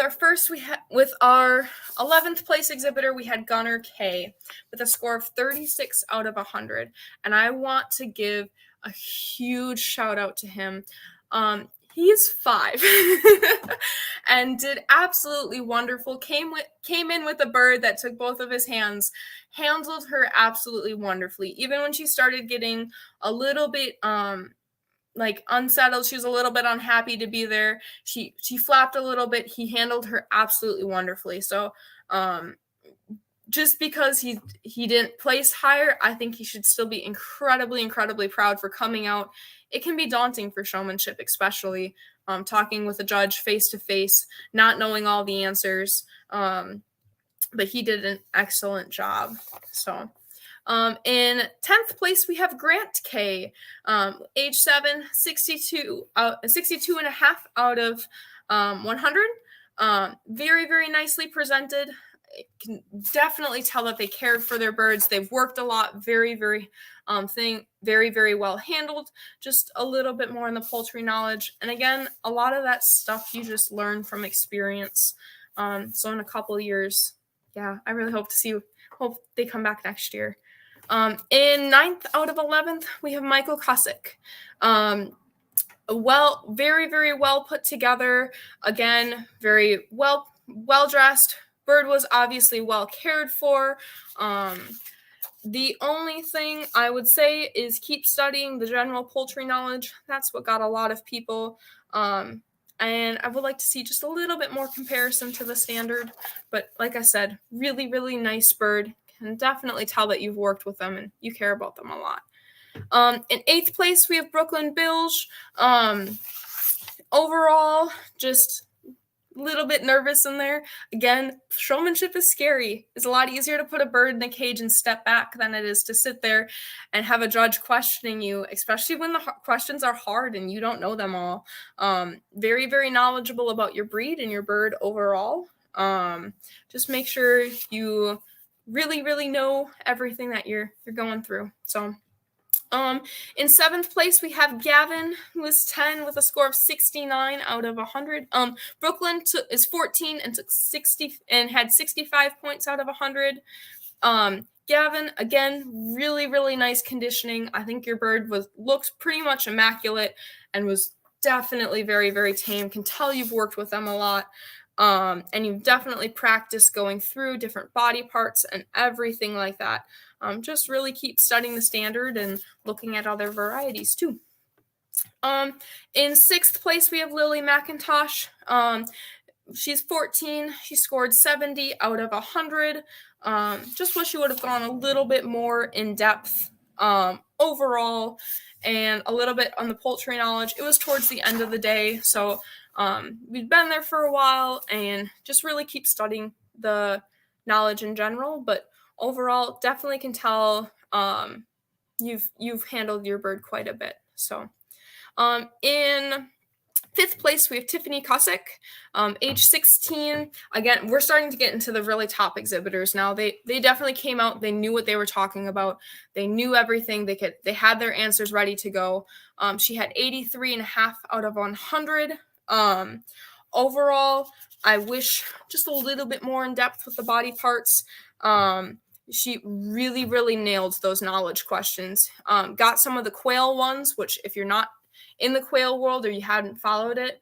our 11th place exhibitor, we had Gunnar K with a score of 36 out of 100. And I want to give a huge shout out to him. He's 5 and did absolutely wonderful. Came in with a bird that took both of his hands, handled her absolutely wonderfully. Even when she started getting a little bit unsettled, she was a little bit unhappy to be there. She flapped a little bit. He handled her absolutely wonderfully. So just because he didn't place higher, I think he should still be incredibly, incredibly proud for coming out. It can be daunting for showmanship, especially talking with a judge face to face, not knowing all the answers. But he did an excellent job. So In 10th place, we have Grant K, age 7, 62 and a half out of 100. Very, very nicely presented. You can definitely tell that they cared for their birds. They've worked a lot. Very, very very, very well handled. Just a little bit more in the poultry knowledge. And again, a lot of that stuff you just learn from experience. So in a couple of years, yeah, I really hope they come back next year. In 9th out of 11th, we have Michael Kosick. Very, very well put together. Again, very well dressed. Bird was obviously well cared for. The only thing I would say is keep studying the general poultry knowledge. That's what got a lot of people. And I would like to see just a little bit more comparison to the standard. But like I said, really, really nice bird. Can definitely tell that you've worked with them and you care about them a lot. In 8th place, we have Brooklyn Bilge. Overall, just a little bit nervous in there. Again, showmanship is scary. It's a lot easier to put a bird in a cage and step back than it is to sit there and have a judge questioning you, especially when the questions are hard and you don't know them all. Very, very knowledgeable about your breed and your bird overall. Just make sure you really, really know everything that you're going through. So in 7th place, we have Gavin, who is 10 with a score of 69 out of 100. Brooklyn is 14 and took 60 and had 65 points out of 100. Gavin, again, really, really nice conditioning. I think your bird looked pretty much immaculate and was definitely very, very tame. Can tell you've worked with them a lot. And you've definitely practiced going through different body parts and everything like that. Just really keep studying the standard and looking at other varieties too. In 6th place, we have Lily McIntosh. She's 14. She scored 70 out of 100. Just wish she would have gone a little bit more in depth overall and a little bit on the poultry knowledge. It was towards the end of the day, so we've been there for a while and just really keep studying the knowledge in general, but overall definitely can tell you've handled your bird quite a bit. So in 5th place, we have Tiffany Kosick, age 16. Again, we're starting to get into the really top exhibitors now. They definitely came out. They knew what they were talking about. They knew everything. They had their answers ready to go. She had 83 and a half out of 100. Overall, I wish just a little bit more in depth with the body parts. She really, really nailed those knowledge questions. Got some of the quail ones, which if you're not in the quail world or you hadn't followed it,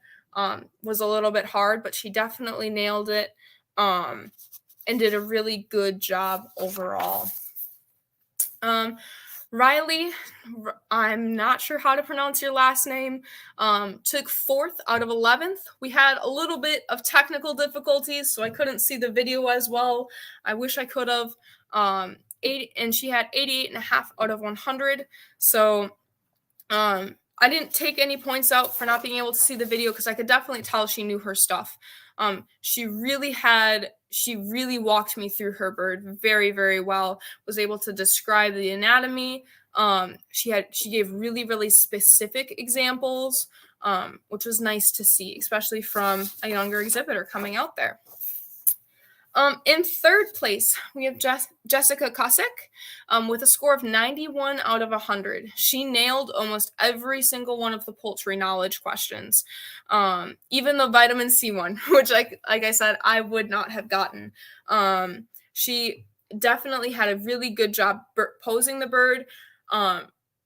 was a little bit hard, but she definitely nailed it and did a really good job overall. Riley, I'm not sure how to pronounce your last name, took 4th out of 11th. We had a little bit of technical difficulties, so I couldn't see the video as well. I wish I could have. And she had 88 and a half out of 100. So I didn't take any points out for not being able to see the video because I could definitely tell she knew her stuff. She really walked me through her bird very, very well, was able to describe the anatomy. She gave really, really specific examples, which was nice to see, especially from a younger exhibitor coming out there. In 3rd place, we have Jessica Kosick with a score of 91 out of 100. She nailed almost every single one of the poultry knowledge questions, even the vitamin C one, which, like I said, I would not have gotten. She definitely had a really good job posing the bird.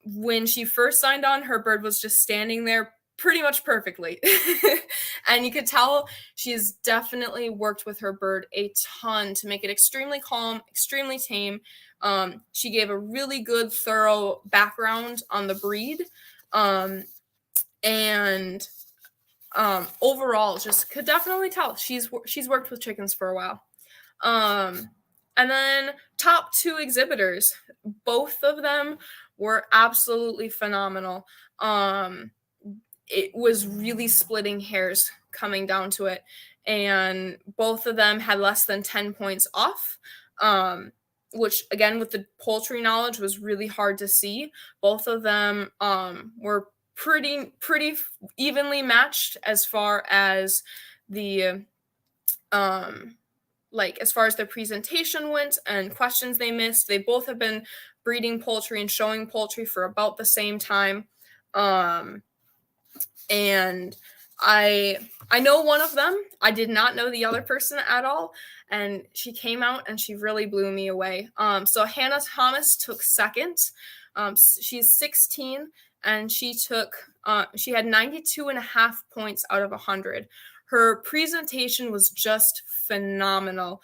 When she first signed on, her bird was just standing there pretty much perfectly. And you could tell she's definitely worked with her bird a ton to make it extremely calm, extremely tame. She gave a really good, thorough background on the breed. And overall, just could definitely tell she's worked with chickens for a while. And then top 2 exhibitors, both of them were absolutely phenomenal. It was really splitting hairs coming down to it. And both of them had less than 10 points off. which again with the poultry knowledge was really hard to see. Both of them were pretty evenly matched as far as the like as far as their presentation went and questions they missed. They both have been breeding poultry and showing poultry for about the same time. And I know one of them. I did not know the other person at all, and she came out and she really blew me away. So Hannah Thomas took second. She's 16 and she had 92.5 points out of 100. Her presentation was just phenomenal.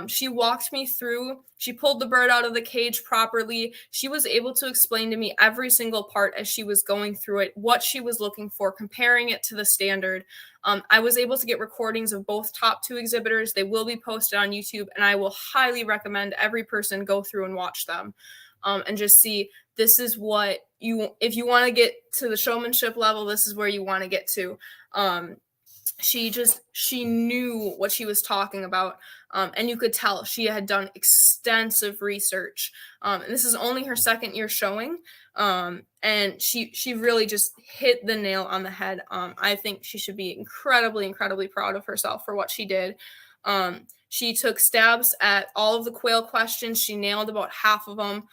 She walked me through, she pulled the bird out of the cage properly. She was able to explain to me every single part as she was going through it, what she was looking for, comparing it to the standard. I was able to get recordings of both top two exhibitors. They will be posted on YouTube, and I will highly recommend every person go through and watch them and just see this is what if you want to get to the showmanship level, this is where you want to get to. She knew what she was talking about, and you could tell she had done extensive research. And this is only her second year showing, and she really just hit the nail on the head. I think she should be incredibly proud of herself for what she did. She took stabs at all of the quail questions. She nailed about half of them,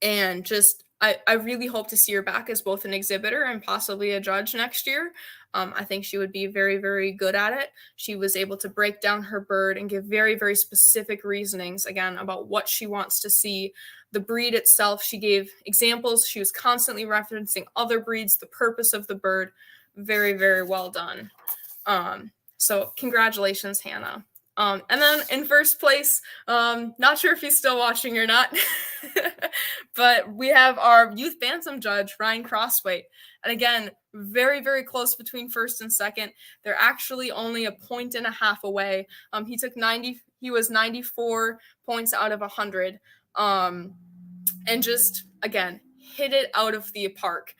and just I really hope to see her back as both an exhibitor and possibly a judge next year. I think she would be very good at it. She was able to break down her bird and give very specific reasonings, again, about what she wants to see. The breed itself, she gave examples. She was constantly referencing other breeds, the purpose of the bird. Very well done. So congratulations, Hannah. And then in first place, not sure if he's still watching or not, but we have our youth bantam judge, Ryan Crossway. And again, very close between first and second. They're actually only 1.5 points away. He was 94 points out of 100. And just, again, hit it out of the park.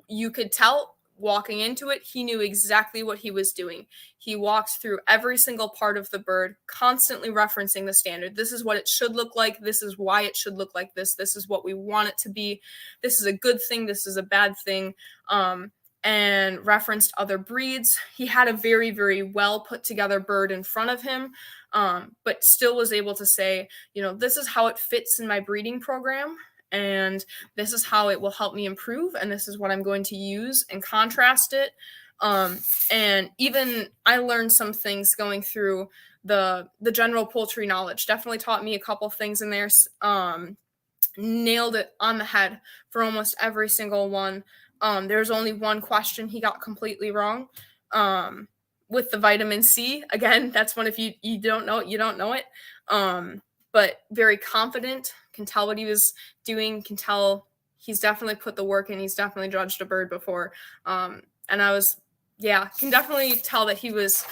You could tell walking into it, he knew exactly what he was doing. He walked through every single part of the bird, constantly referencing the standard. This is what it should look like. This is why it should look like this. This is what we want it to be. This is a good thing. This is a bad thing. And referenced other breeds. He had a very well put together bird in front of him, but still was able to say, this is how it fits in my breeding program. And this is how it will help me improve, and this is what I'm going to use and contrast it. And even I learned some things going through the general poultry knowledge. Definitely taught me a couple things in there. Nailed it on the head for almost every single one. There's only one question he got completely wrong. With the vitamin C, again, that's one if you don't know it, you don't know it. But very confident, can tell what he was doing, can tell he's definitely put the work in, he's definitely judged a bird before. And can definitely tell that he was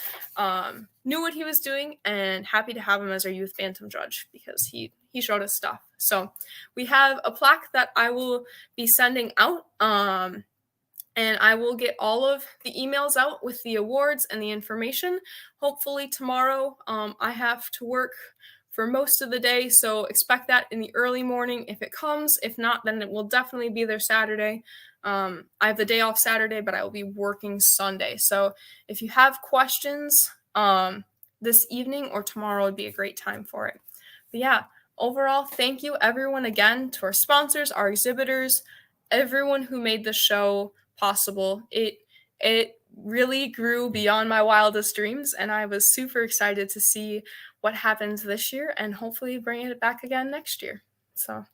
knew what he was doing, and happy to have him as our youth bantam judge because he showed us stuff. So we have a plaque that I will be sending out, and I will get all of the emails out with the awards and the information. Hopefully tomorrow. I have to work for most of the day, so expect that in the early morning if it comes. If not, then it will definitely be there Saturday. I have the day off Saturday, but I will be working Sunday. So if you have questions this evening or tomorrow would be a great time for it. But overall, thank you everyone again to our sponsors, our exhibitors, everyone who made the show possible. It really grew beyond my wildest dreams, and I was super excited to see what happens this year and hopefully bring it back again next year. So,